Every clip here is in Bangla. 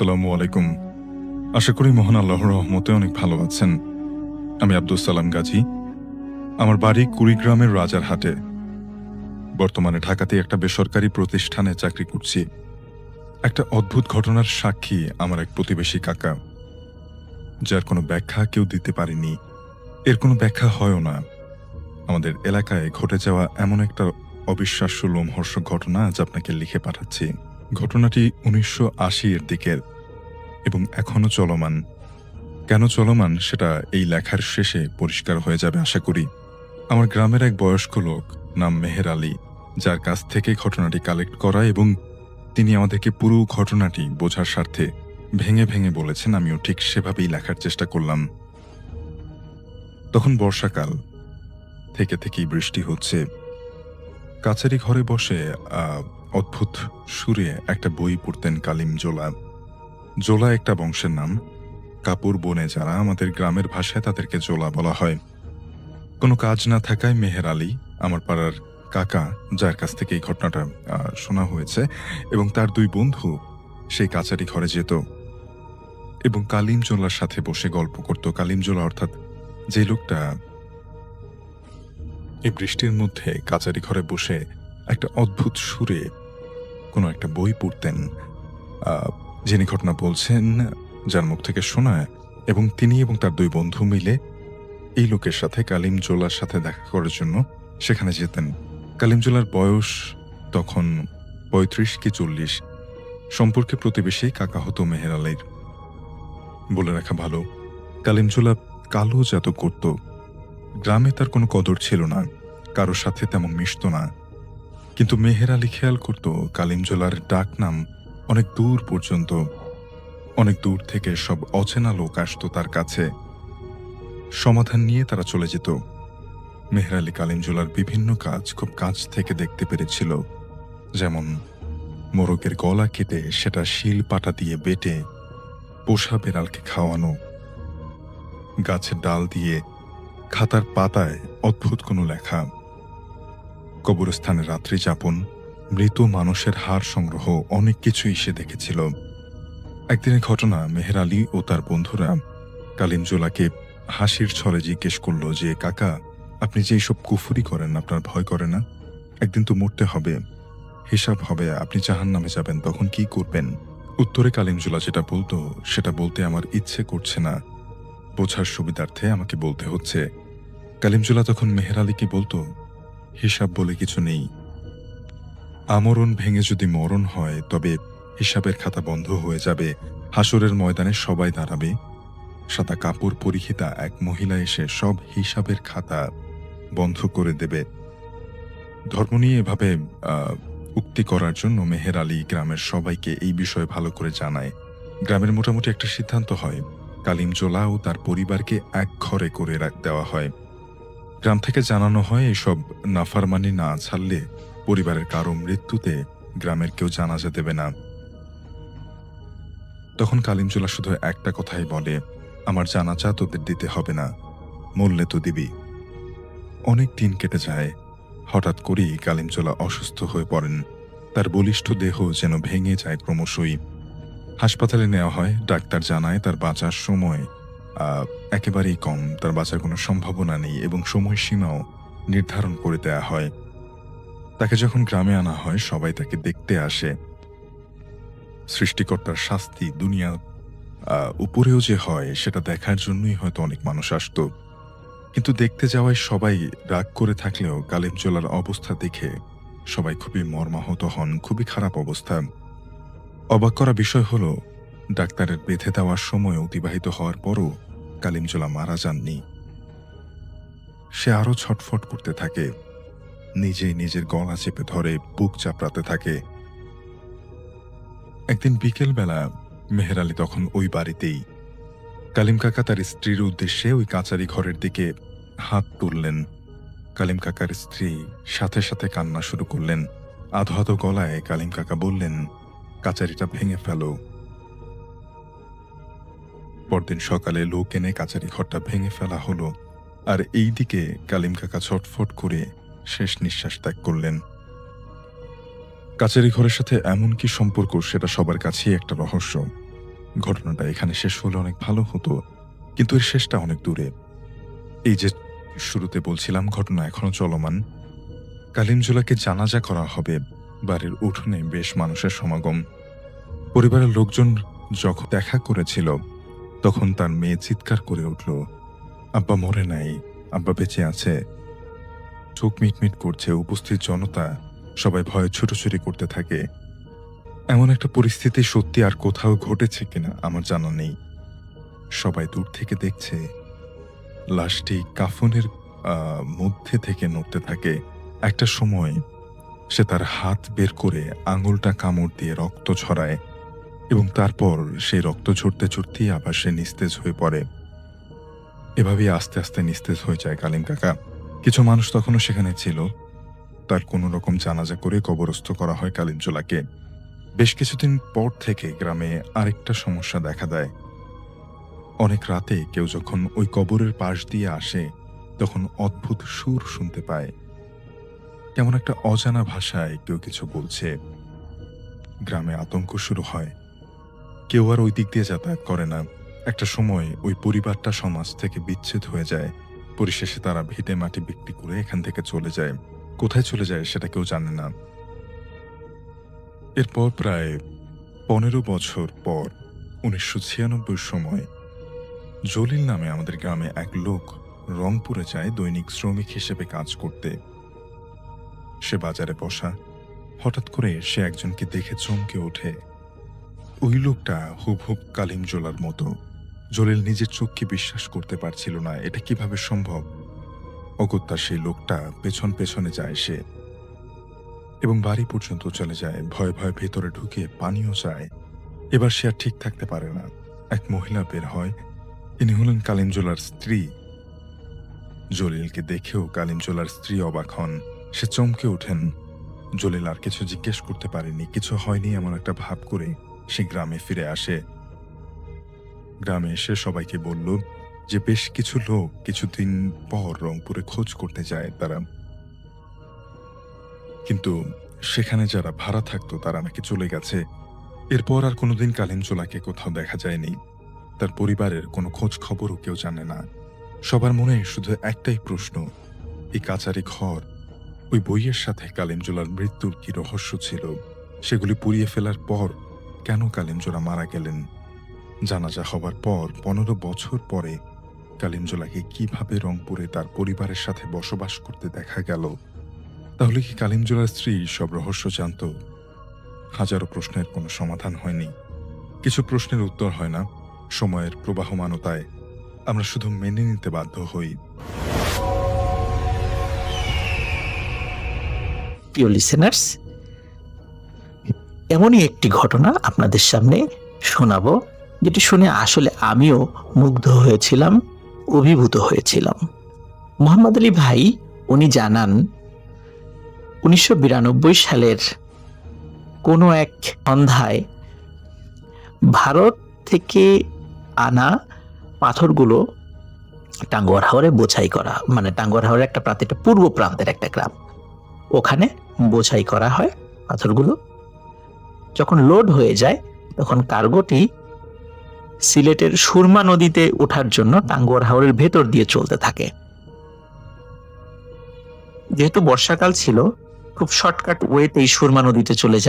আসসালামু আলাইকুম। আশা করি মহান আল্লাহর রহমতে অনেক ভালো আছেন। আমি আব্দুস সালাম গাজী। আমার বাড়ি কুড়িগ্রামের রাজারহাটে। বর্তমানে ঢাকাতে একটা বেসরকারি প্রতিষ্ঠানে চাকরি করছি। একটা অদ্ভুত ঘটনার সাক্ষী আমার এক প্রতিবেশী কাকা, যার কোনো ব্যাখ্যা কেউ দিতে পারেনি। এর কোনো ব্যাখ্যা হয়ও না। আমাদের এলাকায় ঘটে যাওয়া এমন একটা অবিশ্বাস্য লোমহর্ষক ঘটনা আজ আপনাকে লিখে পাঠাচ্ছি। ঘটনাটি ১৯৮০ এর দিকের এবং এখনো চলমান। কেন চলমান সেটা এই লেখার শেষে পরিষ্কার হয়ে যাবে আশা করি। আমার গ্রামের এক বয়স্ক লোক, নাম মেহের আলী, যার কাছ থেকে ঘটনাটি কালেক্ট করা এবং তিনি আমাদেরকে পুরো ঘটনাটি বোঝার স্বার্থে ভেঙে ভেঙে বলেছেন, আমিও ঠিক সেভাবেই লেখার চেষ্টা করলাম। তখন বর্ষাকাল, থেকে থেকেই বৃষ্টি হচ্ছে। কাছারি ঘরে বসে অদ্ভুত সুরে একটা বই পড়তেন কালিম জোলা। জোলা একটা বংশের নাম। কাপড় বনে যারা, আমাদের গ্রামের ভাষায় তাদেরকে জোলা বলা হয়। কোনো কাজ না থাকায় মেহের আলী, আমার পাড়ার কাকা, যার কাছ থেকে এই ঘটনাটা শোনা হয়েছে, এবং তার দুই বন্ধু সেই কাছারি ঘরে যেত এবং কালিম জোলার সাথে বসে গল্প করত। কালিম জোলা অর্থাৎ যে লোকটা এই বৃষ্টির মধ্যে কাছারি ঘরে বসে একটা অদ্ভুত সুরে কোনো একটা বই পড়তেন। যিনি ঘটনা বলছেন, যার মুখ থেকে শোনায়, এবং তিনি এবং তার দুই বন্ধু মিলে এই লোকের সাথে কালিম জোলার সাথে দেখা করার জন্য সেখানে যেতেন। কালিম জোলার বয়স তখন ৩৫ কি ৪০। সম্পর্কে প্রতিবেশী কাকা হতো মেহের আলীর। বলে রাখা ভালো, কালিম জোলা কালো জাদু করত। গ্রামে তার কোনো কদর ছিল না, কারোর সাথে তেমন মিশত না। কিন্তু মেহের আলী খেয়াল করত কালিম জোলার ডাক নাম অনেক দূর পর্যন্ত। অনেক দূর থেকে সব অচেনা লোক আসতো তার কাছে। সমাধান নিয়ে তারা চলে যেত। মেহের আলী কালিমজোলার বিভিন্ন কাজ খুব কাছ থেকে দেখতে পেরেছিল। যেমন মোরগের গলা কেটে সেটা শিল পাটা দিয়ে বেটে পোষা বেড়ালকে খাওয়ানো, গাছের ডাল দিয়ে খাতার পাতায় অদ্ভুত কোনো লেখা, কবরস্থানে রাত্রি যাপন, মৃত মানুষের হাড় সংগ্রহ, অনেক কিছুই সে দেখেছিল। একদিনের ঘটনা, মেহের আলী ও তার বন্ধুরা কালিমজোলাকে হাসির ছলে জিজ্ঞেস করল যে, কাকা, আপনি যে এইসব কুফরি করেন, আপনার ভয় করে না? একদিন তো মরতে হবে, হিসাব হবে, আপনি জাহান্নামে যাবেন, তখন কি করবেন? উত্তরে কালিমজোলা যেটা বলতো সেটা বলতে আমার ইচ্ছে করছে না, বোঝার সুবিধার্থে আমাকে বলতে হচ্ছে। কালিমজোলা তখন মেহের আলীকে বলতো, হিসাব বলে কিছু নেই। আমরণ ভেঙে যদি মরণ হয় তবে হিসাবের খাতা বন্ধ হয়ে যাবে। হাসরের ময়দানে সবাই দাঁড়াবে। সাদা কাপড় পরিহিতা এক মহিলা এসে সব হিসাবের খাতা বন্ধ করে দেবে। ধর্ম নিয়ে এভাবে উক্তি করার জন্য মেহের আলী গ্রামের সবাইকে এই বিষয়ে ভালো করে জানায়। গ্রামের মোটামুটি একটা সিদ্ধান্ত হয়, কালিমজোলা ও তার পরিবারকে এক ঘরে করে দেওয়া হয়। গ্রাম থেকে জানানো হয় এসব নাফারমানি না ছাড়লে পরিবারের কারো মৃত্যুতে গ্রামের কেউ জানাজা দেবে না। তখন কালিমজোলা শুধু একটা কথাই বলে, আমার জানাজা তোদের দিতে হবে না, মরলে তো দিবি। অনেক দিন কেটে যায়। হঠাৎ করেই কালিমজোলা অসুস্থ হয়ে পড়েন। তার বলিষ্ঠ দেহ যেন ভেঙে যায় ক্রমশই। হাসপাতালে নেওয়া হয়। ডাক্তার জানায় তার বাঁচার সময় একেবারেই কম, তার বাঁচার কোনো সম্ভাবনা নেই এবং সময়সীমাও নির্ধারণ করে দেয়া হয়। তাকে যখন গ্রামে আনা হয় সবাই তাকে দেখতে আসে। সৃষ্টিকর্তার শাস্তি দুনিয়া উপরেও যে হয় সেটা দেখার জন্যই হয়তো অনেক মানুষ আসত। কিন্তু দেখতে যাওয়ায় সবাই রাগ করে থাকলেও কালিমজোলার অবস্থা দেখে সবাই খুবই মর্মাহত হন। খুবই খারাপ অবস্থা। অবাক করা বিষয় হল, ডাক্তারের বেঁধে দেওয়ার সময় অতিবাহিত হওয়ার পরও কালিমজোলা মারা যাননি। সে আরো ছটফট করতে থাকে, নিজেই নিজের গলা চেপে ধরে বুক চাপড়াতে থাকে। একদিন বিকেলবেলা মেহের আলী তখন ওই বাড়িতেই। কালিম কাকা তার স্ত্রীর উদ্দেশ্যে ওই কাচারি ঘরের দিকে হাত তুললেন। কালিম কাকার স্ত্রী সাথে সাথে কান্না শুরু করলেন। আধো আধো গলায় কালিম কাকা বললেন, কাচারিটা ভেঙে ফেলো। পরদিন সকালে লোক এনে কাচারি ঘরটা ভেঙে ফেলা হলো। আর এই দিকে কালিম কাকা ছটফট করে শেষ নিঃশ্বাস ত্যাগ করলেন। কাচারি ঘরের সাথে এমন কি সম্পর্ক সেটা সবার কাছেই একটা রহস্য। ঘটনাটা এখানে শেষ হলে অনেক ভালো হতো, কিন্তু এর শেষটা অনেক দূরে। এই যে শুরুতে বলছিলাম, ঘটনা এখনো চলমান। কালিমজোলাকে জানাজা করা হবে। বাড়ির উঠোনে বেশ মানুষের সমাগম। পরিবারের লোকজন যখন দেখা করেছিল, তখন তার মেয়ে চিৎকার করে উঠল, আব্বা মরে নাই, আব্বা বেঁচে আছে। চোখ মিটমিট করছে। উপস্থিত জনতা সবাই ভয়ে ছুটোছুটি করতে থাকে। এমন একটা পরিস্থিতি সত্যি আর কোথাও ঘটেছে কিনা আমার জানা নেই। সবাই দূর থেকে দেখছে। লাশটি কাফনের মধ্যে থেকে নড়তে থাকে। একটা সময় সে তার হাত বের করে আঙুলটা কামড় দিয়ে রক্ত ঝরায়, এবং তারপর সেই রক্ত ঝরতে ঝরতেই আবার সে নিস্তেজ হয়ে পড়ে। এভাবেই আস্তে আস্তে নিস্তেজ হয়ে যায় কালিম কাকা। কিছু মানুষ তখনও সেখানে ছিল। তার কোনো রকম জানাজা করে কবরস্থ করা হয় কালিমজোলাকে। বেশ কিছুদিন পর থেকে গ্রামে আরেকটা সমস্যা দেখা দেয়। অনেক রাতে কেউ যখন ওই কবরের পাশ দিয়ে আসে, তখন অদ্ভুত সুর শুনতে পায়। কেমন একটা অজানা ভাষায় কেউ কিছু বলছে। গ্রামে আতঙ্ক শুরু হয়। কেউ আর ওই দিক দিয়ে যাতায়াত করে না। একটা সময় ওই পরিবারটা সমাজ থেকে বিচ্ছেদ হয়ে যায়। পরিশেষে তারা ভিটে মাটি বিক্রি করে এখান থেকে চলে যায়। কোথায় চলে যায় সেটা কেউ জানে না। এরপর প্রায় 15 বছর পর 1996 সময় জলিল নামে আমাদের গ্রামে এক লোক রংপুরে যায় দৈনিক শ্রমিক হিসেবে কাজ করতে। সে বাজারে বসা। হঠাৎ করে সে একজনকে দেখে চমকে ওঠে। ওই লোকটা হুবহুব কালিমজোলার মতো। জলিল নিজের চোখকে বিশ্বাস করতে পারছিল না, এটা কিভাবে সম্ভব। অগত্যা সেই লোকটা পেছন পেছনে যায় সে, এবং বাড়ি পর্যন্ত চলে যায়। ভয়ে ভয়ে ভেতরে ঢুকে পানিও চায়। এবার সে আর ঠিক থাকতে পারে না। এক মহিলা বের হয়। তিনি হলেন কালিমজোলার স্ত্রী। জলিলকে দেখেও কালিমজোলার স্ত্রী অবাক হন। সে চমকে ওঠেন। জলিল আর কিছু জিজ্ঞেস করতে পারেনি। কিছু হয়নি এমন একটা ভাব করে সে গ্রামে ফিরে আসে। গ্রামে এসে সবাইকে বলল যে বেশ কিছু লোক কিছুদিন পর রংপুরে খোঁজ করতে যায় তারা, কিন্তু সেখানে যারা ভাড়া থাকতো তারা নাকি চলে গেছে। এরপর আর কোনোদিন কালিমজোলাকে কোথাও দেখা যায়নি। তার পরিবারের কোনো খোঁজ খবরও কেউ জানে না। সবার মনে শুধু একটাই প্রশ্ন, এই কাচারি ঘর, ওই বইয়ের সাথে কালিমজোলার মৃত্যুর কি রহস্য ছিল? সেগুলি পুড়িয়ে ফেলার পর কেন কালিমজোলা মারা গেলেন? জানাজা হবার পর 15 বছর পরে কালিমজোলাকে কিভাবে রংপুরে তার পরিবারের সাথে বসবাস করতে দেখা গেল? তাহলে কি কালিমজোলার স্ত্রী সব রহস্য জানত? হাজারো প্রশ্নের কোনো সমাধান হয়নি। কিছু প্রশ্নের উত্তর হয় না। সময়ের প্রবাহমানতায় আমরা শুধু মেনে নিতে বাধ্য হই। প্রিয় লিসেনার্স, এমনই একটি ঘটনা আপনাদের সামনে শোনাবো, যেটি শুনে আসলে আমিও মুগ্ধ হয়েছিলাম, অভিভূত হয়েছিলাম। মোহাম্মদ আলী ভাই উনি জানান 1992 সালের কোনো এক সন্ধ্যায় ভারত থেকে আনা পাথরগুলো টাঙ্গুয়ার হাওরে বোঝাই করা, মানে টাঙ্গুয়ার হাওরের একটা প্রান্তের পূর্ব প্রান্তের একটা গ্রাম, ওখানে বোঝাই করা হয় পাথরগুলো। যখন লোড হয়ে যায় তখন কার্গোটি সিলেটের সুরমা নদীতে ওঠার জন্য টাঙ্গুয়ার হাওরের ভেতর দিয়ে চলতে থাকে। যেহেতু বর্ষাকাল ছিল, খুব শর্টকাট ওয়েতেই সুরমা নদীতে চলে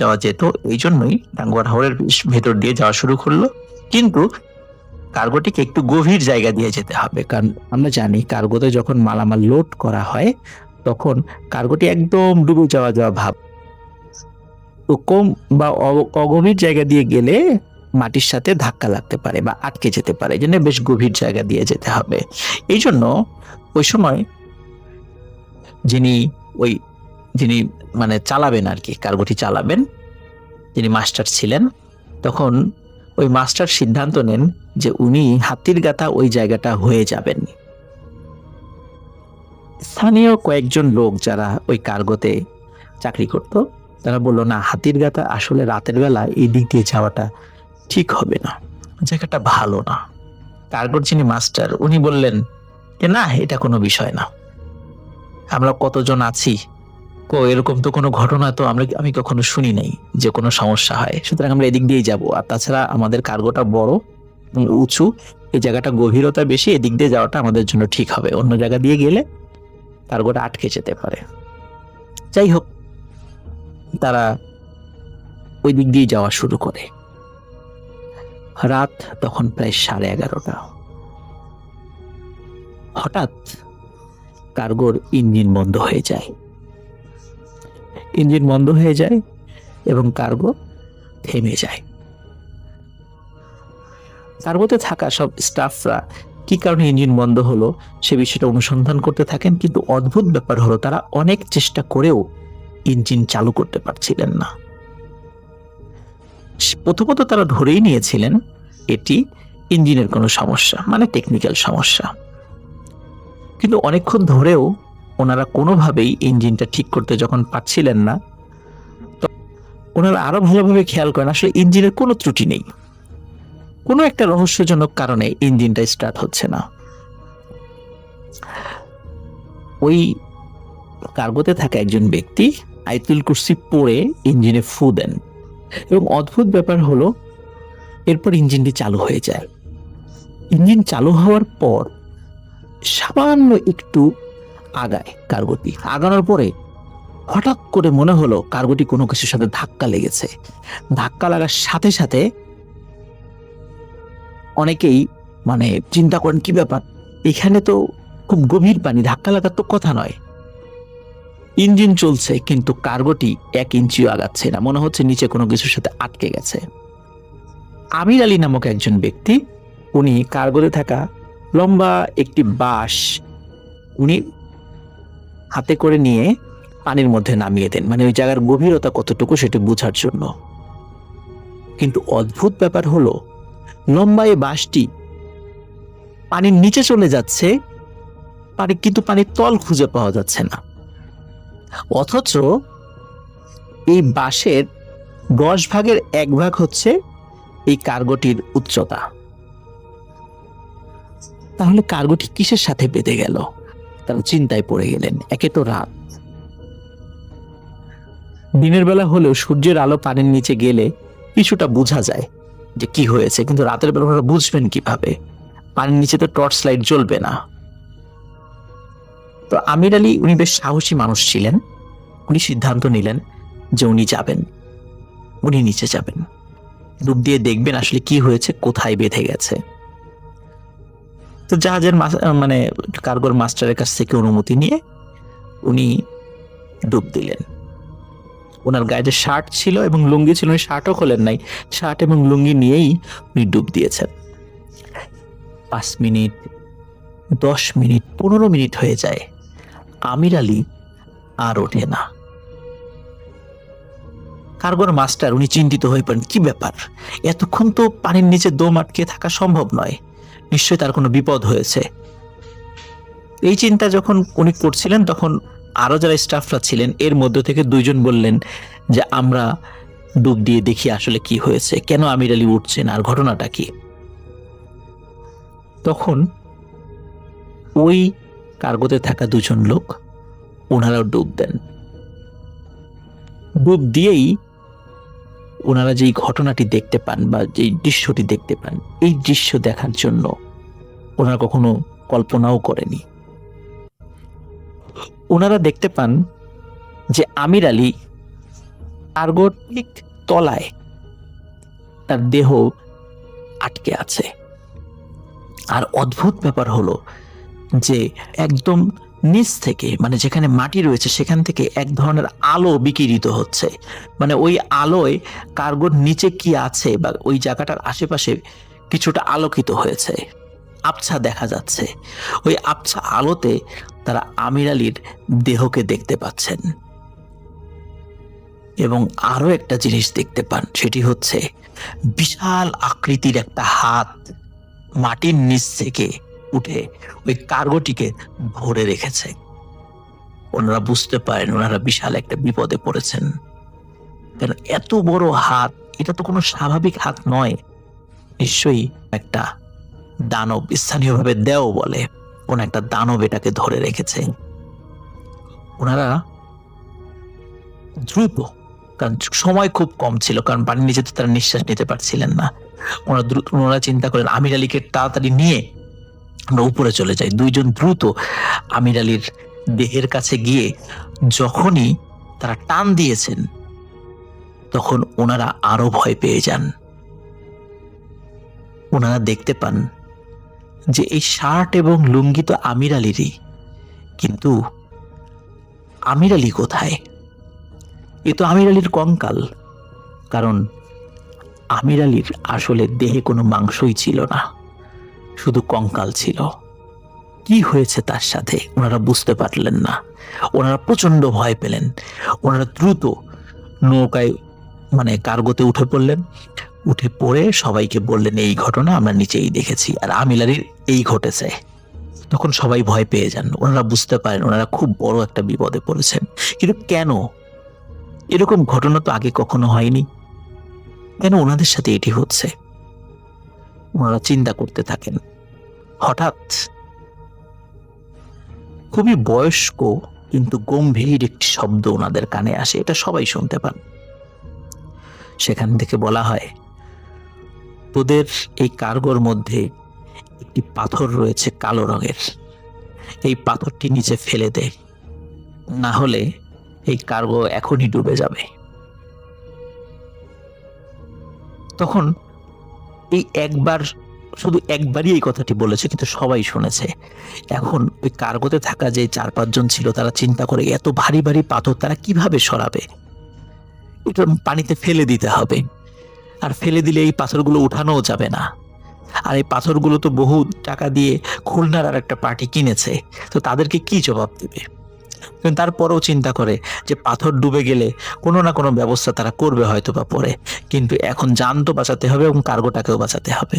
যাওয়া যেত। এই জন্যই টাঙ্গুয়ার হাওরের ভেতর দিয়ে যাওয়া শুরু করলো। কিন্তু কার্গোটিকে একটু গভীর জায়গা দিয়ে যেতে হবে, কারণ আমরা জানি কার্গোতে যখন মালামাল লোড করা হয় তখন কার্গোটি একদম ডুবে যাওয়া ভাব। তো কম বা অগভীর জায়গা দিয়ে গেলে মাটির সাথে ধাক্কা লাগতে পারে বা আটকে যেতে পারে, এই জন্য বেশ গভীর জায়গা দিয়ে যেতে হবে। এই জন্য ওই সময় যিনি মানে চালাবেন আর কি, কার্গোটি চালাবেন, যিনি মাস্টার ছিলেন, তখন ওই মাস্টার সিদ্ধান্ত নেন যে উনি হাতির গাথা ওই জায়গাটা হয়ে যাবেন। স্থানীয় কয়েকজন লোক যারা ওই কার্গোতে চাকরি করত, তারা বলল, না, হাতির গাথা আসলে রাতের বেলা এই দিক দিয়ে যাওয়াটা ঠিক হবে না, জায়গাটা ভালো না। কার্গোর যিনি মাস্টার উনি বললেন যে না, এটা কোনো বিষয় না, আমরা কতজন আছি, এরকম তো কোনো ঘটনা তো আমি কখনো শুনি নাই যে কোনো সমস্যা হয়, সুতরাং আমরা এদিক দিয়েই যাব। আর তাছাড়া আমাদের কার্গোটা বড় এবং উঁচু, এই জায়গাটা গভীরতা বেশি, এদিক দিয়ে যাওয়াটা আমাদের জন্য ঠিক হবে, অন্য জায়গা দিয়ে গেলে কার্গোটা আটকে যেতে পারে। যাই হোক, তারা ওই দিক দিয়ে যাওয়া শুরু করে। রাত তখন প্রায় 11:30। হঠাৎ কার্গোর ইঞ্জিন বন্ধ হয়ে যায়। ইঞ্জিন বন্ধ হয়ে যায় এবং কার্গো থেমে যায়। কার্গোতে থাকা সব স্টাফরা কি কারণে ইঞ্জিন বন্ধ হলো সে বিষয়টা অনুসন্ধান করতে থাকেন, কিন্তু অদ্ভুত ব্যাপার হলো তারা অনেক চেষ্টা করেও ইঞ্জিন চালু করতে পারছিলেন না। প্রথমত তারা ধরেই নিয়েছিলেন এটি ইঞ্জিনের কোনো সমস্যা, মানে টেকনিক্যাল সমস্যা, কিন্তু অনেকক্ষণ ধরেও ওনারা কোনোভাবেই ইঞ্জিনটা ঠিক করতে যখন পারছিলেন না, ওনারা আরো ভালোভাবে খেয়াল করেন আসলে ইঞ্জিনের কোনো ত্রুটি নেই, কোনো একটা রহস্যজনক কারণে ইঞ্জিনটা স্টার্ট হচ্ছে না। ওই কার্গোতে থাকা একজন ব্যক্তি আয়াতুল কুরসি পড়ে ইঞ্জিনে ফু দেন এবং অদ্ভুত ব্যাপার হলো এরপর ইঞ্জিনটি চালু হয়ে যায়। ইঞ্জিন চালু হওয়ার পর সামান্য একটু আগায় কার্গোটি। আগানোর পরে হঠাৎ করে মনে হলো কার্গোটি কোনো কিছুর সাথে ধাক্কা লেগেছে। ধাক্কা লাগার সাথে সাথে অনেকেই মানে চিন্তা করেন কি ব্যাপার, এখানে তো খুব গভীর পানি, ধাক্কা লাগার তো কথা নয়। ইঞ্জিন চলছে কিন্তু কার্গোটি 1 ইঞ্চিও আগাচ্ছে না, মনে হচ্ছে নিচে কোনো কিছুর সাথে আটকে গেছে। আমির আলী নামক একজন ব্যক্তি, উনি কার্গোতে থাকা লম্বা একটি বাঁশ উনি হাতে করে নিয়ে পানির মধ্যে নামিয়ে দেন, মানে ওই জায়গার গভীরতা কতটুকু সেটা বোঝার জন্য। কিন্তু অদ্ভুত ব্যাপার হলো লম্বা এই বাঁশটি পানির নিচে চলে যাচ্ছে, কিন্তু পানির তল খুঁজে পাওয়া যাচ্ছে না। অথচ এই বাঁশের 10 ভাগের 1 ভাগ হচ্ছে এই কার্গোটির উচ্চতা। তাহলে কার্গোটি কিসের সাথে বেঁধে গেল? তারা চিন্তায় পড়ে গেলেন। একে তো রাত, দিনের বেলা হলেও সূর্যের আলো পানির নিচে গেলে কিছুটা বোঝা যায় যে কি হয়েছে, কিন্তু রাতের বেলা ওরা বুঝবেন কিভাবে? পানির নিচে তো টর্চ লাইট জ্বলবে না। তো আমির আলী উনি বেশ সাহসী মানুষ ছিলেন, উনি সিদ্ধান্ত নিলেন যে উনি যাবেন, উনি নিচে যাবেন, ডুব দিয়ে দেখবেন আসলে কি হয়েছে, কোথায় বেঁধে গেছে। তো জাহাজের মানে কার্গোর মাস্টারের কাছ থেকে অনুমতি নিয়ে উনি ডুব দিলেন। ওনার গায়ে যে শার্ট ছিল এবং লুঙ্গি ছিল, উনি শার্টও খোলেন নাই, শার্ট এবং লুঙ্গি নিয়েই উনি ডুব দিয়েছেন। 5 মিনিট, 10 মিনিট, 15 মিনিট হয়ে যায়, আমির আলী আর ওঠে না। কার্গোর মাস্টার উনি চিন্তিত হয়ে পড়েন, কি ব্যাপার, এতক্ষণ তো পানির নিচে দম আটকে থাকা সম্ভব নয়, নিশ্চয়ই তার কোনো বিপদ হয়েছে। এই চিন্তা যখন উনি করছিলেন তখন আরো যারা স্টাফরা ছিলেন এর মধ্য থেকে 2 জন বললেন যে আমরা ডুব দিয়ে দেখি আসলে কি হয়েছে, কেন আমির আলী উঠছেন আর ঘটনাটা কি। তখন ওই কার্গোতে থাকা 2 জন লোক ওনারাও ডুব দেন। ডুব দিয়েই ওনারা যেই ঘটনাটি দেখতে পান বা যেই দৃশ্যটি দেখতে পান, এই দৃশ্য দেখার জন্য ওনারা কখনো কল্পনাও করেনি। ওনারা দেখতে পান যে আমির আলী কার্গোর ঠিক তলায় তার দেহ আটকে আছে। আর অদ্ভুত ব্যাপার হলো যে একদম নিচ থেকে, মানে যেখানে মাটি রয়েছে সেখান থেকে এক ধরনের আলো বিকিরিত হচ্ছে, মানে ওই আলোয় কার্গোর নিচে কি আছে বা ওই জায়গাটার আশেপাশে কিছুটা আলোকিত হয়েছে, আবছা দেখা যাচ্ছে। ওই আবছা আলোতে তারা আমির আলীর দেহকে দেখতে পাচ্ছেন এবং আরো একটা জিনিস দেখতে পান, সেটি হচ্ছে বিশাল আকৃতির একটা হাত মাটির নিচ থেকে উঠে ওই কার্গোটিকে ধরে রেখেছে। ওনারা বুঝতে পারেন ওনারা বিশাল একটা বিপদে পড়েছেন, কারণ এত বড় হাত, এটা তো কোনো স্বাভাবিক হাত নয়, নিশ্চয়ই একটা দানব, স্থানীয়ভাবে দেও বলে, কোন একটা দানব এটাকে ধরে রেখেছে। ওনারা দ্রুত, কারণ সময় খুব কম ছিল, কারণ পানির নিচে তো তারা নিঃশ্বাস নিতে পারছিলেন না। ওনারা চিন্তা করেন আমির আলীকে তাড়াতাড়ি নিয়ে আমরা উপরে চলে যাই। দুইজন দ্রুত আমির আলীর দেহের কাছে গিয়ে যখনই তারা টান দিয়েছেন, তখন ওনারা আরো ভয় পেয়ে যান। ওনারা দেখতে পান যে এই শার্ট এবং লুঙ্গি তো আমির আলীরই, কিন্তু আমির আলী কোথায়? এ তো আমির আলীর কঙ্কাল। কারণ আমির আলীর আসলে দেহে কোনো মাংসই ছিল না, শুধু কঙ্কাল ছিল। কি হয়েছে তার সাথে ওনারা বুঝতে পারলেন না। ওনারা প্রচন্ড ভয় পেলেন। ওনারা দ্রুত নৌকায় কার্গোতে উঠে পড়লেন। উঠে পড়ে সবাইকে বললেন এই ঘটনা আমরা নিচেই দেখেছি, আর আমির আলীর এই ঘটেছে। তখন সবাই ভয় পেয়ে যান। ওনারা বুঝতে পারেন ওনারা খুব বড় একটা বিপদে পড়েছেন। কিন্তু কেন? এরকম ঘটনা তো আগে কখনো হয়নি, কেন ওনাদের সাথে এটি হচ্ছে? ওনারা চিন্তা করতে থাকেন। হঠাৎ খুবই বয়স্ক কিন্তু গম্ভীর একটি শব্দ ওনাদের কানে আসে। এটা সবাই শুনতে পান। সেখান থেকে বলা হয়, তোদের এই কার্গোর মধ্যে একটি পাথর রয়েছে কালো রঙের, এই পাথরটি নিচে ফেলে দে, না হলে এই কার্গো এখনই ডুবে যাবে। তখন শুধু একবারই এই কথাটি বলেছে, কিন্তু সবাই শুনেছে। এখন ওই কার্গোতে থাকা যে 4-5 জন ছিল তারা চিন্তা করে এত ভারী ভারী পাথর তারা কিভাবে সরাবে, এটা পানিতে ফেলে দিতে হবে। আর ফেলে দিলে এই পাথরগুলো উঠানোও যাবে না। আর এই পাথরগুলো তো বহু টাকা দিয়ে খুলনার আর একটা পার্টি কিনেছে, তো তাদেরকে কি জবাব দেবে? কিন্তু তারপরেও চিন্তা করে যে পাথর ডুবে গেলে কোনো না কোনো ব্যবস্থা তারা করবে হয়তো বা পরে, কিন্তু এখন জান তো বাঁচাতে হবে এবং কার্গোটাকেও বাঁচাতে হবে।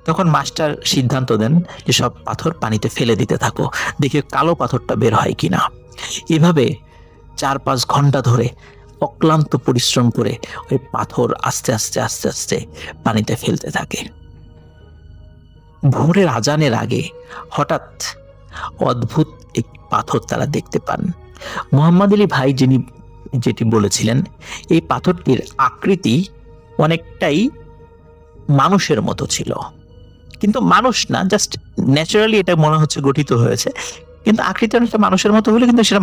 তখন মাস্টার সিদ্ধান্ত দেন যে সব পাথর পানিতে ফেলে দিতে থাকো, দেখে কালো পাথরটা বের হয় কিনা। এভাবে 4-5 ঘন্টা ধরে অক্লান্ত পরিশ্রম করে ওই পাথর আস্তে আস্তে আস্তে আস্তে পানিতে ফেলতে থাকে। ভোরের আজানের আগে হঠাৎ অদ্ভুত এক পাথর তারা দেখতে পান। মোহাম্মদ আলী ভাই যেটি বলেছিলেন, এই পাথরটির আকৃতি অনেকটাই মানুষের মতো ছিল, কিন্তু মানুষ না, জাস্ট ন্যাচারালি এটা মনে হচ্ছে গঠিত হয়েছে। কিন্তু আকৃতি অনেকটা মানুষের মতো হলে কিন্তু সেটা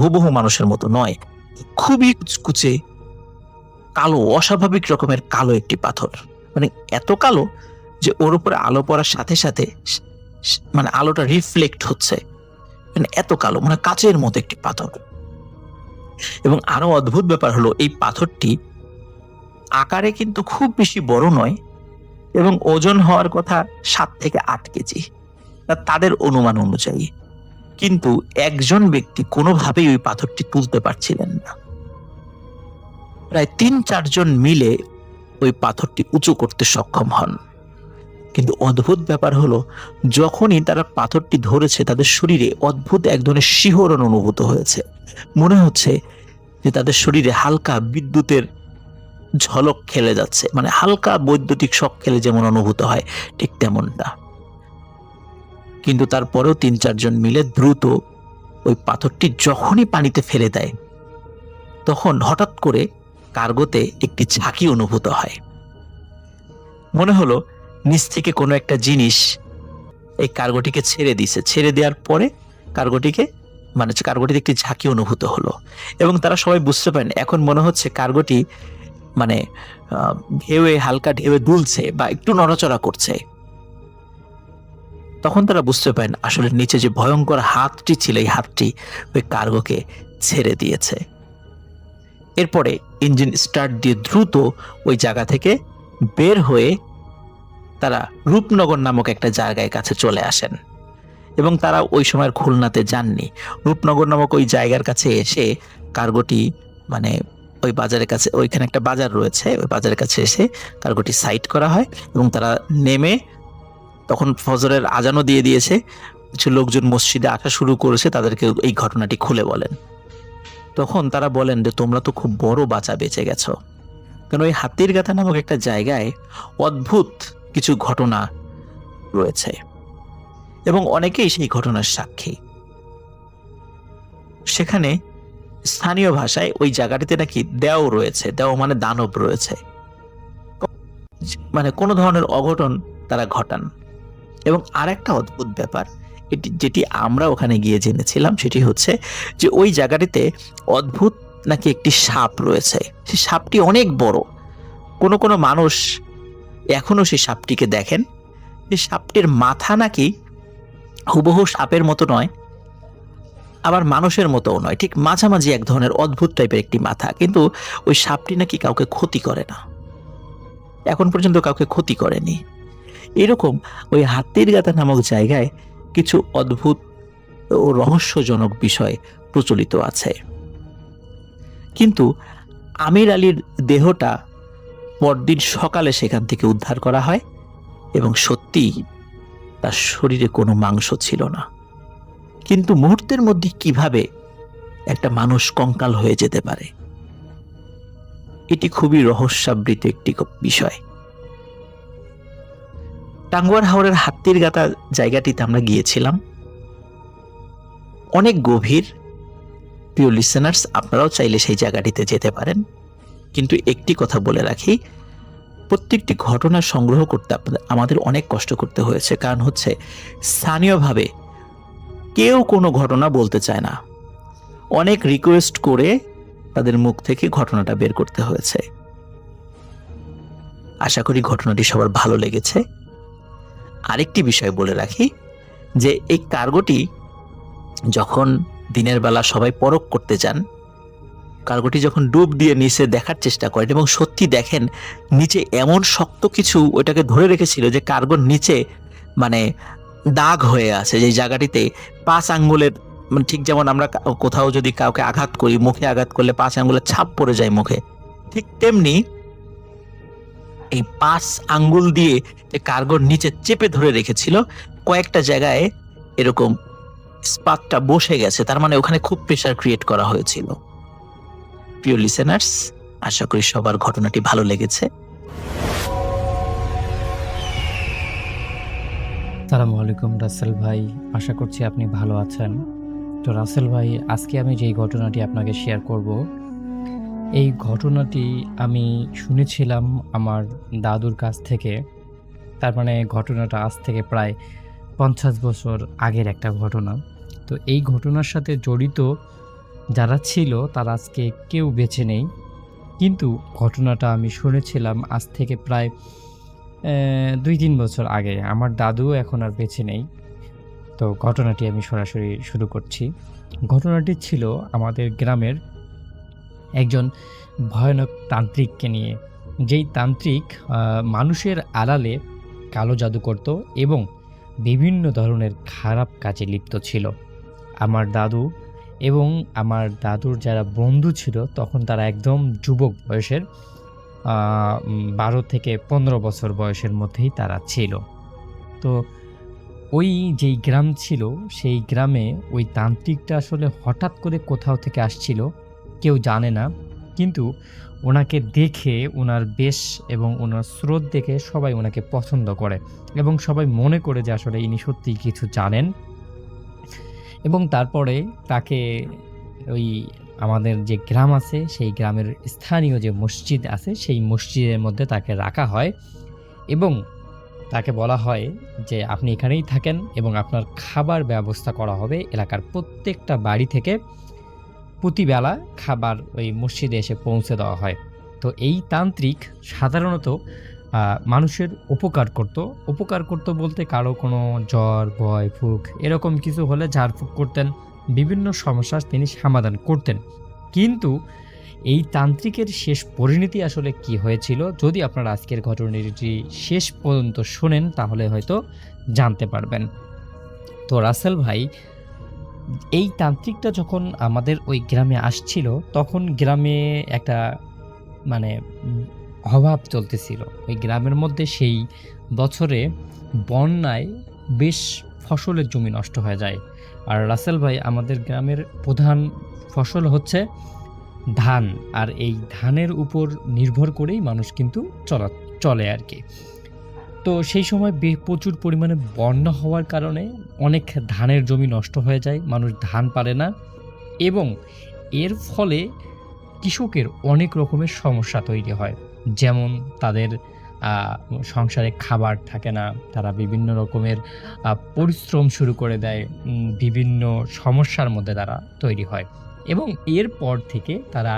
হুবহু মানুষের মতো নয়। খুবই কুচকুচে কালো, অস্বাভাবিক রকমের কালো একটি পাথর। এত কালো যে ওর উপরে আলো পড়ার সাথে সাথে আলোটা রিফ্লেক্ট হচ্ছে, এত কালো, কাচের মতো একটি পাথর। এবং আরো অদ্ভুত ব্যাপার হলো এই পাথরটি আকারে কিন্তু খুব বেশি বড় নয় এবং ওজন হওয়ার কথা 7 থেকে 8 কেজি তাদের অনুমান অনুযায়ী। কিন্তু একজন ব্যক্তি কোনোভাবেই ওই পাথরটি তুলতে পারছিলেন না। প্রায় 3-4 জন মিলে ওই পাথরটি উঁচু করতে সক্ষম হন। কিন্তু অদ্ভুত ব্যাপার হলো, যখনই তারা পাথরটি ধরেছে তাদের শরীরে অদ্ভুত এক ধরনের শিহরণ অনুভূত হয়েছে। মনে হচ্ছে যে তাদের শরীরে হালকা বিদ্যুতের ঝলক খেলে যাচ্ছে, হালকা বৈদ্যুতিক শক খেলে যেমন অনুভূত হয় ঠিক তেমনটা। কিন্তু তারপরেও 3-4 জন মিলে দ্রুত ওই পাথরটি যখনই পানিতে ফেলে দেয়, তখন হঠাৎ করে কার্গোতে একটি ঝাঁকি অনুভূত হয়। মনে হলো নিচ থেকে কোনো একটা জিনিস এই কার্গোটিকে ছেড়ে দিছে। ছেড়ে দেওয়ার পরে কার্গোটিতে একটি ঝাঁকি অনুভূত হলো এবং তারা সবাই বুঝতে পারেন এখন মনে হচ্ছে কার্গোটি হালকা ঢেউয়ে দুলছে বা একটু নড়াচড়া করছে। তখন তারা বুঝতে পারেন আসলে নিচে যে ভয়ঙ্কর হাতটি ছিল, এই হাতটি ওই কার্গোকে ছেড়ে দিয়েছে। এরপরে ইঞ্জিন স্টার্ট দিয়ে দ্রুত ওই জায়গা থেকে বের হয়ে তারা রূপনগর নামক একটা জায়গায় কাছে চলে আসেন এবং তারা ওই সময় খুলনাতে যাননি। রূপনগর নামক ওই জায়গার কাছে এসে কার্গোটি ওই বাজারের কাছে, ওইখানে একটা বাজার রয়েছে, ওই বাজারের কাছে এসে কার্গোটি সাইড করা হয় এবং তারা নেমে, তখন ফজরের আজানও দিয়ে দিয়েছে, কিছু লোকজন মসজিদে আসা শুরু করেছে, তাদেরকে এই ঘটনাটি খুলে বলেন। তখন তারা বলেন যে তোমরা তো খুব বড় বাঁচা বেঁচে গেছো, কারণ ওই হাতির গাথা নামক একটা জায়গায় অদ্ভুত কিছু ঘটনা রয়েছে এবং অনেকেই সেই ঘটনার সাক্ষী। সেখানে স্থানীয় ভাষায় ওই জায়গাটিতে নাকি দেও রয়েছে, দেও মানে দানব রয়েছে, মানে কোনো ধরনের অঘটন তারা ঘটান। এবং আরেকটা অদ্ভুত ব্যাপার, যেটি আমরা ওখানে গিয়ে জেনেছিলাম, সেটি হচ্ছে যে ওই জায়গাটিতে অদ্ভুত নাকি একটি সাপ রয়েছে। সেই সাপটি অনেক বড়, কোনো কোনো মানুষ এখনো সেই সাপটিকে দেখেন। সেই সাপটির মাথা নাকি হুবহু সাপের মতো নয়, আবার মানুষের মতোও নয়, ঠিক মাঝামাঝি এক ধরনের অদ্ভুত টাইপের একটি মাথা। কিন্তু ওই সাপটি নাকি কাউকে ক্ষতি করে না, এখন পর্যন্ত কাউকে ক্ষতি করেনি। এরকম ওই হাতির গাথা নামক জায়গায় কিছু অদ্ভুত ও রহস্যজনক বিষয় প্রচলিত আছে। কিন্তু আমির আলীর দেহটা পরদিন সকালে সেখান থেকে উদ্ধার করা হয় এবং সত্যিই তার শরীরে কোনো মাংস ছিল না। কিন্তু মুহূর্তের মধ্যে কিভাবে একটা মানুষ কঙ্কাল হয়ে যেতে পারে, এটি খুবই রহস্যাবৃত একটি বিষয়। টাঙ্গুয়ার হাওরের হাতির গাথা জায়গাটিতে আমরা গিয়েছিলাম, অনেক গভীর। প্রিয় লিসেনার্স, আপনারাও চাইলে সেই জায়গাটিতে যেতে পারেন। কিন্তু একটি কথা বলে রাখি, প্রত্যেকটি ঘটনা সংগ্রহ করতে আমাদের অনেক কষ্ট করতে হয়েছে। কারণ হচ্ছে স্থানীয়ভাবে কেউ কোনো ঘটনা বলতে চায় না, অনেক রিকোয়েস্ট করে তাদের মুখ থেকে ঘটনাটা বের করতে হয়েছে। আশা করি ঘটনাটি সবার ভালো লেগেছে। আরেকটি বিষয় বলে রাখি যে এই কার্গোটি যখন দিনের বেলা সবাই পরখ করতে যান, কার্গোটি যখন ডুব দিয়ে নিচে দেখার চেষ্টা করেন এবং সত্যি দেখেন নিচে এমন শক্ত কিছু ওইটাকে ধরে রেখেছিল যে কার্গোর নিচে মানে দাগ হয়ে আছে, যে জায়গাটিতে 5 আঙ্গুলের, মানে ঠিক যেমন আমরা কোথাও যদি কাউকে আঘাত করি, মুখে আঘাত করলে 5 আঙ্গুলের ছাপ পড়ে যায় মুখে, ঠিক তেমনি এই 5 আঙ্গুল দিয়ে কার্গোর নিচে চেপে ধরে রেখেছিল। কয়েকটা জায়গায় এরকম স্পাতটা বসে গেছে, তার মানে ওখানে খুব প্রেসার ক্রিয়েট করা হয়েছিল। প্রিয় লিসেনার্স, আশা করি সবার ঘটনাটি ভালো লেগেছে। আসসালামু আলাইকুম রাসেল ভাই, আশা করছি আপনি ভালো আছেন। তো রাসেল ভাই, আজকে আমি যেই ঘটনাটি আপনাকে শেয়ার করব, এই ঘটনাটি আমি শুনেছিলাম আমার দাদুর কাছ থেকে। তার মানে ঘটনাটা আজ থেকে প্রায় 50 বছর আগের একটা ঘটনা। তো এই ঘটনার সাথে জড়িত যারা ছিল তারা আজকে কেউ বেঁচে নেই, কিন্তু ঘটনাটা আমি শুনেছিলাম আজ থেকে প্রায় 2-3 বছর আগে। আমার দাদুও এখন আর বেঁচে নেই। তো ঘটনাটি আমি সরাসরি শুরু করছি। ঘটনাটি ছিল আমাদের গ্রামের একজন ভয়ানক তান্ত্রিককে নিয়ে, যেই তান্ত্রিক মানুষের আড়ালে কালো জাদু করত এবং বিভিন্ন ধরনের খারাপ কাজে লিপ্ত ছিল। আমার দাদু এবং আমার দাদুর যারা বন্ধু ছিল তখন তারা একদম যুবক বয়সের, 12 থেকে 15 বছর বয়সের মধ্যেই তারা ছিল। তো ওই যেই গ্রাম ছিল সেই গ্রামে ওই তান্ত্রিকটা আসলে হঠাৎ করে কোথাও থেকে আসছিল, কেউ জানে না। কিন্তু ওনাকে দেখে, ওনার বেশ এবং ওনার স্রোত দেখে সবাই ওনাকে পছন্দ করে এবং সবাই মনে করে যে আসলে ইনি সত্যিই কিছু জানেন। এবং তারপরে তাকে ওই আমাদের যে গ্রাম আছে সেই গ্রামের স্থানীয় যে মসজিদ আছে সেই মসজিদের মধ্যে তাকে রাখা হয় এবং তাকে বলা হয় যে আপনি এখানেই থাকেন এবং আপনার খাবার ব্যবস্থা করা হবে। এলাকার প্রত্যেকটা বাড়ি থেকে প্রতিবেলা খাবার ওই মসজিদে এসে পৌঁছে দেওয়া হয়। তো এই তান্ত্রিক সাধারণত মানুষের উপকার করত বলতে কারো কোনো জ্বর, ভয়, ফুক এরকম কিছু হলে ঝাড়ফুঁক করতেন, বিভিন্ন সমস্যার তিনি সমাধান করতেন। কিন্তু এই তান্ত্রিকের শেষ পরিণতি আসলে কি হয়েছিল, যদি আপনারা আজকের ঘটনাটি শেষ পর্যন্ত শোনেন তাহলে হয়তো জানতে পারবেন। তো রাসেল ভাই, এই তান্ত্রিকটা যখন আমাদের ওই গ্রামে আসছিল তখন গ্রামে একটা মানে অভাব চলতেছিল ওই গ্রামের মধ্যে। সেই বছরে বন্যায় বেশ ফসলের জমি নষ্ট হয়ে যায়। আর রাসেল ভাই, আমাদের গ্রামের প্রধান ফসল হচ্ছে ধান, আর এই ধানের উপর নির্ভর করেই মানুষ কিন্তু চলে আর কি। তো সেই সময় প্রচুর পরিমাণে বন্যা হওয়ার কারণে অনেক ধানের জমি নষ্ট হয়ে যায়, মানুষ ধান পারে না এবং এর ফলে কৃষকের অনেক রকমের সমস্যা তৈরি হয়। যেমন তাদের সংসারে খাবার থাকে না, তারা বিভিন্ন রকমের পরিশ্রম শুরু করে দেয়, বিভিন্ন সমস্যার মধ্যে তারা তৈরি হয় এবং এরপর থেকে তারা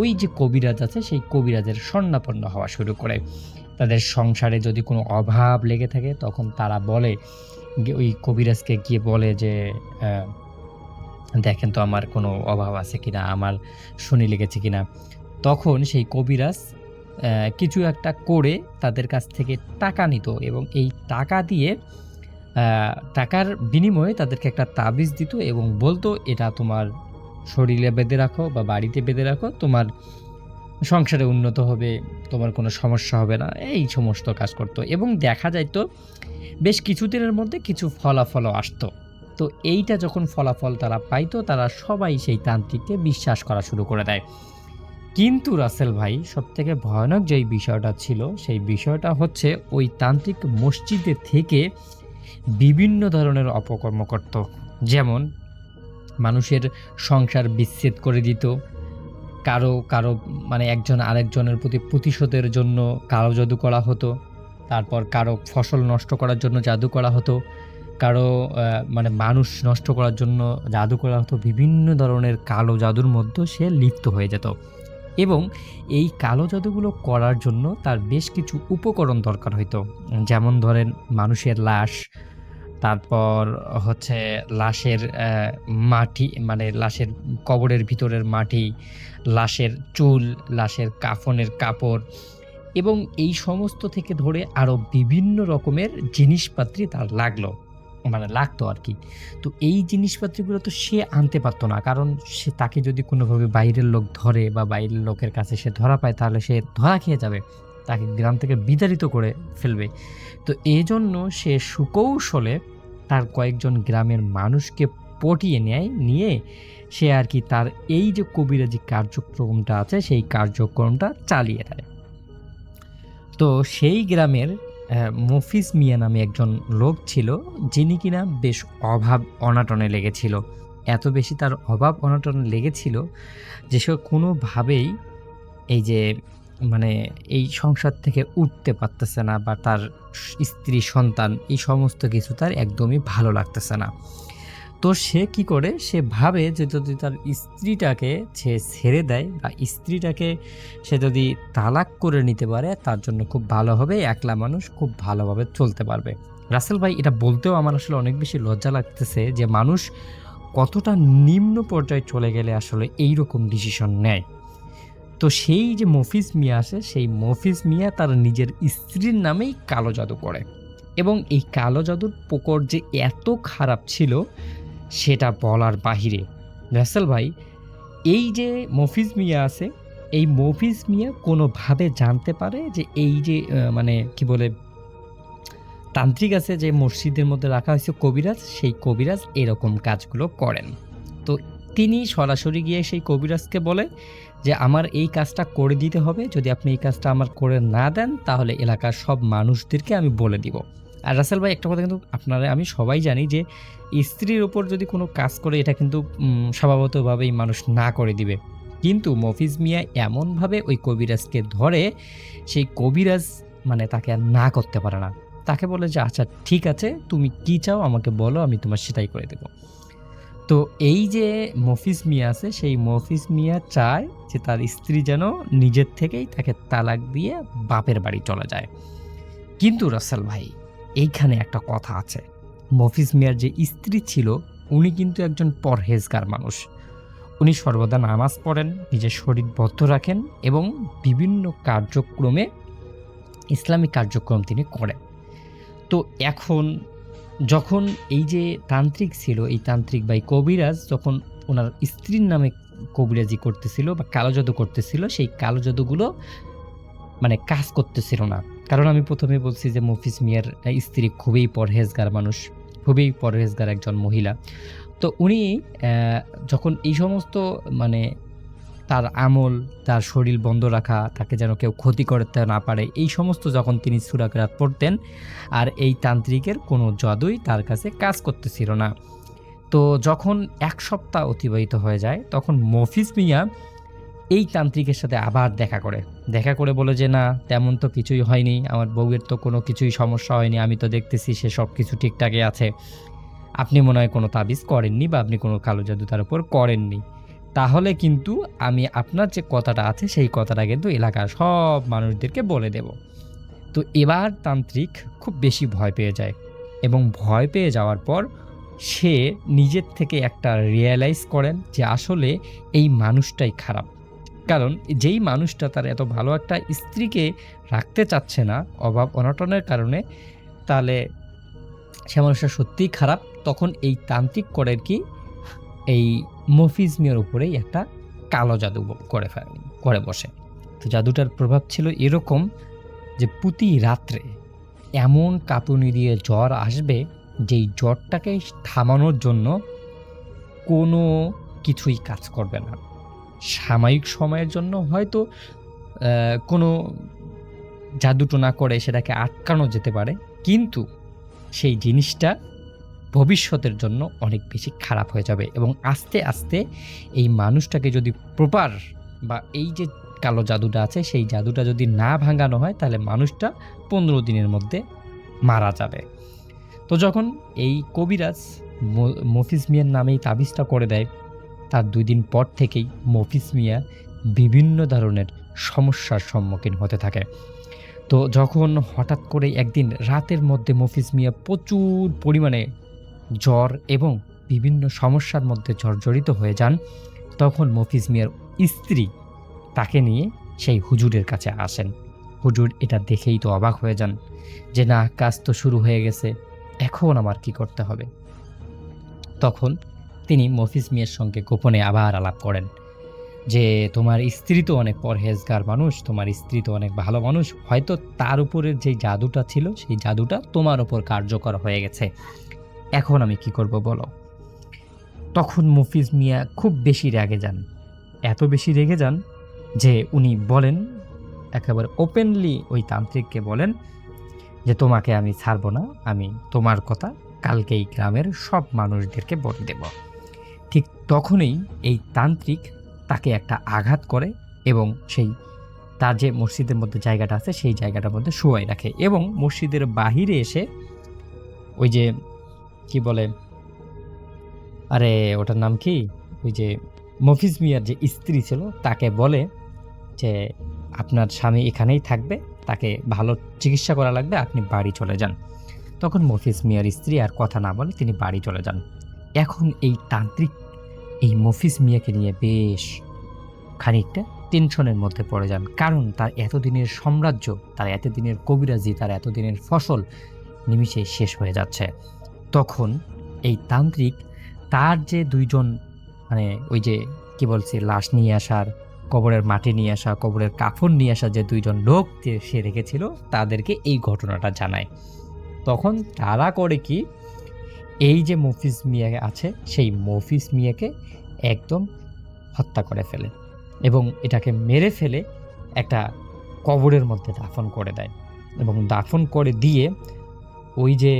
ওই যে কবিরাজ আছে সেই কবিরাজের শরণাপন্ন হওয়া শুরু করে। তাদের সংসারে যদি কোনো অভাব লেগে থাকে তখন তারা বলে ওই কবিরাজকে গিয়ে বলে যে দেখেন তো আমার কোনো অভাব আছে কিনা, আমার শনি লেগেছে কিনা। তখন সেই কবিরাজ কিছু একটা করে তাদের কাছ থেকে টাকা নিত এবং এই টাকা দিয়ে টাকার বিনিময়ে তাদেরকে একটা তাবিজ দিত এবং বলতো এটা তোমার শরীরে বেঁধে রাখো বা বাড়িতে বেঁধে রাখো, তোমার সংসারে উন্নত হবে, তোমার কোনো সমস্যা হবে না, এই সমস্ত কাজ করতো এবং দেখা যাইতো বেশ কিছুদিনের মধ্যে কিছু ফলাফলও আসতো। তো এইটা যখন ফলাফল তারা পাইতো তারা সবাই সেই তান্ত্রিককে বিশ্বাস করা শুরু করে দেয়। কিন্তু রাসেল ভাই, সবথেকে ভয়ানক যেই বিষয়টা ছিল সেই বিষয়টা হচ্ছে ওই তান্ত্রিক মসজিদে থেকে বিভিন্ন ধরনের অপকর্ম করত। যেমন মানুষের সংসার বিচ্ছেদ করে দিত, কারো কারো মানে একজন আরেকজনের প্রতি প্রতিশোধের জন্য কালো জাদু করা হতো, তারপর কারো ফসল নষ্ট করার জন্য জাদু করা হতো, কারো মানে মানুষ নষ্ট করার জন্য জাদু করা হতো। বিভিন্ন ধরনের কালো জাদুর মধ্যে সে লিপ্ত হয়ে যেত এবং এই কালো জাদুগুলো করার জন্য তার বেশ কিছু উপকরণ দরকার হইতো। যেমন ধরেন মানুষের লাশ, তারপর হচ্ছে লাশের মাটি, মানে লাশের কবরের ভিতরের মাটি, লাশের চুল, লাশের কাফনের কাপড় এবং এই সমস্ত থেকে ধরে আরও বিভিন্ন রকমের জিনিসপাতি তার লাগতো আর কি। তো এই জিনিসপাতিগুলো তো সে আনতে পারতো না, কারণ সে তাকে যদি কোনোভাবে বাইরের লোক ধরে বা বাইরের লোকের কাছে সে ধরা পায় তাহলে সে ধরা খেয়ে যাবে, তাকে গ্রাম থেকে বিতাড়িত করে ফেলবে। তো এই জন্য সে সুকৌশলে তার কয়েকজন গ্রামের মানুষকে পটিয়ে নিয়ে সে আর কি তার এই যে কবিরাজি কার্যক্রমটা আছে সেই কার্যক্রমটা চালিয়ে দেয়। তো সেই গ্রামের মফিজ মিয়া নামে একজন লোক ছিল, যিনি কিনা বেশ অভাব অনাটনে লেগেছিল। এত বেশি তার অভাব অনাটনে লেগেছিল যে সে কোনোভাবেই এই যে মানে এই সংসার থেকে উঠতে পারতেছে না, বা তার স্ত্রী সন্তান এই সমস্ত কিছু তার একদমই ভালো লাগতেছে না। তো সে কি করে, সে ভাবে যে যদি তার স্ত্রীটাকে সে ছেড়ে দেয় বা স্ত্রীটাকে সে যদি তালাক করে নিতে পারে তার জন্য খুব ভালো হবে, একলা মানুষ খুব ভালোভাবে চলতে পারবে। রাসেল ভাই, এটা বলতেও আমার আসলে অনেক বেশি লজ্জা লাগতেছে যে মানুষ কতটা নিম্ন পর্যায়ে চলে গেলে আসলে এইরকম ডিসিশন নেয়। তো সেই যে মফিজ মিয়া আছে, সেই মফিজ মিয়া তার নিজের স্ত্রীর নামেই কালো জাদু করে এবং এই কালো জাদুর প্রকোপ যে এত খারাপ ছিল সেটা বলার বাহিরে। রাসেল ভাই, এই যে মফিজ মিয়া আছে, এই মফিজ মিয়া কোনোভাবে জানতে পারে যে এই যে মানে কি বলে তান্ত্রিক আছে যে মসজিদের মধ্যে রাখা হয়েছে কবিরাজ, সেই কবিরাজ এরকম কাজগুলো করেন। তো তিনি সরাসরি গিয়ে সেই কবিরাজকে বলে যে আমার এই কাজটা করে দিতে হবে, যদি আপনি এই কাজটা আমার করে না দেন তাহলে এলাকার সব মানুষদেরকে আমি বলে দিব। আর রাসেল ভাই, একটা কথা কিন্তু আপনারা আমি সবাই জানি যে স্ত্রীর ওপর যদি কোনো কাজ করে এটা কিন্তু স্বভাবতভাবেই মানুষ না করে দিবে, কিন্তু মফিজ মিয়া এমনভাবে ওই কবিরাজকে ধরে সেই কবিরাজ মানে তাকে আর না করতে পারে না, তাকে বলে যে আচ্ছা ঠিক আছে, তুমি কি চাও আমাকে বলো, আমি তোমার সেটাই করে দেব। তো এই যে মফিজ মিয়া আছে, সেই মফিজ মিয়া চায় যে তার স্ত্রী যেন নিজের থেকেই তাকে তালাক দিয়ে বাপের বাড়ি চলে যায়। কিন্তু রাসেল ভাই, এইখানে একটা কথা আছে, মফিজ মিয়ার যে স্ত্রী ছিল উনি কিন্তু একজন পরহেজগার মানুষ। উনি সর্বদা নামাজ পড়েন, নিজের শরীর বদ্ধ রাখেন এবং বিভিন্ন কার্যক্রমে ইসলামিক কার্যক্রম তিনি করেন। তো এখন যখন এই যে তান্ত্রিক ছিল, এই তান্ত্রিক বা কবিরাজ যখন ওনার স্ত্রীর নামে কবিরাজি করতেছিল বা কালো জাদু করতেছিল, সেই কালো জাদুগুলো মানে কাজ করতেছিল না। কারণ আমি প্রথমে বলছি যে মফিজ মিয়ার স্ত্রী খুবই পরহেজগার মানুষ, খুবই পরহেজগার একজন মহিলা। তো উনি যখন এই সমস্ত মানে তার আমল, তার শরীর বন্ধ রাখা, তাকে যেন কেউ ক্ষতি করতে না পারে, এই সমস্ত যখন তিনি সূরা কেরাত পড়তেন আর এই তান্ত্রিকের কোনো জাদুই তার কাছে কাজ করতেছিল না। তো যখন ১ সপ্তাহ অতিবাহিত হয়ে যায় তখন মফিজ মিয়া এই তান্ত্রিকের সাথে আবার দেখা করে বলে যে, "না, তেমন তো কিছুই হয়নি। আমার বউয়ের তো কোনো কিছুই সমস্যা হয়নি। আমি তো দেখতেছি সে সবকিছু ঠিকঠাকই আছে। আপনি মনে হয় কোনো তাবিজ করেননি বা আপনি কোনো কালো জাদু তার উপর করেননি। তাহলে কিন্তু আমি আপনার যে কথাটা আছে সেই কথাটা কিন্তু এলাকার সব মানুষদেরকে বলে দেব।" তো এবার তান্ত্রিক খুব বেশি ভয় পেয়ে যায় এবং ভয় পেয়ে যাওয়ার পর সে নিজের থেকে একটা রিয়ালাইজ করেন যে আসলে এই মানুষটাই খারাপ। কারণ যেই মানুষটা তার এত ভালো একটা স্ত্রীকে রাখতে চাচ্ছে না অভাব অনটনের কারণে, তাহলে সে মানুষটা সত্যিই খারাপ। তখন এই তান্ত্রিক করে কি এই মফিজ মিয়ার উপরেই একটা কালো জাদু করে বসে। তো জাদুটার প্রভাব ছিল এরকম যে প্রতি রাত্রে এমন কাঁপুনি দিয়ে জ্বর আসবে, যেই জ্বরটাকে থামানোর জন্য কোনো কিছুই কাজ করবে না। সাময়িক সময়ের জন্য হয়তো কোনো জাদুটোনা করে সেটাকে আটকানো যেতে পারে, কিন্তু সেই জিনিসটা ভবিষ্যতের জন্য অনেক বেশি খারাপ হয়ে যাবে এবং আস্তে আস্তে এই মানুষটাকে যদি প্রপার বা এই যে কালো জাদুটা আছে সেই জাদুটা যদি না ভাঙানো হয় তাহলে মানুষটা ১৫ দিনের মধ্যে মারা যাবে। তো যখন এই কবিরাজ মফিজ মিয়ার নামেই তাবিজটা করে দেয়, তার ২ দিন পর থেকেই মফিজ মিয়া বিভিন্ন ধরনের সমস্যার সম্মুখীন হতে থাকে। তো যখন হঠাৎ করে একদিন রাতের মধ্যে মফিজ মিয়া প্রচুর পরিমাণে জ্বর এবং বিভিন্ন সমস্যার মধ্যে জর্জরিত হয়ে যান, তখন মফিজ মিয়ার স্ত্রী তাকে নিয়ে সেই হুজুরের কাছে আসেন। হুজুর এটা দেখেই তো অবাক হয়ে যান যে, না, কাজ তো শুরু হয়ে গেছে, এখন আমার কি করতে হবে? তখন তিনি মফিজ মিয়ার সঙ্গে গোপনে আবার আলাপ করেন যে, তোমার স্ত্রী তো অনেক পরহেজগার মানুষ, তোমার স্ত্রী তো অনেক ভালো মানুষ, হয়তো তার উপরের যে জাদুটা ছিল সেই জাদুটা তোমার উপর কার্যকর হয়ে গেছে, এখন আমি কি করব বলো? তখন মফিজ মিয়া খুব বেশি রেগে যান, এত বেশি রেগে যান যে উনি বলেন, একেবারে ওপেনলি ওই তান্ত্রিককে বলেন যে, তোমাকে আমি ছাড়ব না, আমি তোমার কথা কালকেই গ্রামের সব মানুষদেরকে বলে দেব। ঠিক তখনই এই তান্ত্রিক তাকে একটা আঘাত করে এবং সেই তার যে মসজিদের মধ্যে জায়গাটা আছে সেই জায়গাটার মধ্যে শোয়াই রাখে এবং মসজিদের বাহিরে এসে ওই যে কি বলে, আরে ওটার নাম কি, ওই যে মফিজ মিয়ার যে স্ত্রী ছিল তাকে বলে যে, আপনার স্বামী এখানেই থাকবে, তাকে ভালো চিকিৎসা করা লাগবে, আপনি বাড়ি চলে যান। তখন মফিজ মিয়ার স্ত্রী আর কথা না বলে তিনি বাড়ি চলে যান। এখন এই তান্ত্রিক এই মফিজ মিয়াকে নিয়ে বেশ খানিকটা টেনশনের মধ্যে পড়ে যান, কারণ তার এতদিনের সাম্রাজ্য, তার এতদিনের কবিরাজি, তার এতদিনের ফসল নিমিষে শেষ হয়ে যাচ্ছে। তখন এই তান্ত্রিক তার যে ২ জন, মানে ওই যে কি বলছে, লাশ নিয়ে আসার, কবরের মাটি নিয়ে আসা, কবরের কাফন নিয়ে আসা যে ২ জন লোক যে সে রেখেছিল তাদেরকে এই ঘটনাটা জানায়। তখন তারা করে কি, এই যে মফিজ মিয়া আছে সেই মফিজ মিয়াকে একদম হত্যা করে ফেলে এবং এটাকে মেরে ফেলে একটা কবরের মধ্যে দাফন করে দেয় এবং দাফন করে দিয়ে ওই যে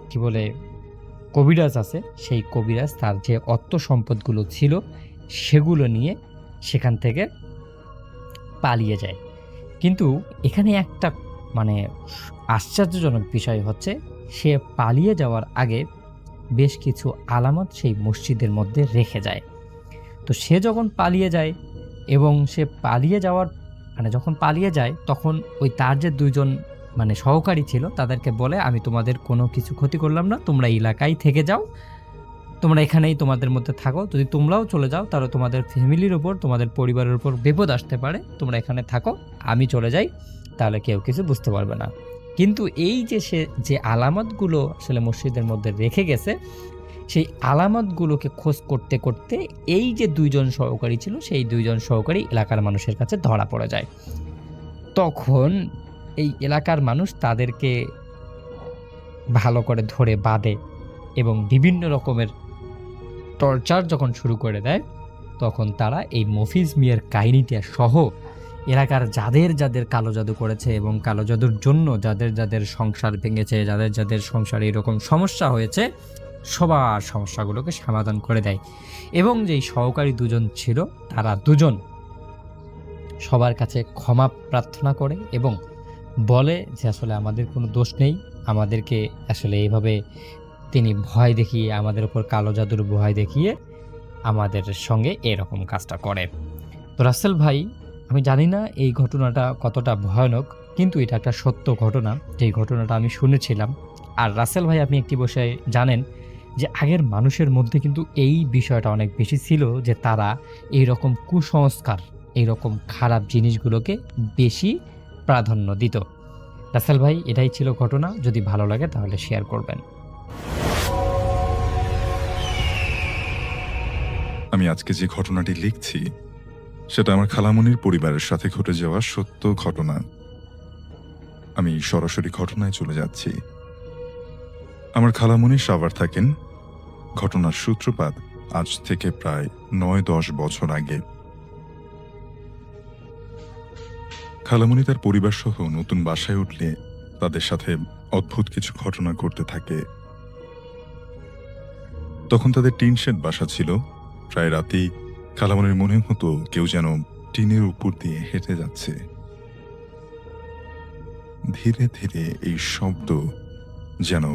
কি বলে কবিরাজ আছে সেই কবিরাজ তার যে অর্থ সম্পদগুলো ছিল সেগুলো নিয়ে সেখান থেকে পালিয়ে যায়। কিন্তু এখানে একটা মানে আশ্চর্যজনক বিষয় হচ্ছে, সে পালিয়ে যাওয়ার আগে বেশ কিছু আলামত সেই মসজিদের মধ্যে রেখে যায়। তো সে যখন পালিয়ে যায় এবং সে পালিয়ে যাওয়ার যখন পালিয়ে যায় তখন ওই তার যে ২ জন সহকারী ছিল তাদেরকে বলে, আমি তোমাদের কোনো কিছু ক্ষতি করলাম না, তোমরা এলাকায় থেকে যাও, তোমরা এখানেই তোমাদের মধ্যে থাকো, যদি তোমরাও চলে যাও তাহলে তোমাদের ফ্যামিলির উপর, তোমাদের পরিবারের উপর বিপদ আসতে পারে, তোমরা এখানে থাকো, আমি চলে যাই, তাহলে কেউ কিছু বুঝতে পারবে না। কিন্তু এই যে সে যে আলামতগুলো আসলে মসজিদের মধ্যে রেখে গেছে, সেই আলামতগুলোকে খোঁজ করতে করতে এই যে ২ জন সহকারী ছিল সেই ২ জন সহকারী এলাকার মানুষের কাছে ধরা পড়ে যায়। তখন এই এলাকার মানুষ তাদেরকে ভালো করে ধরে বাঁধে এবং বিভিন্ন রকমের টর্চার যখন শুরু করে দেয়, তখন তারা এই মফিজ মিয়ার কাহিনীটা সহ এলাকার যাদের যাদের কালো জাদু করেছে এবং কালো জাদুর জন্য যাদের যাদের সংসার ভেঙেছে, যাদের যাদের সংসারে এরকম সমস্যা হয়েছে, সবার সমস্যাগুলোকে সমাধান করে দেয় এবং যেই সহকারী দুজন ছিল তারা দুজন সবার কাছে ক্ষমা প্রার্থনা করে এবং বলে যে আসলে আমাদের কোনো দোষ নেই, আমাদেরকে আসলে এইভাবে তিনি ভয় দেখিয়ে, আমাদের উপর কালো জাদুর ভয় দেখিয়ে আমাদের সঙ্গে এরকম কাজটা করে। তো রাসেল ভাই, আমি জানি না এই ঘটনাটা কতটা ভয়ানক, কিন্তু এটা একটা সত্য ঘটনা, যেই ঘটনাটা আমি শুনেছিলাম। আর রাসেল ভাই, আপনি একটি বিষয় জানেন যে আগের মানুষের মধ্যে কিন্তু এই বিষয়টা অনেক বেশি ছিল যে তারা এইরকম কুসংস্কার, এইরকম খারাপ জিনিসগুলোকে বেশি প্রাধান্য দিত। রাসেল ভাই, এটাই ছিল ঘটনা। যদি ভালো লাগে তাহলে শেয়ার করবেন। আমি আজকে যে ঘটনাটি লিখছি সেটা আমার খালামণির পরিবারের সাথে ঘটে যাওয়া সত্য ঘটনা। আমি সরাসরি ঘটনায় চলে যাচ্ছি। আমার খালামণি সাভার থাকেন। ঘটনার সূত্রপাত আজ থেকে প্রায় ৯-১০ বছর আগে। খালামণি তার পরিবার সহ নতুন বাসায় উঠলে তাদের সাথে অদ্ভুত কিছু ঘটনা ঘটতে থাকে। তখন তাদের টিন শেড বাসা ছিল। প্রায় রাতেই খালামণির মনে হতো কেউ যেন টিনের উপর দিয়ে হেঁটে যাচ্ছে। ধীরে ধীরে এই শব্দ যেন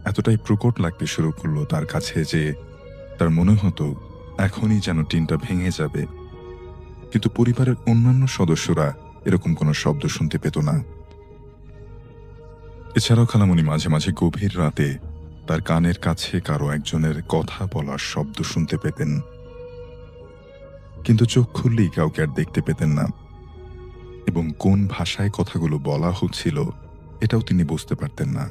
এতটাই প্রকট লাগতে শুরু করলো তার কাছে যে তার মনে হতো এখনই যেন টিনটা ভেঙে যাবে। কিন্তু পরিবারের অন্যান্য সদস্যরা এরকম কোনো শব্দ শুনতে পেত না। এছাড়াও খালামণি মাঝে মাঝে গভীর রাতে তার কানের কাছে কারো একজনের কথা বলার শব্দ শুনতে পেতেন, কিন্তু চোখ খুললেই কাউকে আর দেখতে পেতেন না এবং কোন ভাষায় কথাগুলো বলা হচ্ছিল এটাও তিনি বুঝতে পারতেন না।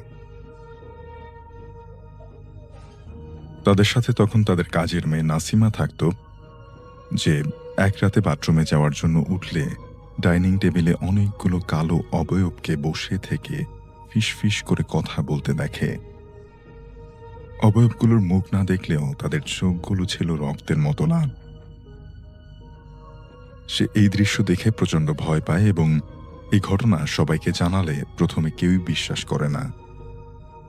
তাদের সাথে তখন তাদের কাজের মেয়ে নাসিমা থাকত, যে এক রাতে বাথরুমে যাওয়ার জন্য উঠলে ডাইনিং টেবিলে অনেকগুলো কালো অবয়বকে বসে থেকে ফিসফিস করে কথা বলতে দেখে। অবয়বগুলোর মুখ না দেখলেও তাদের চোখগুলো ছিল রক্তের মতো লাল। সে এই দৃশ্য দেখে প্রচন্ড ভয় পায় এবং এই ঘটনা সবাইকে জানালে প্রথমে কেউই বিশ্বাস করে না।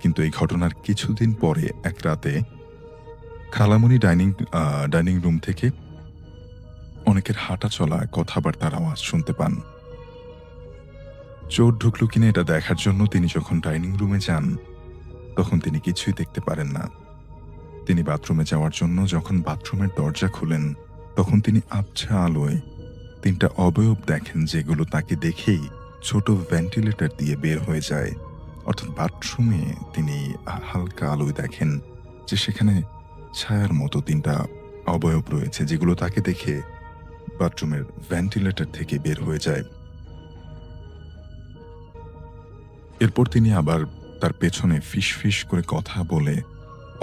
কিন্তু এই ঘটনার কিছুদিন পরে এক রাতে খালামণি ডাইনিং রুম থেকে অনেকের হাঁটা চলা, কথাবার্তার আওয়াজ শুনতে পান। চোর ঢুকলো কিনা এটা দেখার জন্য তিনি যখন ডাইনিং রুমে যান তখন তিনি কিছুই দেখতে পারেন না। তিনি বাথরুমে যাওয়ার জন্য যখন বাথরুমের দরজা খুলেন তখন তিনি আবছা আলোয় 3টা অবয়ব দেখেন, যেগুলো তাকে দেখেই ছোট ভেন্টিলেটর দিয়ে বের হয়ে যায়। অর্থাৎ বাথরুমে তিনি হালকা আলোয় দেখেন যে সেখানে ছায়ার মতো 3টা অবয়ব রয়েছে, যেগুলো তাকে দেখে বাথরুমের ভেন্টিলেটর থেকে বের হয়ে যায়। এরপর তিনি আবার তার পেছনে ফিসফিস করে কথা বলে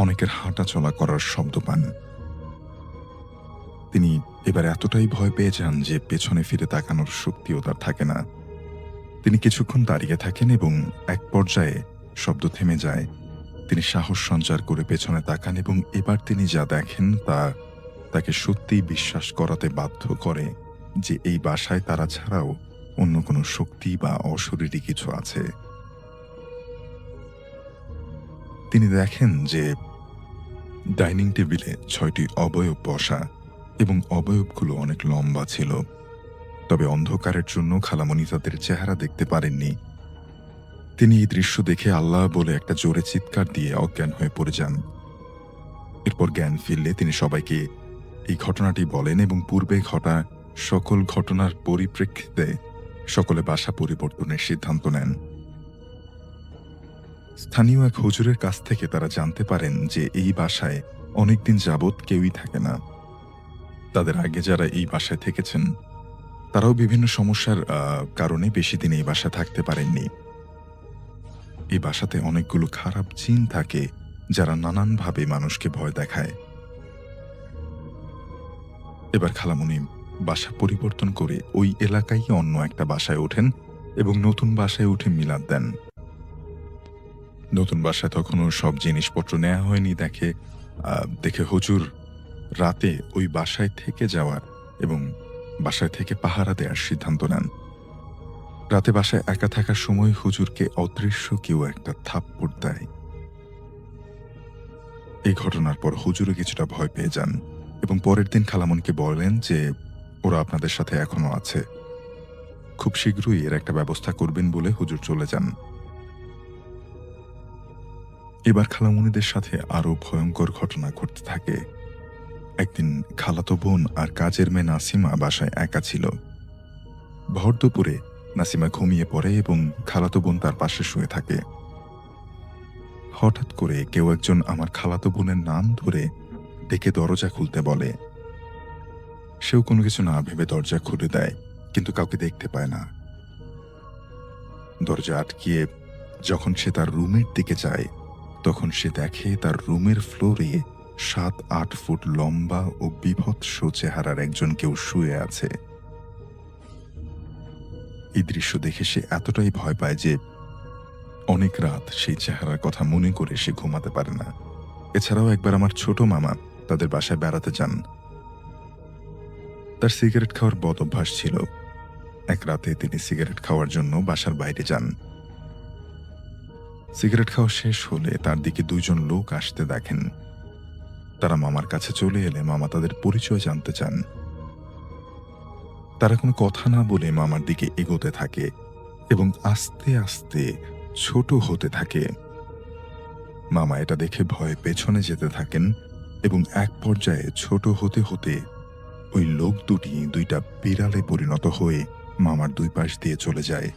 অনেকের হাঁটা চলা করার শব্দ পান। তিনি এবার এতটাই ভয় পেয়ে যান যে পেছনে ফিরে তাকানোর শক্তিও তার থাকে না। তিনি কিছুক্ষণ দাঁড়িয়ে থাকেন এবং এক পর্যায়ে শব্দ থেমে যায়। তিনি সাহস সঞ্চার করে পেছনে তাকান এবং এবার তিনি যা দেখেন তা তাকে সত্যিই বিশ্বাস করাতে বাধ্য করে যে এই বাসায় তারা ছাড়াও অন্য কোনো শক্তি বা অশরীরী কিছু আছে। তিনি দেখেন যে ডাইনিং টেবিলে 6টি অবয়ব বসা এবং অবয়বগুলো অনেক লম্বা ছিল। তবে অন্ধকারের জন্য খালামণি তাদের চেহারা দেখতে পারেননি। তিনি এই দৃশ্য দেখে আল্লাহ বলে একটা জোরে চিৎকার দিয়ে অজ্ঞান হয়ে পড়ে যান। এরপর জ্ঞান ফিরলে তিনি সবাইকে এই ঘটনাটি বলেন এবং পূর্বে ঘটা সকল ঘটনার পরিপ্রেক্ষিতে সকলে বাসা পরিবর্তনের সিদ্ধান্ত নেন। স্থানীয় এক হুজুরের কাছ থেকে তারা জানতে পারেন যে এই বাসায় অনেকদিন যাবৎ কেউই থাকে না। তাদের আগে যারা এই বাসায় থেকেছেন তারাও বিভিন্ন সমস্যার কারণে বেশি দিন এই বাসায় থাকতে পারেননি। এই বাসাতে অনেকগুলো খারাপ জিন থাকে যারা নানানভাবে মানুষকে ভয় দেখায়। এবার খালামণি বাসা পরিবর্তন করে ওই এলাকায় অন্য একটা বাসায় ওঠেন এবং নতুন বাসায় উঠে মিলাদ দেন। নতুন বাসায় তখনও সব জিনিসপত্র নেওয়া হয়নি। দেখে হুজুর রাতে ওই বাসায় থেকে যাওয়ার এবং বাসায় থেকে পাহারা দেওয়ার সিদ্ধান্ত নেন। রাতে বাসায় একা থাকার সময় হুজুরকে অদৃশ্য কেউ একটা থাপ্পড় দেয়। এই ঘটনার পর হুজুরও কিছুটা ভয় পেয়ে যান এবং পরের দিন খালামণিকে বলেন যে ওরা আপনাদের সাথে এখনো আছে, খুব শীঘ্রই এর একটা ব্যবস্থা করবেন বলে হুজুর চলে যান। এবার খালামণিদের সাথে আরো ভয়ঙ্কর ঘটনা ঘটতে থাকে। একদিন খালাতো বোন আর কাজের মেয়ে নাসিমা বাসায় একা ছিল। ভর দুপুরে নাসিমা ঘুমিয়ে পড়ে এবং খালাতো বোন তার পাশে শুয়ে থাকে। হঠাৎ করে কেউ একজন আমার খালাতো বোনের নাম ধরে ডেকে দরজা খুলতে বলে। সেও কোনো কিছু না ভেবে দরজা খুলে দেয়, কিন্তু কাউকে দেখতে পায় না। দরজা আটকিয়ে যখন সে তার রুমের দিকে যায়, তখন সে দেখে তার রুমের ফ্লোরে 7-8 ফুট লম্বা ও বীভৎস চেহারার একজন কেউ শুয়ে আছে। এই দৃশ্য দেখে সে এতটাই ভয় পায় যে অনেক রাত সেই চেহারার কথা মনে করে সে ঘুমাতে পারে না। এছাড়াও একবার আমার ছোট মামা তাদের বাসায় বেড়াতে যান। তার সিগারেট খাওয়ার বদ অভ্যাস ছিল। এক রাতে তিনি সিগারেট খাওয়ার জন্য বাসার বাইরে যান। সিগারেট খাওয়া শেষ হলে তার দিকে 2 জন লোক আসতে দেখেন। তারা মামার কাছে চলে এলে মামা তাদের পরিচয় জানতে চান। তারা কোনো কথা না বলে মামার দিকে এগোতে থাকে এবং আস্তে আস্তে ছোট হতে থাকে। মামা এটা দেখে ভয়ে পেছনে যেতে থাকেন এবং এক পর্যায়ে ছোট হতে হতে ওই লোক দুটি 2টা বিড়ালে পরিণত হয়ে মামার 2 পাশ দিয়ে চলে যায়।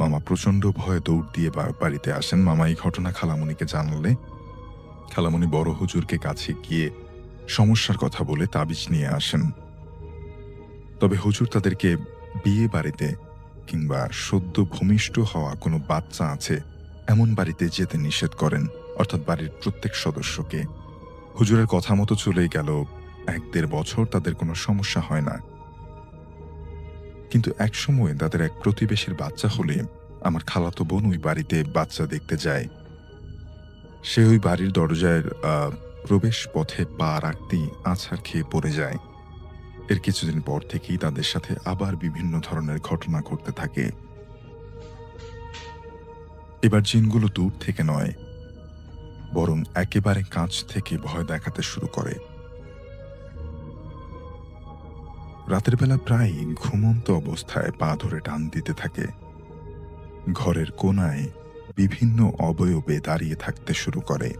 মামা প্রচন্ড ভয়ে দৌড় দিয়ে বাড়িতে আসেন। মামা এই ঘটনা খালামণিকে জানালে খালামণি বড় হুজুরকে কাছে গিয়ে সমস্যার কথা বলে তাবিজ নিয়ে আসেন। তবে হুজুর তাদেরকে বিয়ে বাড়িতে কিংবা সদ্য ভূমিষ্ঠ হওয়া কোনো বাচ্চা আছে এমন বাড়িতে যেতে নিষেধ করেন, অর্থাৎ বাড়ির প্রত্যেক সদস্যকে। হুজুরের কথা মতো চলেই গেল 1-1.5 বছর, তাদের কোনো সমস্যা হয় না। কিন্তু এক সময় তাদের এক প্রতিবেশীর বাচ্চা হলে আমার খালাতো বোন ওই বাড়িতে বাচ্চা দেখতে যায়। সে ওই বাড়ির দরজার প্রবেশ পথে পা রাখতেই আছাড় খেয়ে পড়ে যায়। এর কিছুদিন পর থেকেই তাদের সাথে আবার বিভিন্ন ধরনের ঘটনা ঘটতে থাকে। এবার জিনগুলো দূর থেকে নয়, বরং একেবারে কাছ থেকে ভয় দেখাতে শুরু করে। রাতের বেলা প্রায় ঘুমন্ত অবস্থায় পা ধরে টান দিতে থাকে। ঘরের কোনায় বিভিন্ন অবয়বে দাঁড়িয়ে থাকতে শুরু করে।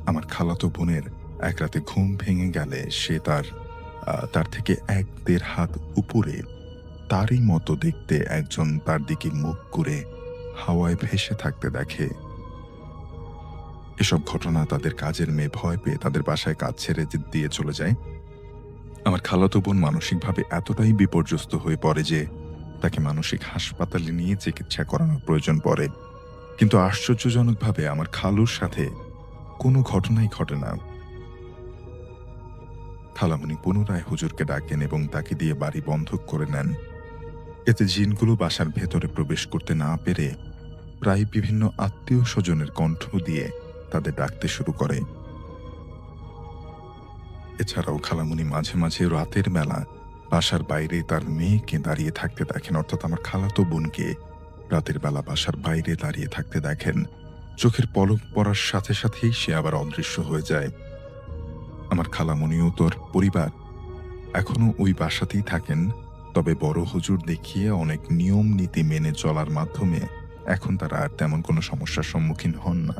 আমার খালাতো বোনের এক রাতে ঘুম ভেঙে গেলে সে তার থেকে 1-1.5 হাত উপরে তারই মতো দেখতে একজন তার দিকে মুখ করে হাওয়ায় ভেসে থাকতে দেখে। এসব ঘটনা তাদের কাজের মেয়ে ভয় পেয়ে তাদের বাসায় কাজ ছেড়ে দিয়ে চলে যায়। আমার খালাতো বোন মানসিকভাবে এতটাই বিপর্যস্ত হয়ে পড়ে যে তাকে মানসিক হাসপাতালে নিয়ে চিকিৎসা করানোর প্রয়োজন পড়ে। কিন্তু আশ্চর্যজনকভাবে আমার খালুর সাথে কোনো ঘটনাই ঘটে না। খালামণি পুনরায় হুজুরকে ডাকেন এবং তাকে দিয়ে বাড়ি বন্ধক করে নেন। এতে জিনগুলো বাসার ভেতরে প্রবেশ করতে না পেরে প্রায় বিভিন্ন আত্মীয় স্বজনের কণ্ঠ দিয়ে তাদের ডাকতে শুরু করে। এছাড়াও খালামণি মাঝে মাঝে রাতের বেলা বাসার বাইরে তার মেয়েকে দাঁড়িয়ে থাকতে দেখেন, অর্থাৎ আমার খালাতো বোনকে রাতের বেলা বাসার বাইরে দাঁড়িয়ে থাকতে দেখেন। চোখের পলক পড়ার সাথে সাথেই সে আবার অদৃশ্য হয়ে যায়। আমার খালামণি ও তোর পরিবার এখনো ওই বাসাতেই থাকেন, তবে বড় হুজুর দেখিয়ে অনেক নিয়ম নীতি মেনে চলার মাধ্যমে এখন তারা আর তেমন কোনো সমস্যার সম্মুখীন হন না।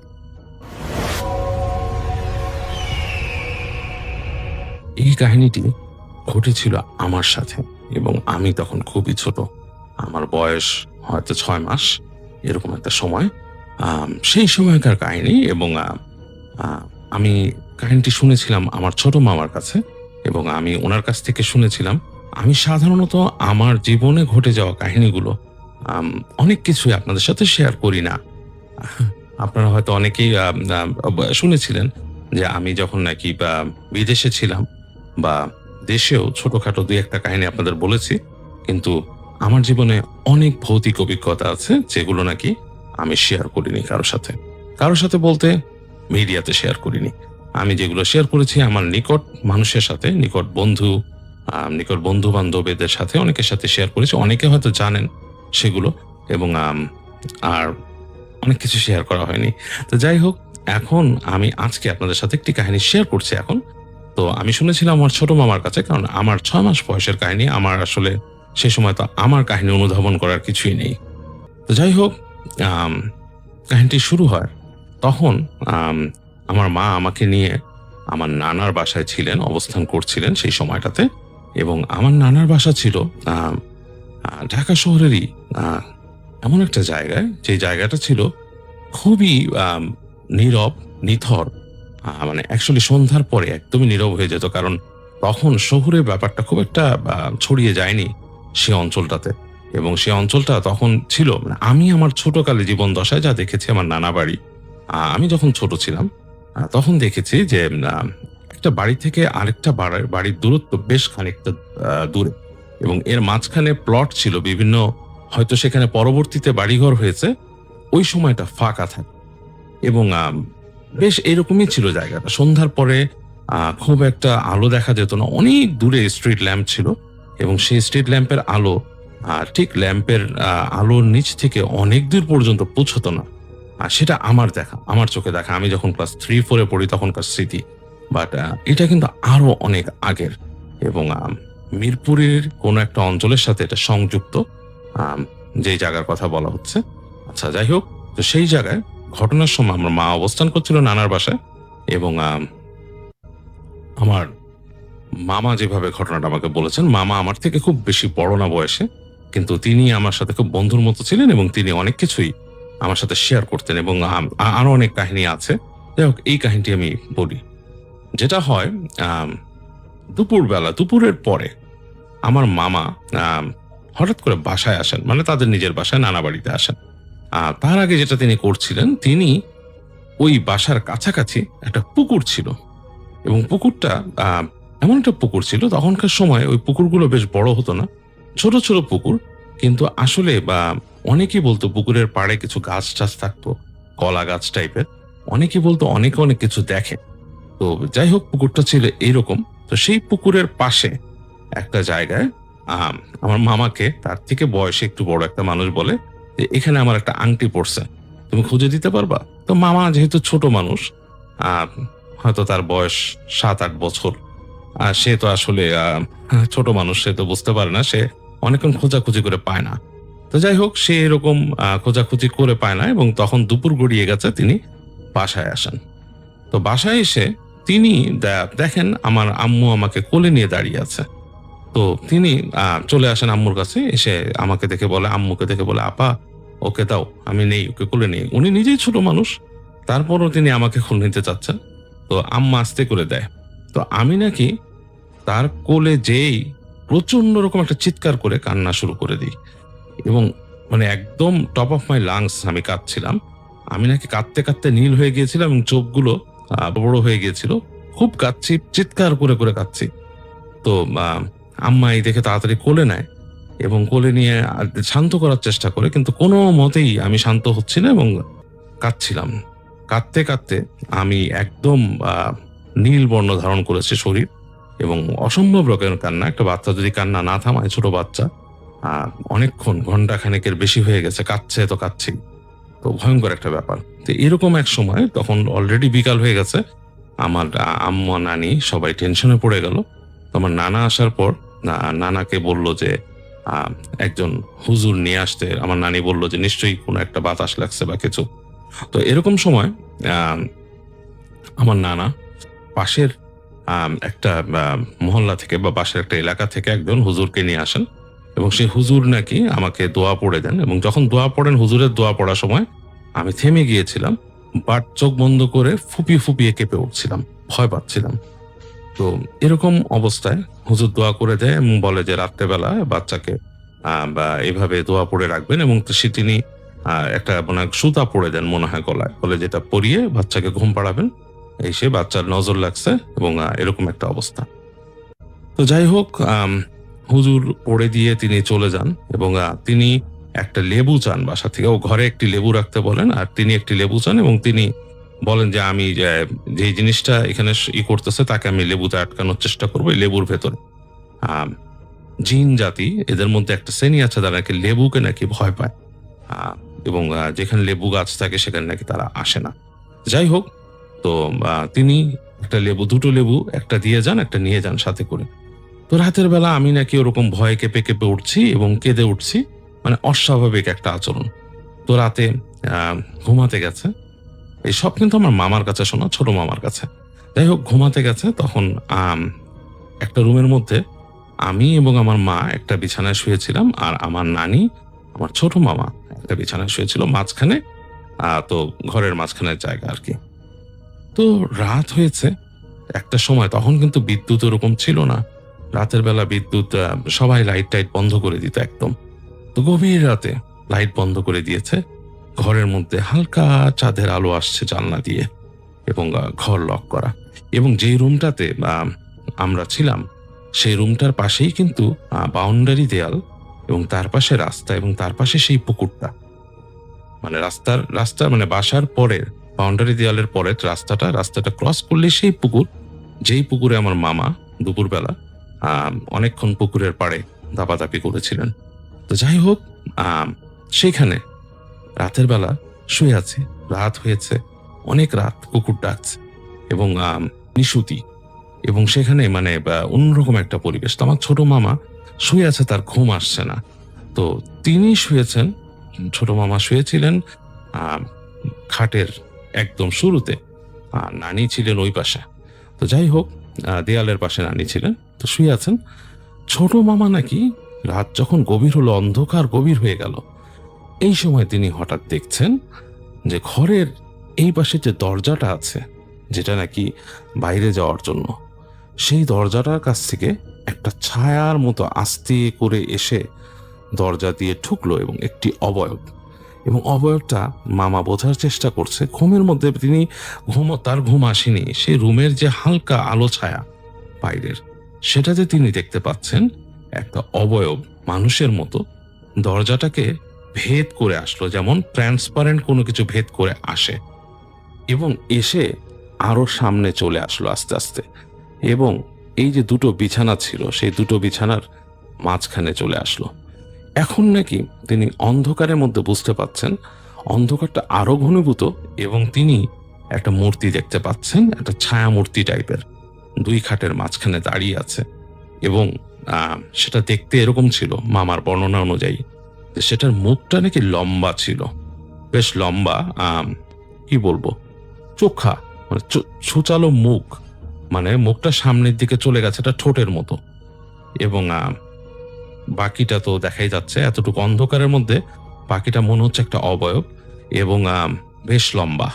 এই কাহিনীটি ঘটেছিল আমার সাথে এবং আমি তখন খুবই ছোট। আমার বয়স হয়তো 6 মাস, এরকম একটা সময়। সেই সময়কার কাহিনী এবং আমি কাহিনীটি শুনেছিলাম আমার ছোট মামার কাছে এবং আমি ওনার কাছ থেকে শুনেছিলাম। আমি সাধারণত আমার জীবনে ঘটে যাওয়া কাহিনীগুলো অনেক কিছুই আপনাদের সাথে শেয়ার করি না। আপনারা হয়তো অনেকেই শুনেছিলেন যে আমি যখন নাকি বিদেশে ছিলাম বা দেশেও ছোটখাটো 2-1টা কাহিনী আপনাদের বলেছি, কিন্তু আমার জীবনে অনেক ভৌতিক অভিজ্ঞতা আছে যেগুলো নাকি আমি শেয়ার করিনি কারোর সাথে বলতে মিডিয়াতে শেয়ার করিনি। আমি যেগুলো শেয়ার করেছি আমার নিকট মানুষের সাথে, নিকট বন্ধু বান্ধবীদের সাথে, অনেকের সাথে শেয়ার করেছি। অনেকে হয়তো জানেন সেগুলো এবং আর অনেক কিছু শেয়ার করা হয়নি। তো যাই হোক, এখন আমি আজকে আপনাদের সাথে একটি কাহিনী শেয়ার করছি এখন। তো আমি শুনেছিলাম আমার ছোট মামার কাছে, কারণ আমার 6 মাস বয়সের কাহিনী। আমার আসলে সে সময় তো আমার কাহিনী অনুধাবন করার কিছুই নেই। তো যাই হোক, আম কাহিনীটি শুরু হয় তখন আমার মা আমাকে নিয়ে আমার নানার বাসায় ছিলেন, অবস্থান করছিলেন সেই সময়টাতে। এবং আমার নানার বাসা ছিল ঢাকা শহরেরই এমন একটা জায়গায়, যে জায়গাটা ছিল খুবই নীরব, নিথর। মানে অ্যাকচুয়ালি সন্ধ্যার পরে একদমই নীরব হয়ে যেত, কারণ তখন শহুরের ব্যাপারটা খুব একটা ছড়িয়ে যায়নি সে অঞ্চলটাতে। এবং সে অঞ্চলটা তখন ছিল, মানে আমি আমার ছোটকালে জীবন দশায় যা দেখেছি আমার নানা বাড়ি, আমি যখন ছোট ছিলাম তখন দেখেছি যে একটা বাড়ি থেকে আরেকটা বাড়ির দূরত্ব বেশ খানিকটা দূরে, এবং এর মাঝখানে প্লট ছিল বিভিন্ন, হয়তো সেখানে পরবর্তীতে বাড়িঘর হয়েছে, ওই সময়টা ফাঁকা থাকে। এবং বেশ এরকমই ছিল জায়গাটা। সন্ধ্যার পরে খুব একটা আলো দেখা যেত না, অনেক দূরে স্ট্রিট ল্যাম্প ছিল, এবং সেই স্ট্রিট ল্যাম্পের আলো ঠিক ল্যাম্পের আলোর নিচ থেকে অনেক দূর পর্যন্ত পৌঁছতো না। আর সেটা আমার দেখা, আমার চোখে দেখা, আমি যখন ক্লাস 3-4 পড়ি তখনকার স্মৃতি। বাট এটা কিন্তু আরো অনেক আগের, এবং মিরপুরের কোনো একটা অঞ্চলের সাথে এটা সংযুক্ত, যে জায়গার কথা বলা হচ্ছে। আচ্ছা, যাই হোক, তো সেই জায়গায় ঘটনার সময় আমার মা অবস্থান করছিল নানার বাসায়, এবং আমার মামা যেভাবে ঘটনাটা আমাকে বলেছেন, মামা আমার থেকে খুব বেশি বড় না বয়সে, কিন্তু তিনি আমার সাথে খুব বন্ধুর মতো ছিলেন, এবং তিনি অনেক কিছুই আমার সাথে শেয়ার করতেন, এবং আরো অনেক কাহিনী আছে। যাই হোক, এই কাহিনীটি আমি বলি। যেটা হয়, দুপুরের পরে আমার মামা হঠাৎ করে বাসায় আসেন, মানে তাদের নিজের বাসায়, নানা বাড়িতে আসেন। তার আগে যেটা তিনি করছিলেন, তিনি ওই বাসার কাছাকাছি একটা পুকুর ছিল, এবং পুকুরটা এমন একটা পুকুর ছিল, তখনকার সময় ওই পুকুরগুলো বেশ বড় হতো না, ছোট ছোট পুকুর, কিন্তু আসলে অনেকেই বলতো পুকুরের পাড়ে কিছু গাছ টাছ থাকতো, কলা গাছ টাইপের। অনেকেই বলতো অনেকে অনেক কিছু দেখে। তো যাই হোক, পুকুরটা ছিল এইরকম। তো সেই পুকুরের পাশে একটা জায়গায় আমার মামাকে তার থেকে বয়সে একটু বড় একটা মানুষ বলে যে, এখানে আমার একটা আংটি পড়ছে, তুমি খুঁজে দিতে পারবা? তো মামা যেহেতু ছোট মানুষ, হয়তো তার বয়স 7-8 বছর, সে তো আসলে ছোট মানুষ, সে তো বুঝতে পারে না, সে অনেকক্ষণ খোঁজাখুঁজি করে পায় না। তো যাই হোক, সে এরকম খোঁজাখুঁজি করে পায় না, এবং তখন দুপুর গড়িয়ে গেছে, তিনি বাসায় আসেন। তো বাসায় এসে তিনি দেখেন আমার আম্মু আমাকে কোলে নিয়ে দাঁড়িয়ে আছে। তো তিনি চলে আসেন আম্মুর কাছে, এসে আমাকে দেখে বলে, আম্মুকে দেখে বলে, আপা ওকে দাও, আমি নেই, ওকে কোলে নেই। উনি নিজেই ছোট মানুষ, তারপরও তিনি আমাকে কোলে নিতে চাচ্ছেন। তো আম্মা আস্তে করে দেয়। তো আমি নাকি তার কোলে যেই প্রচন্ড রকম একটা চিৎকার করে কান্না শুরু করে দিই, এবং মানে একদম টপ অফ মাই লাংস আমি কাঁদছিলাম। আমি নাকি কাঁদতে কাঁদতে নীল হয়ে গিয়েছিলাম, এবং চোখগুলো বড় হয়ে গিয়েছিল। খুব কাঁদছি, চিৎকার করে করে কাঁদছি। তো আম্মা এই দেখে তাড়াতাড়ি কোলে নেয়, এবং কোলে নিয়ে শান্ত করার চেষ্টা করে, কিন্তু কোনো মতেই আমি শান্ত হচ্ছি না, এবং কাঁদছিলাম। কাঁদতে কাঁদতে আমি একদম নীল বর্ণ ধারণ করেছে শরীর, এবং অসম্ভব রকমের কান্না। একটা বাচ্চা যদি কান্না না থামায়, ছোট বাচ্চা, অনেকক্ষণ, ঘন্টা খানেকের বেশি হয়ে গেছে, কাঁদছে তো কাঁদছি। তো ভয়ঙ্কর একটা ব্যাপার। তো এরকম এক সময়, তখন অলরেডি বিকাল হয়ে গেছে, আমার আম্মা, নানি সবাই টেনশনে পড়ে গেল। তো আমার নানা আসার পর নানাকে বলল যে একজন হুজুর নিয়ে আসতে। আমার নানি বলল যে নিশ্চয়ই কোনো একটা বাতাস লাগছে বা কিছু। তো এরকম সময় আমার নানা পাশের একটা মহল্লা থেকে বা পাশের একটা এলাকা থেকে একজন হুজুরকে নিয়ে আসেন, এবং সেই হুজুর নাকি আমাকে দোয়া পড়ে দেন। এবং যখন দোয়া পড়েন, হুজুরের দোয়া পড়ার সময় আমি থেমে গিয়েছিলাম, বাট চোখ বন্ধ করে ফুপিয়ে ফুপিয়ে কেঁপে উঠছিলাম, ভয় পাচ্ছিলাম। তো এরকম অবস্থায় হুজুর দোয়া করে দেয়, এবং বলে যে রাত্রেবেলা বাচ্চাকে বা এইভাবে দোয়া পড়ে রাখবেন, এবং তিনি একটা মানে সুতা পড়ে দেন মনে হয় গলায়, বলে যেটা পরিয়ে বাচ্চাকে ঘুম পাড়াবেন, এই সে বাচ্চার নজর লাগছে, এবং এরকম একটা অবস্থা। তো যাই হোক, হুজুর পড়ে দিয়ে তিনি চলে যান, এবং তিনি একটা লেবু চান বাসা থেকে, ও ঘরে একটি লেবু রাখতে বলেন, আর তিনি একটি লেবু চান, এবং তিনি বলেন যে আমি যে জিনিসটা এখানে করতেছে তাকে আমি লেবুতে আটকানোর চেষ্টা করবো, এই লেবুর ভেতরে। জিন জাতি, এদের মধ্যে একটা শ্রেণী আছে যারা নাকি লেবুকে নাকি ভয় পায়। এবং যেখানে লেবু গাছ থাকে সেখানে নাকি তারা আসে না। যাই হোক, তো তিনি একটা লেবু, দুটো লেবু, একটা দিয়ে যান, একটা নিয়ে যান সাথে করে। তো রাতের বেলা আমি নাকি ওরকম ভয়ে কেঁপে কেঁপে উঠছি এবং কেঁদে উঠছি, মানে অস্বাভাবিক একটা আচরণ। তো রাতে ঘুমাতে গেছে, এই সব কিন্তু আমার মামার কাছে শোনা, ছোট মামার কাছে। যাই হোক, ঘুমাতে গেছে তখন একটা রুমের মধ্যে আমি এবং আমার মা একটা বিছানায় শুয়েছিলাম, আর আমার নানি, আমার ছোট মামা একটা বিছানায় শুয়েছিল মাঝখানে। তো ঘরের মাঝখানের জায়গা আর কি। তো রাত হয়েছে একটা সময়, তখন কিন্তু বিদ্যুৎ ওরকম ছিল না। রাতের বেলা বিদ্যুৎ সবাই লাইট টাইট বন্ধ করে দিত একদম। তো গভীর রাতে লাইট বন্ধ করে দিয়েছে। ঘরের মধ্যে হালকা চাঁদের আলো আসছে জানলা দিয়ে, এবং ঘর লক করা। এবং যেই রুমটাতে আমরা ছিলাম সেই রুমটার পাশেই কিন্তু বাউন্ডারি দেয়াল, এবং তার পাশে রাস্তা, এবং তার পাশে সেই পুকুরটা। মানে রাস্তা মানে বাসার পরের বাউন্ডারি দেয়ালের পরের রাস্তাটা ক্রস করলে সেই পুকুর, যেই পুকুরে আমার মামা দুপুরবেলা অনেকক্ষণ পুকুরের পাড়ে দাপাদাপি করেছিলেন। তো যাই হোক, সেখানে রাতের বেলা শুয়ে আছি, রাত হয়েছে, অনেক রাত, কুকুর ডাকছে এবং নিশুতি, এবং সেখানে মানে অন্যরকম একটা পরিবেশ। তো আমার ছোট মামা শুয়ে আছে, তার ঘুম আসছে না। তো তিনি শুয়েছেন, ছোট মামা শুয়েছিলেন খাটের একদম শুরুতে, নানি ছিলেন ওই পাশে। তো যাই হোক, দেয়ালের পাশে নানি ছিলেন, তো শুয়ে আছেন। ছোট মামা নাকি রাত যখন গভীর হলো, অন্ধকার গভীর হয়ে গেল, এই সময় তিনি হঠাৎ দেখছেন যে ঘরের এই পাশে যে দরজাটা আছে, যেটা নাকি বাইরে যাওয়ার জন্য, সেই দরজাটার কাছ থেকে একটা ছায়ার মতো আস্তে করে এসে দরজা দিয়ে ঢুকলো, এবং একটি অবয়ব, এবং অবয়বটা মামা বোঝার চেষ্টা করছে। ঘুমের মধ্যে তিনি তার ঘুম আসেনি, সেই রুমের যে হালকা আলো ছায়া বাইরের, সেটা যে তিনি দেখতে পাচ্ছেন, একটা অবয়ব মানুষের মতো দরজাটাকে ভেদ করে আসলো, যেমন ট্রান্সপারেন্ট কোনো কিছু ভেদ করে আসে, এবং এসে আরো সামনে চলে আসলো আস্তে আস্তে, এবং এই যে দুটো বিছানা ছিল সেই দুটো বিছানার মাঝখানে চলে আসলো। এখন নাকি তিনি অন্ধকারের মধ্যে বুঝতে পাচ্ছেন অন্ধকারটা আরো ঘনীভূত, এবং তিনি একটা মূর্তি দেখতে পাচ্ছেন, একটা ছায়া মূর্তি টাইপের, দুই খাটের মাঝখানে দাঁড়িয়ে আছে। এবং সেটা দেখতে এরকম ছিল মামার বর্ণনা অনুযায়ী, যে সেটার মুখটা নাকি লম্বা ছিল, বেশ লম্বা, কি বলবো, চোখা, মানে ছুচালো মুখ, মানে মুখটা সামনের দিকে চলে গেছে, এটা ঠোঁটের মতো, এবং বাকিটা তো দেখাই যাচ্ছে এতটুকু অন্ধকারের মধ্যে, বাকিটা মনে হচ্ছে একটা অবয়ব, এবং বেশ লম্বা।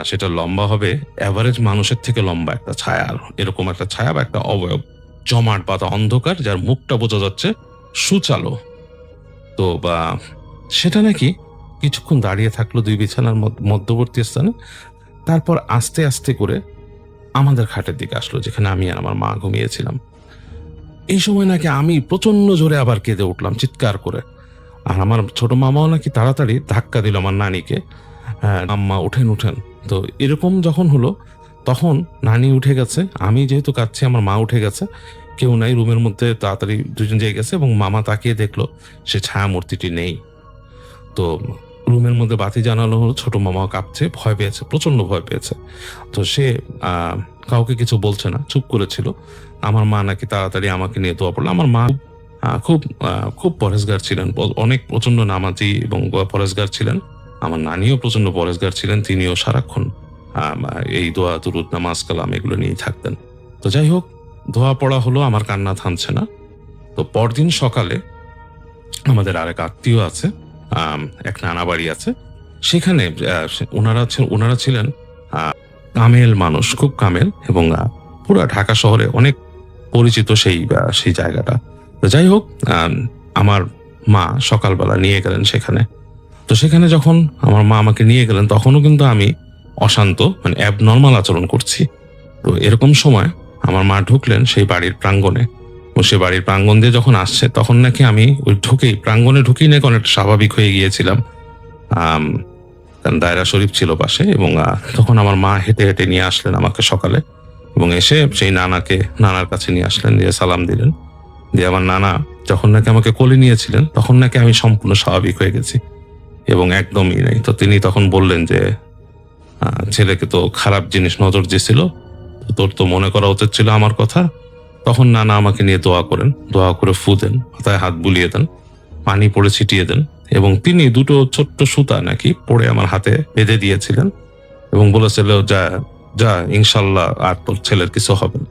সেটা লম্বা হবে অ্যাভারেজ মানুষের থেকে লম্বা একটা ছায়া, এরকম একটা ছায়া বা একটা অবয়ব, জমাট বাঁধা অন্ধকার, যার মুখটা বোঝা যাচ্ছে সুচালো। তো সেটা নাকি কিছুক্ষণ দাঁড়িয়ে থাকলো দুই বিছানার মধ্যবর্তী স্থানে, তারপর আস্তে আস্তে করে আমাদের খাটের দিকে আসলো, যেখানে আমি আর আমার মা ঘুমিয়েছিলাম। এই সময় নাকি আমি প্রচন্ড জোরে আবার কেঁদে উঠলাম চিৎকার করে, আর আমার ছোট মামাও নাকি তাড়াতাড়ি ধাক্কা দিল আমার নানিকে, আম্মা উঠেন উঠেন। তো এরকম যখন হলো, তখন নানি উঠে গেছে, আমি যেহেতু কাঁদছি, আমার মা উঠে গেছে, কেউ নাই রুমের মধ্যে, তাড়াতাড়ি দুজন যেয়ে গেছে, এবং মামা তাকিয়ে দেখলো সে ছায়া মূর্তিটি নেই। তো রুমের মধ্যে বাতি জানালো হলো, ছোট মামাও কাঁপছে, ভয় পেয়েছে, প্রচন্ড ভয় পেয়েছে। তো সে কাউকে কিছু বলছে না, চুপ করেছিল। আমার মা নাকি তাড়াতাড়ি আমাকে নিয়ে দোয়া পড়লো। আমার মা খুব পরেশগার ছিলেন, অনেক প্রচন্ড নামাজি এবং পরেশগার ছিলেন। আমার নানিও প্রচন্ড পরেশগার ছিলেন, তিনিও সারাক্ষণ এই দোয়া দুরুদ নামাজ কালাম এগুলো নিয়েই থাকতেন। তো যাই হোক, দোয়া পড়া হলো, আমার কান্না থামছে না। তো পরদিন সকালে আমাদের আরেক আত্মীয় আছে, এক নানা বাড়ি আছে, সেখানে ওনারা ছিলেন কামেল মানুষ, খুব কামেল, এবং পুরা ঢাকা শহরে অনেক পরিচিত সেই জায়গাটা। তো যাই হোক, আমার মা সকালবেলা নিয়ে গেলেন সেখানে। তো সেখানে যখন আমার মা আমাকে নিয়ে গেলেন, তখনও কিন্তু আমি অশান্ত, মানে অ্যাবনর্মাল আচরণ করছি। তো এরকম সময় আমার মা ঢুকলেন সেই বাড়ির প্রাঙ্গণে, ও সে বাড়ির প্রাঙ্গণ দিয়ে যখন আসছে, তখন নাকি আমি ওই প্রাঙ্গণে ঢুকেই নাকি অনেকটা স্বাভাবিক হয়ে গিয়েছিলাম, কারণ দায়রা শরীফ ছিল পাশে। এবং তখন আমার মা হেঁটে হেঁটে নিয়ে আসলেন আমাকে সকালে, এবং এসে সেই নানার কাছে নিয়ে আসলেন, দিয়ে সালাম দিলেন। দিয়ে আমার নানা যখন নাকি আমাকে কোলে নিয়েছিলেন, তখন নাকি আমি সম্পূর্ণ স্বাভাবিক হয়ে গেছি, এবং একদমই নেই। তো তিনি তখন বললেন যে ছেলেকে তো খারাপ জিনিস নজর দিয়েছিল, তোর তো মনে করা উচিত ছিল আমার কথা। তখন নানা আমাকে নিয়ে দোয়া করেন, দোয়া করে ফু দেন, মাথায় হাত বুলিয়ে দেন, পানি পড়ে ছিটিয়ে দেন, এবং তিনি দুটো ছোট্ট সুতা নাকি পড়ে আমার হাতে বেঁধে দিয়েছিলেন এবং বলেছিল, যা যা ইনশাল্লাহ আর তোর ছেলের কিছু হবে না,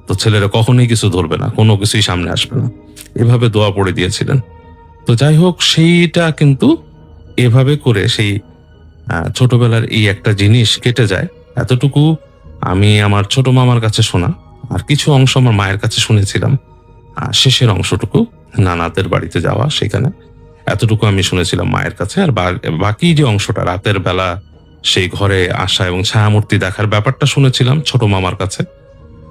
তো ছেলেরা কখনোই কিছু ধরবে না, কোনো কিছুই সামনে আসবে না, এভাবে দোয়া পড়ে দিয়েছিলেন। তো যাই হোক, সেইটা কিন্তু এভাবে করে সেই ছোটবেলার এই একটা জিনিস কেটে যায়। এতটুকু আমি আমার ছোট মামার কাছে শোনা, আর কিছু অংশ আমার মায়ের কাছে শুনেছিলাম। শেষের অংশটুকু নানাদের বাড়িতে যাওয়া, সেখানে এতটুকু আমি শুনেছিলাম মায়ের কাছে। আর বাকি যে অংশটা রাতের বেলা সেই ঘরে আসা এবং ছায়ামূর্তি দেখার ব্যাপারটা শুনেছিলাম ছোট মামার কাছে।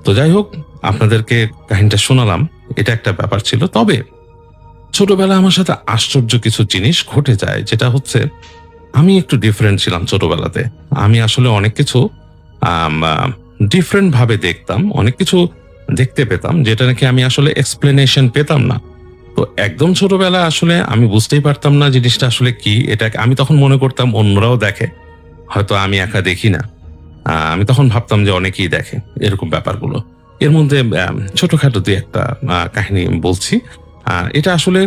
তো যাই হোক, আপনাদেরকে কাহিনীটা শোনালাম, এটা একটা ব্যাপার ছিল। তবে ছোটবেলা আমার সাথে আশ্চর্য কিছু জিনিস ঘটে যায়, যেটা হচ্ছে আমি একটু ডিফারেন্ট ছিলাম ছোটবেলাতে। আমি আসলে অনেক কিছু ডিফারেন্ট ভাবে দেখতাম, অনেক কিছু দেখতে পেতাম যেটা নাকি আমি আসলে এক্সপ্লেনেশন পেতাম না। তো একদম ছোটবেলা আসলে আমি বুঝতেই পারতাম না জিনিসটা আসলে কি। এটা আমি তখন মনে করতাম অন্যরাও দেখে, হয়তো আমি একা দেখি না। আমি তখন ভাবতাম যে অনেকেই দেখে এরকম ব্যাপারগুলো। এর মধ্যে ছোটখাটো দুই একটা কাহিনী বলছি। এটা আসলে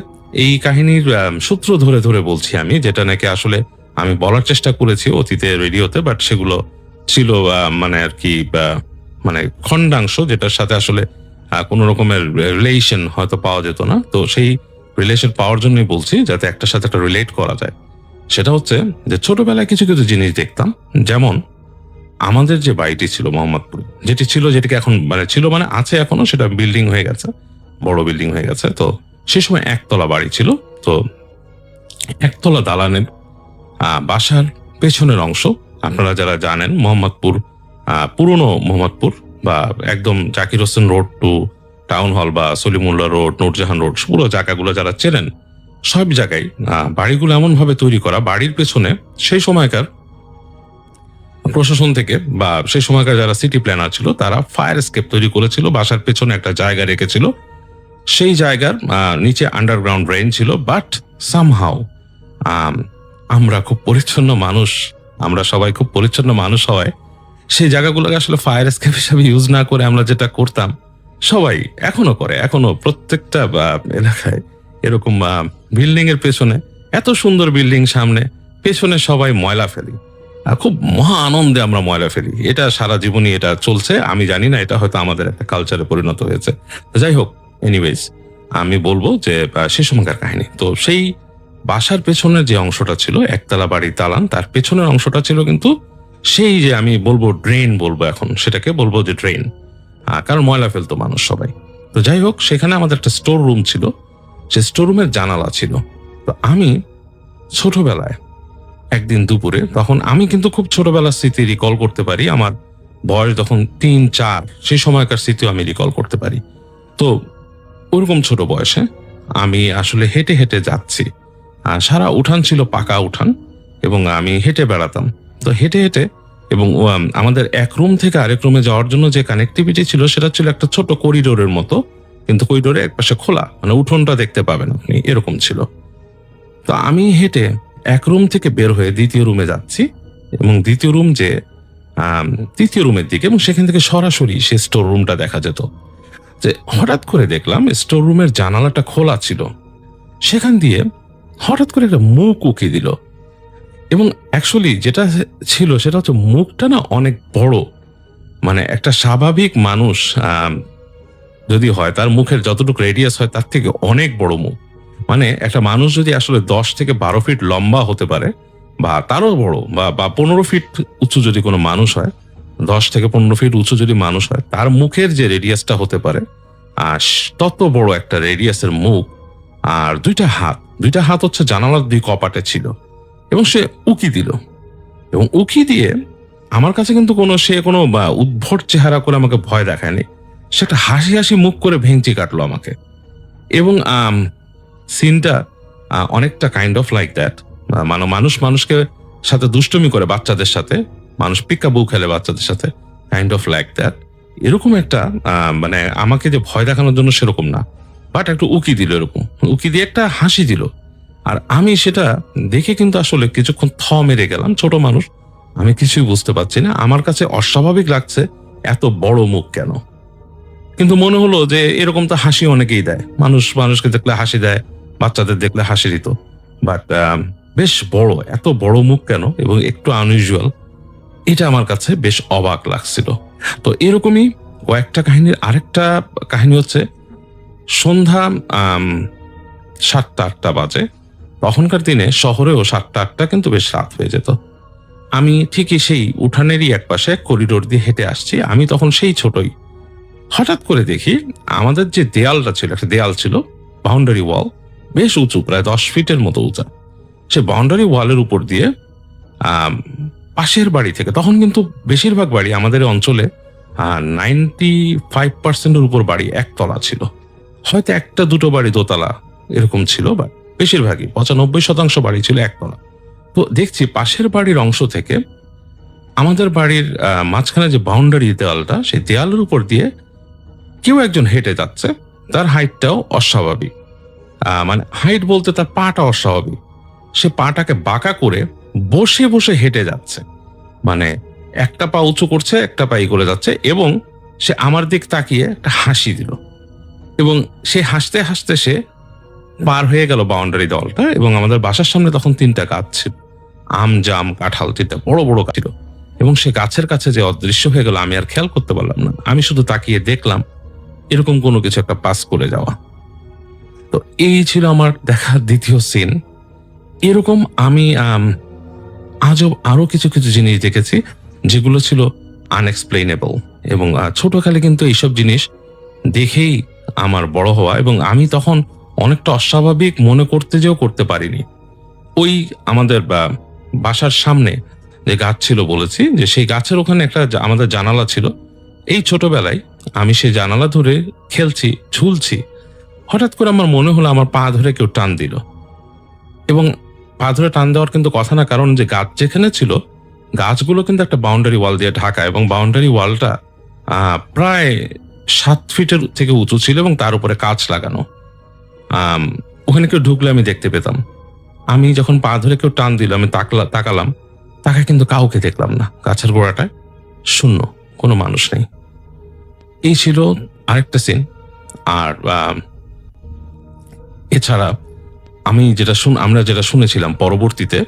এই কাহিনীর সূত্র ধরে ধরে বলছি আমি, যেটা নাকি আসলে আমি বলার চেষ্টা করেছি অতীতে রেডিওতে, বাট সেগুলো ছিল মানে আর কি মানে খণ্ডাংশ, যেটার সাথে আসলে কোনো রকমের রিলেশন হয়তো পাওয়া যেত না। তো সেই রিলেশন পাওয়ার জন্যই বলছি, যাতে একটার সাথে একটা রিলেট করা যায়। সেটা হচ্ছে যে ছোটবেলায় কিছু কিছু জিনিস দেখতাম। যেমন আমাদের যে বাড়িটি ছিল মোহাম্মদপুর, যেটিকে এখন মানে আছে এখনো, সেটা বিল্ডিং হয়ে গেছে, বড় বিল্ডিং হয়ে গেছে। তো সে সময় একতলা বাড়ি ছিল। তো একতলা দালানের বাসার পেছনের অংশ, আপনারা যারা জানেন মোহাম্মদপুর, পুরনো মোহাম্মদপুর বা একদম Zakir Hossain road to town hall বা সলিমুল্লাহ রোড, নূরজাহান রোড, পুরো জায়গাগুলো যারা চেনেন, সব জায়গায় বাড়িগুলো এমন ভাবে তৈরি করা, বাড়ির পেছনে সেই সময়কার প্রশাসন থেকে বা সেই সময়কার যারা সিটি প্ল্যানার ছিল, তারা ফায়ার এসকেপ তৈরি করেছিল, বাসার পেছনে একটা জায়গা রেখেছিল। সেই জায়গার নিচে আন্ডারগ্রাউন্ড ড্রেন ছিল। বাট সামহাউ আমরা খুব পরিচ্ছন্ন মানুষ, আমরা সবাই খুব পরিচ্ছন্ন মানুষ হওয়ায় সেই জায়গাগুলোকে আসলে ফায়ার এসকেপ হিসাবে ইউজ না করে আমরা যেটা করতাম, সবাই এখনো করে, এখনো প্রত্যেকটা এলাকায় এরকম বিল্ডিং এর পেছনে, এত সুন্দর বিল্ডিং সামনে, পেছনে সবাই ময়লা ফেলি। খুব মহা আনন্দে আমরা ময়লা ফেলি। এটা সারা জীবনই এটা চলছে। আমি জানি না, এটা হয়তো আমাদের একটা কালচারে পরিণত হয়েছে। যাই হোক, এনিওয়েজ, আমি বলবো যে সে সময়কার কাহিনী। তো সেই বাসার পেছনের যে অংশটা ছিল, একতলা বাড়ির দালান, তার পেছনের অংশটা ছিল কিন্তু সেই যে আমি বলবো ড্রেন, বলবো এখন সেটাকে বলবো যে ড্রেন, কারণ ময়লা ফেলতো মানুষ সবাই। তো যাই হোক, সেখানে আমাদের একটা স্টোর রুম ছিল, সে স্টোর রুমের জানালা ছিল। তো আমি ছোটবেলায় একদিন দুপুরে, তখন আমি কিন্তু খুব ছোটবেলার স্মৃতি রিকল করতে পারি, আমার বয়স যখন 3-4, সেই সময়কার স্মৃতিও আমি রিকল করতে পারি। তো ওরকম ছোট বয়সে আমি আসলে হেঁটে হেঁটে যাচ্ছি, সারা উঠান ছিল পাকা উঠান, এবং আমি হেঁটে বেড়াতাম। তো হেঁটে হেঁটে, এবং আমাদের এক রুম থেকে আরেক রুমে যাওয়ার জন্য যে কানেক্টিভিটি ছিল, সেটা ছিল একটা ছোট করিডোরের মতো, কিন্তু করিডোরে একপাশে খোলা, মানে উঠোনটা দেখতে পাবেন আপনি, এরকম ছিল। তো আমি হেঁটে এক রুম থেকে বের হয়ে দ্বিতীয় রুমে যাচ্ছি, এবং দ্বিতীয় রুম যে তৃতীয় রুমের দিকে, এবং সেখান থেকে সরাসরি সে স্টোর রুমটা দেখা যেত। যে হঠাৎ করে দেখলাম স্টোর রুমের জানালাটা খোলা ছিল, সেখান দিয়ে হঠাৎ করে একটা মুখ উকি দিল। এবং অ্যাকচুয়ালি যেটা ছিল সেটা হচ্ছে, মুখটা না অনেক বড়, মানে একটা স্বাভাবিক মানুষ যদি হয়, তার মুখের যতটুকু রেডিয়াস হয় তার থেকে অনেক বড় মুখ। মানে একটা মানুষ যদি আসলে 10 থেকে 12 ফিট লম্বা হতে পারে, বা তারও বড়, বা 15 ফিট উঁচু যদি কোনো মানুষ হয়, 10 থেকে 15 ফিট উঁচু যদি মানুষ হয়, তার মুখের যে রেডিয়াসটা হতে পারে, তত বড় একটা রেডিয়াসের মুখ। আর দুইটা হাত হচ্ছে জানালার দুই কপাটে ছিল, এবং সে উকি দিল। এবং উকি দিয়ে আমার কাছে কিন্তু সে কোনো উদ্ভট চেহারা করে আমাকে ভয় দেখায়নি, সে একটা হাসি হাসি মুখ করে ভেঙচি কাটলো আমাকে। এবং সিনটা অনেকটা কাইন্ড অফ লাইক দ্যাট, মানুষ মানুষকে সাথে দুষ্টুমি করে, বাচ্চাদের সাথে মানুষ পিকা বউ খেলে বাচ্চাদের সাথে, কাইন্ড অফ লাইক দ্যাট। এরকম একটা মানে আমাকে যে ভয় দেখানোর জন্য সেরকম না, বাট একটু উকি দিল, এরকম উকি দিয়ে একটা হাসি দিল। আর আমি সেটা দেখে কিন্তু আসলে কিছুক্ষণ মেরে গেলাম। ছোট মানুষ, আমি কিছুই বুঝতে পারছি না, আমার কাছে অস্বাভাবিক লাগছে এত বড় মুখ কেন। কিন্তু মনে হলো যে এরকম তো হাসি অনেকেই দেয়, মানুষকে দেখলে হাসি দেয়, বাচ্চাদের দেখলে হাসি দিত, বাট বেশ বড়, এত বড় মুখ কেন এবং একটু আনইউজুয়াল, এটা আমার কাছে বেশ অবাক লাগছিল। তো এরকমই কয়েকটা কাহিনীর আরেকটা কাহিনী হচ্ছে সন্ধ্যা 7টা-8টা বাজে। তখনকার দিনে শহরেও 7টা-8টা কিন্তু বেশ রাত হয়ে যেত। আমি ঠিকই সেই উঠানেরই একপাশে করিডোর দিয়ে হেঁটে আসছি, আমি তখন সেই ছোটই। হঠাৎ করে দেখি আমাদের যে দেয়ালটা ছিল, একটা দেয়াল ছিল, বাউন্ডারি ওয়াল, বেশ উঁচু, প্রায় 10 ফিটের মতো উঁচা। সে বাউন্ডারি ওয়ালের উপর দিয়ে পাশের বাড়ি থেকে, তখন কিন্তু বেশিরভাগ বাড়ি আমাদের অঞ্চলে 95% উপর বাড়ি একতলা ছিল, হয়তো 1-2 বাড়ি দোতলা এরকম ছিল, বা বেশিরভাগই 95% বাড়ি ছিল একতলা। তো দেখছি পাশের বাড়ির অংশ থেকে আমাদের বাড়ির মাঝখানে যে বাউন্ডারি দেওয়ালটা, সেই দেয়ালের উপর দিয়ে কেউ একজন হেঁটে যাচ্ছে। তার হাইটটাও অস্বাভাবিক, মানে হাইট বলতে তার পাটা অস্বাভাবিক। সে পাটাকে বাঁকা করে বসে বসে হেঁটে যাচ্ছে, মানে একটা পা উঁচু করছে, একটা পা করে যাচ্ছে, এবং সে আমার দিক তাকিয়ে একটা হাসি দিল, এবং সে হাসতে হাসতে সে পার হয়ে গেল বাউন্ডারি দেওয়ালটা। এবং আমাদের বাসার সামনে তখন 3টা গাছ ছিল, আম, জাম, কাঁঠাল, 3টা বড় বড় গাছ ছিল, এবং সে গাছের কাছে যে অদৃশ্য হয়ে গেল আমি আর খেয়াল করতে পারলাম না। আমি শুধু তাকিয়ে দেখলাম এরকম কোনো কিছু একটা পাস করে যাওয়া। তো এই ছিল আমার দেখা দ্বিতীয় সিন। এরকম আমি আজব আরো কিছু কিছু জিনিস দেখেছি যেগুলো ছিল আনএক্সপ্লেনেবল, এবং ছোটকালে কিন্তু এইসব জিনিস দেখেই আমার বড় হওয়া, এবং আমি তখন অনেকটা অস্বাভাবিক মনে করতে পারিনি। ওই আমাদের বাসার সামনে যে গাছ ছিল বলেছি, যে সেই গাছের ওখানে একটা আমাদের জানালা ছিল। এই ছোটবেলায় আমি সেই জানালা ধরে খেলছি, ঝুলছি, হঠাৎ করে আমার মনে হলো আমার পা ধরে কেউ টান দিল, এবং পা ধরে টান দেওয়ার কিন্তু কথা না, কারণ যে গাছ যেখানে ছিল, গাছগুলো কিন্তু একটা বাউন্ডারি ওয়াল দিয়ে ঢাকা, এবং বাউন্ডারি ওয়ালটা প্রায় 7 ফিটের থেকে উঁচু ছিল, এবং তার উপরে কাঁচ লাগানো। ওখানে কেউ ঢুকলে আমি দেখতে পেতাম। আমি যখন পা ধরে কেউ টান দিল, আমি তাকালাম, তাকায় কিন্তু কাউকে দেখলাম না। গাছের গোড়াটায় শূন্য, কোনো মানুষ নেই। এই ছিল আরেকটা সিন। আর এছাড়া আমরা যেটা শুনেছিলাম পরবর্তীতে,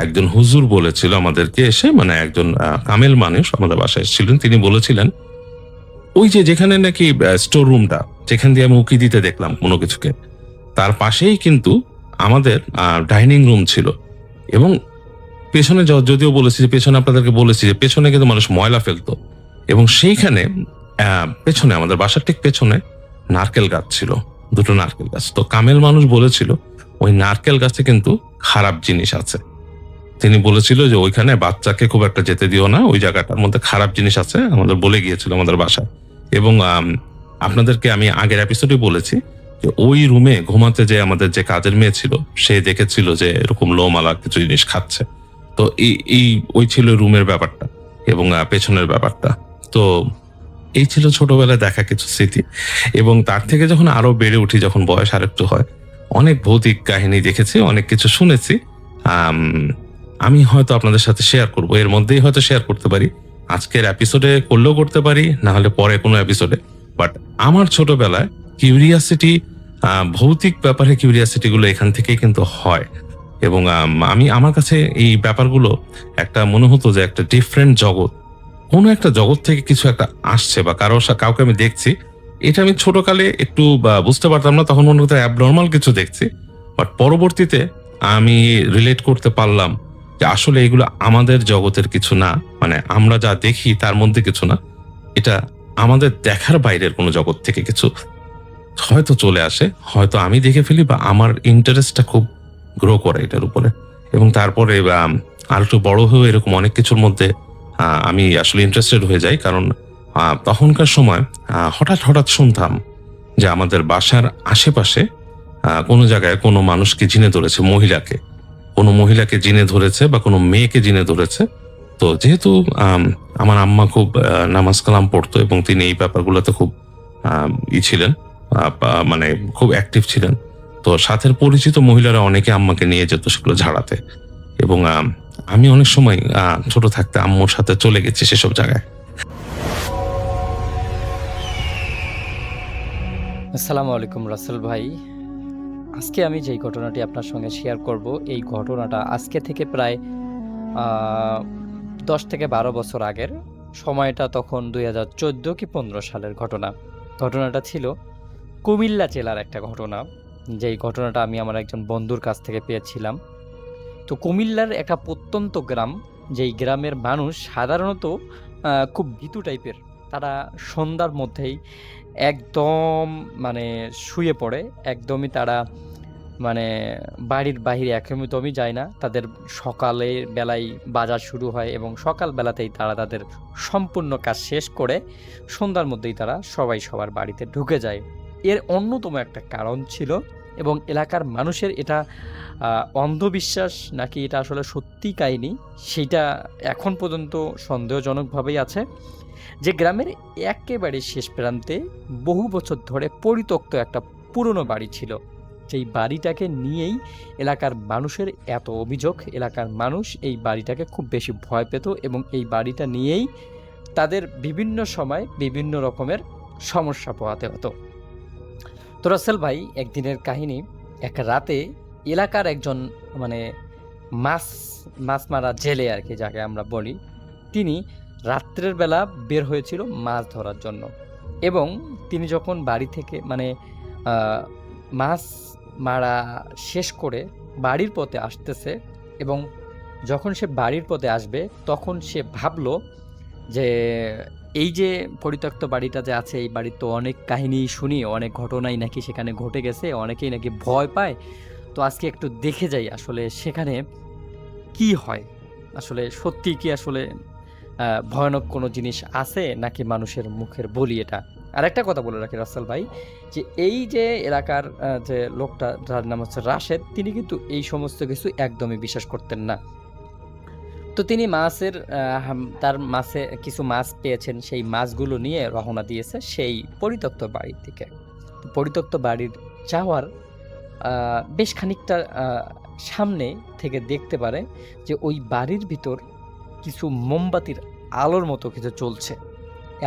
একজন হুজুর বলেছিল আমাদেরকে এসে, মানে একজন কামেল মানুষ আমাদের বাসায় এসেছিলেন, তিনি বলেছিলেন ওই যে যেখানে নাকি স্টোর রুমটা, যেখান দিয়ে আমি উকি দিতে দেখলাম কোনো কিছুকে, তার পাশেই কিন্তু আমাদের ডাইনিং রুম ছিল। এবং পেছনে যদিও বলেছি যে পেছনে, আপনাদেরকে বলেছি যে পেছনে কিন্তু মানুষ ময়লা ফেলতো, এবং সেইখানে পেছনে, আমাদের বাসার ঠিক পেছনে নারকেল গাছ ছিল, 2টো নারকেল গাছ। তো কামেল মানুষ বলেছিল ওই নারকেল গাছে কিন্তু খারাপ জিনিস আছে। তিনি বলেছিল যে ওইখানে বাচ্চাকে খুব একটা যেতে দিও না, ওই জায়গাটার মধ্যে খারাপ জিনিস আছে, আমাদের বলে গিয়েছিল আমাদের বাসায়। এবং আপনাদেরকে আমি আগের এপিসোডে বলেছি যে ওই রুমে ঘুমাতে যে আমাদের যে কাজের মেয়ে ছিল, সে দেখেছিল যে এরকম লোমালা কিছু জিনিস খাচ্ছে। তো ওই ছিল রুমের ব্যাপারটা এবং পেছনের ব্যাপারটা। তো এই ছিল ছোটবেলায় দেখা কিছু স্মৃতি। এবং তার থেকে যখন আরো বেড়ে উঠি, যখন বয়স আরেকটু হয়, অনেক ভৌতিক কাহিনী দেখেছি, অনেক কিছু শুনেছি। আমি হয়তো আপনাদের সাথে শেয়ার করব, এর মধ্যেই হয়তো শেয়ার করতে পারি, আজকের এপিসোডে করলেও করতে পারি, না হলে পরে কোনো এপিসোডে। বাট আমার ছোটবেলায় কিউরিয়াসিটি, ভৌতিক ব্যাপারে কিউরিয়াসিটি গুলো এখান থেকেই কিন্তু হয়। এবং আমার কাছে এই ব্যাপারগুলো একটা মনে হতো যে একটা ডিফারেন্ট জগৎ, কোনো একটা জগৎ থেকে কিছু একটা আসছে, বা কাউকে আমি দেখছি। এটা আমি ছোটকালে একটু বুঝতে পারতাম না, তখন মনে হতো অ্যাবনর্মাল কিছু দেখছি। বাট পরবর্তীতে আমি রিলেট করতে পারলাম যে আসলে এগুলো আমাদের জগতের কিছু না, মানে আমরা যা দেখি তার মধ্যে কিছু না, এটা আমাদের দেখার বাইরের কোনো জগৎ থেকে কিছু হয়তো চলে আসে, হয়তো আমি দেখে ফেলি, বা আমার ইন্টারেস্টটা খুব গ্রো করে এটার উপরে। এবং তারপরে আর একটু বড় হয়ে এরকম অনেক কিছুর মধ্যে আমি আসলে ইন্টারেস্টেড হয়ে যাই। কারণ তখনকার সময় হঠাৎ শুনতাম যে আমাদের বাসার আশেপাশে কোনো জায়গায় কোনো মানুষকে জিনে ধরেছে, কোনো মহিলাকে জিনে ধরেছে, বা কোনো মেয়েকে জিনে ধরেছে। তো যেহেতু আমার আম্মা খুব নামাজ কালাম পড়তো, এবং তিনি এই ব্যাপারগুলোতে খুব ছিলেন, মানে খুব অ্যাক্টিভ ছিলেন, তো সাথের পরিচিত মহিলারা অনেকে আম্মাকে নিয়ে যেত সেগুলো ঝাড়াতে, এবং আমি অনেক সময় ছোট থাকতে আম্মুর সাথে চলে গেছি সেসব জায়গায়। আসসালামু আলাইকুম রাসেল ভাই। আজকে আমি যেই ঘটনাটি আপনার সঙ্গে শেয়ার করব, এই ঘটনাটা আজকে থেকে প্রায় 10 থেকে 12 বছর আগের। সময়টা তখন 2014 কি 15 সালের ঘটনা। ঘটনাটা ছিল কুমিল্লা জেলার একটা ঘটনা, যেই ঘটনাটা আমি আমার একজন বন্ধুর কাছ থেকে পেয়েছিলাম। তো কুমিল্লার একটা প্রত্যন্ত গ্রাম, যেই গ্রামের মানুষ সাধারণত খুব ভীতু টাইপের। তারা সন্ধ্যার মধ্যেই একদম মানে শুয়ে পড়ে, একদমই তারা মানে বাড়ির বাহিরে একদমই যায় না। তাদের সকালের বেলায় বাজার শুরু হয় এবং সকাল বেলাতেই তারা তাদের সম্পূর্ণ কাজ শেষ করে সন্ধ্যার মধ্যেই তারা সবাই সবার বাড়িতে ঢুকে যায়। এর অন্যতম একটা কারণ ছিল, এবং এলাকার মানুষের এটা অন্ধবিশ্বাস নাকি এটা আসলে সত্যি কাহিনী, সেইটা এখন পর্যন্ত সন্দেহজনকভাবেই আছে, যে গ্রামের একেবারে শেষ প্রান্তে বহু বছর ধরে পরিত্যক্ত একটা পুরনো বাড়ি ছিল। যেই বাড়িটাকে নিয়েই এলাকার মানুষের এত অভিযোগ, এলাকার মানুষ এই বাড়িটাকে খুব বেশি ভয় পেত এবং এই বাড়িটা নিয়েই তাদের বিভিন্ন সময় বিভিন্ন রকমের সমস্যা পোহাতে হতো। তো রাসেল ভাই, একদিনের কাহিনী, এক রাতে এলাকার একজন মানে মাছ মাছ মারা জেলে আর কি যাকে আমরা বলি, তিনি রাত্রের বেলা বের হয়েছিল মাছ ধরার জন্য। এবং তিনি যখন বাড়ি থেকে মানে মাছ মারা শেষ করে বাড়ির পথে আসতেছে, এবং যখন সে বাড়ির পথে আসবে তখন সে ভাবলো যে এই যে পরিত্যক্ত বাড়িটা যে আছে, এই বাড়ির তো অনেক কাহিনী শুনি, অনেক ঘটনাই নাকি সেখানে ঘটে গেছে, অনেকেই নাকি ভয় পায়। তো আজকে একটু দেখে যাই আসলে সেখানে কি হয়, আসলে সত্যি কি আসলে ভয়ানক কোনো জিনিস আছে নাকি মানুষের মুখের বলি এটা। আর একটা কথা বলে রাখি রাসেল ভাই, যে এই যে এলাকার যে লোকটা যার নাম হচ্ছে রাশেদ, তিনি কিন্তু এই সমস্ত কিছু একদমই বিশ্বাস করতেন না। তো তিনি তার মাছে কিছু মাছ পেয়েছেন, সেই মাছগুলো নিয়ে রওনা দিয়েছে সেই পরিত্যক্ত বাড়ির দিকে। পরিত্যক্ত বাড়ির যাওয়ার বেশ খানিকটা সামনে থেকে দেখতে পারে যে ওই বাড়ির ভিতর কিছু মোমবাতির আলোর মতো কিছু চলছে।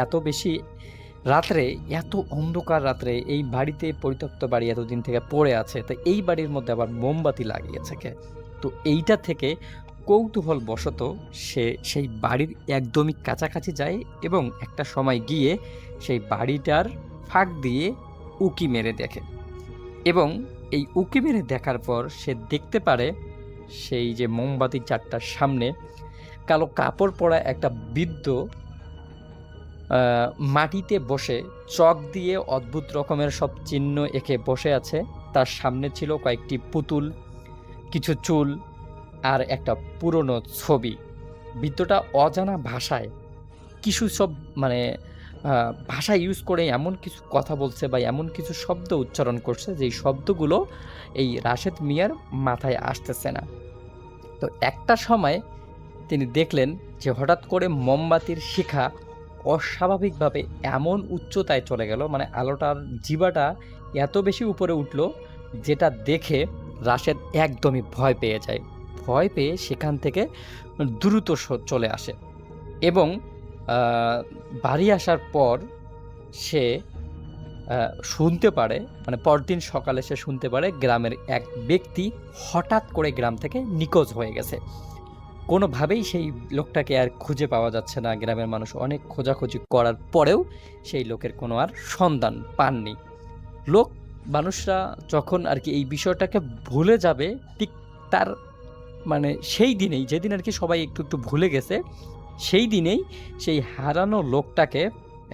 এত বেশি রাত্রে, এত অন্ধকার রাত্রে এই বাড়িতে, পরিত্যক্ত বাড়ি এতদিন থেকে পড়ে আছে, তো এই বাড়ির মধ্যে আবার মোমবাতি লাগিয়েছে কে? তো এইটা থেকে কৌতূহল বশত সে সেই বাড়ির একদমই কাছাকাছি যায় এবং একটা সময় গিয়ে সেই বাড়িটার ফাঁক দিয়ে উঁকি মেরে দেখে। এবং এই উঁকি মেরে দেখার পর সে দেখতে পারে সেই যে মোমবাতি চারটার সামনে কালো কাপড় পরা একটা বৃদ্ধ মাটিতে বসে চক দিয়ে অদ্ভুত রকমের সব চিহ্ন এঁকে বসে আছে। তার সামনে ছিল কয়েকটি পুতুল, কিছু চুল আর একটা পুরনো ছবি। বৃদ্ধটা অজানা ভাষায় কিছু সব মানে ভাষা ইউজ করে এমন কিছু কথা বলছে বা এমন কিছু শব্দ উচ্চারণ করছে যেই শব্দগুলো এই রাশেদ মিয়ার মাথায় আসতেছে না। তো একটা সময় তিনি দেখলেন যে হঠাৎ করে মোমবাতির শিখা অস্বাভাবিকভাবে এমন উচ্চতায় চলে গেল, মানে আলোটার জিবাটা এত বেশি উপরে উঠল, যেটা দেখে রাশেদ একদমই ভয় পেয়ে যায়। ভয় পেয়ে সেখান থেকে দ্রুত চলে আসে এবং বাড়ি আসার পর সে শুনতে পারে, মানে পরদিন সকালে সে শুনতে পারে গ্রামের এক ব্যক্তি হঠাৎ করে গ্রাম থেকে নিখোঁজ হয়ে গেছে। কোনোভাবেই সেই লোকটাকে আর খুঁজে পাওয়া যাচ্ছে না। গ্রামের মানুষ অনেক খোঁজাখুঁজি করার পরেও সেই লোকের কোনো আর সন্ধান পাননি। মানুষরা যখন আর কি এই বিষয়টাকে ভুলে যাবে, ঠিক তার মানে সেই দিনেই, যেদিন আর কি সবাই একটু একটু ভুলে গেছে, সেই দিনেই সেই হারানো লোকটাকে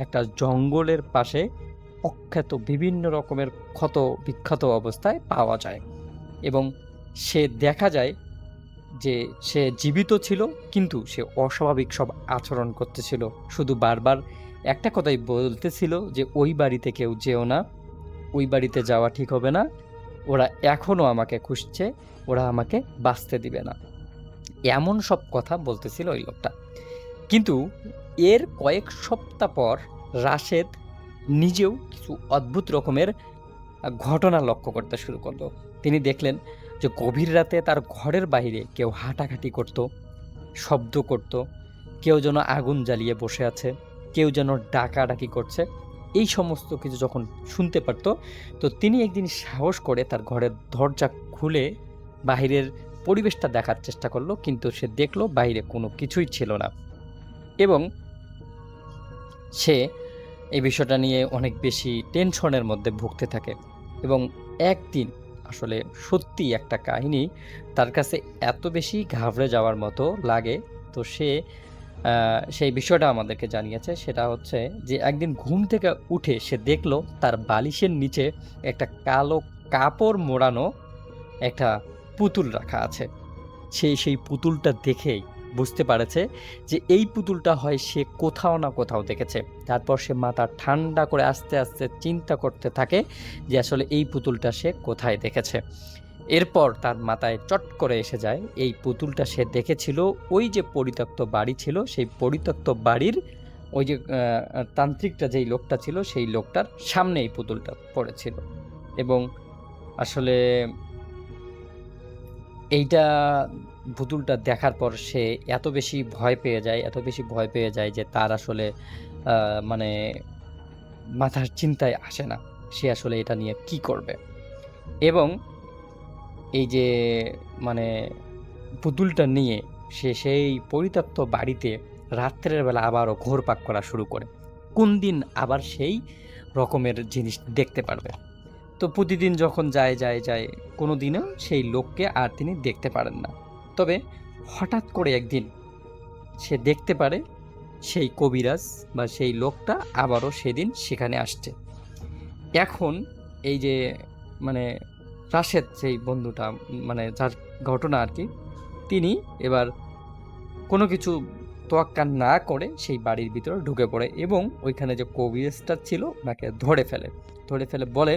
একটা জঙ্গলের পাশে অখ্যাত বিভিন্ন রকমের ক্ষত বিক্ষত অবস্থায় পাওয়া যায় এবং সে দেখা যায় যে সে জীবিত ছিল, কিন্তু সে অস্বাভাবিক সব আচরণ করতেছিল। শুধু বারবার একটা কথাই বলতেছিল যে ওই বাড়িতে কেউ যেও না, ওই বাড়িতে যাওয়া ঠিক হবে না, ওরা এখনও আমাকে খুঁজছে, ওরা আমাকে বাঁচতে দিবে না, এমন সব কথা বলতেছিল ওই লোকটা। কিন্তু এর কয়েক সপ্তাহ পর রাশেদ নিজেও কিছু অদ্ভুত রকমের ঘটনা লক্ষ্য করতে শুরু করলো। তিনি দেখলেন যে গভীর রাতে তার ঘরের বাইরে কেউ হাঁটাহাঁটি করত, শব্দ করত, কেউ যেন আগুন জ্বালিয়ে বসে আছে, কেউ যেন ডাকাডাকি করছে। এই সমস্ত কিছু যখন শুনতে পারত, তো তিনি একদিন সাহস করে তার ঘরের দরজা খুলে বাহিরের পরিবেশটা দেখার চেষ্টা করলো, কিন্তু সে দেখলো বাইরে কোনো কিছুই ছিল না। এবং সে এই বিষয়টা নিয়ে অনেক বেশি টেনশনের মধ্যে ভুগতে থাকে। এবং একদিন আসলে সত্যি একটা কাহিনী তার কাছে এত বেশি ঘাবড়ে যাওয়ার মতো লাগে, তো সে সেই বিষয়টা আমাদেরকে জানিয়েছে। সেটা হচ্ছে যে একদিন ঘুম থেকে উঠে সে দেখলো তার বালিশের নিচে একটা কালো কাপড় মোড়ানো একটা পুতুল রাখা আছে। সে সেই পুতুলটা দেখেই বুঝতে পারেছে যে এই পুতুলটা হয় সে কোথাও না কোথাও দেখেছে। তারপর সে মাথা ঠান্ডা করে আস্তে আস্তে চিন্তা করতে থাকে যে আসলে এই পুতুলটা সে কোথায় দেখেছে। এরপর তার মাথায় চট করে এসে যায় এই পুতুলটা সে দেখেছিল ওই যে পরিত্যক্ত বাড়ি ছিল, সেই পরিত্যক্ত বাড়ির ওই যে তান্ত্রিকটা যেই লোকটা ছিল সেই লোকটার সামনে এই পুতুলটা পড়েছিল। এবং আসলে এইটা পুতুলটা দেখার পর সে এত বেশি ভয় পেয়ে যায় যে তার আসলে মানে মাথার চিন্তায় আসে না সে আসলে এটা নিয়ে কি করবে। এবং এই যে মানে পুতুলটা নিয়ে সে সেই পরিত্যক্ত বাড়িতে রাত্রের বেলা আবারও ঘোরপাক করা শুরু করে, কোন দিন আবার সেই রকমের জিনিস দেখতে পারবে। তো প্রতিদিন যখন যায় কোনো দিনও সেই লোককে আর তিনি দেখতে পারেন না। তবে হঠাৎ করে একদিন সে দেখতে পারে সেই কবিরাজ বা সেই লোকটা আবারও সেদিন সেখানে আসছে। এখন এই যে মানে রাশেদ সেই বন্ধুটা, মানে যার ঘটনা আর কি, তিনি এবার কোনো কিছু তোয়াক্কা না করে সেই বাড়ির ভিতরে ঢুকে পড়ে এবং ওইখানে যে কবিরাজটা ছিল তাকে ধরে ফেলে বলে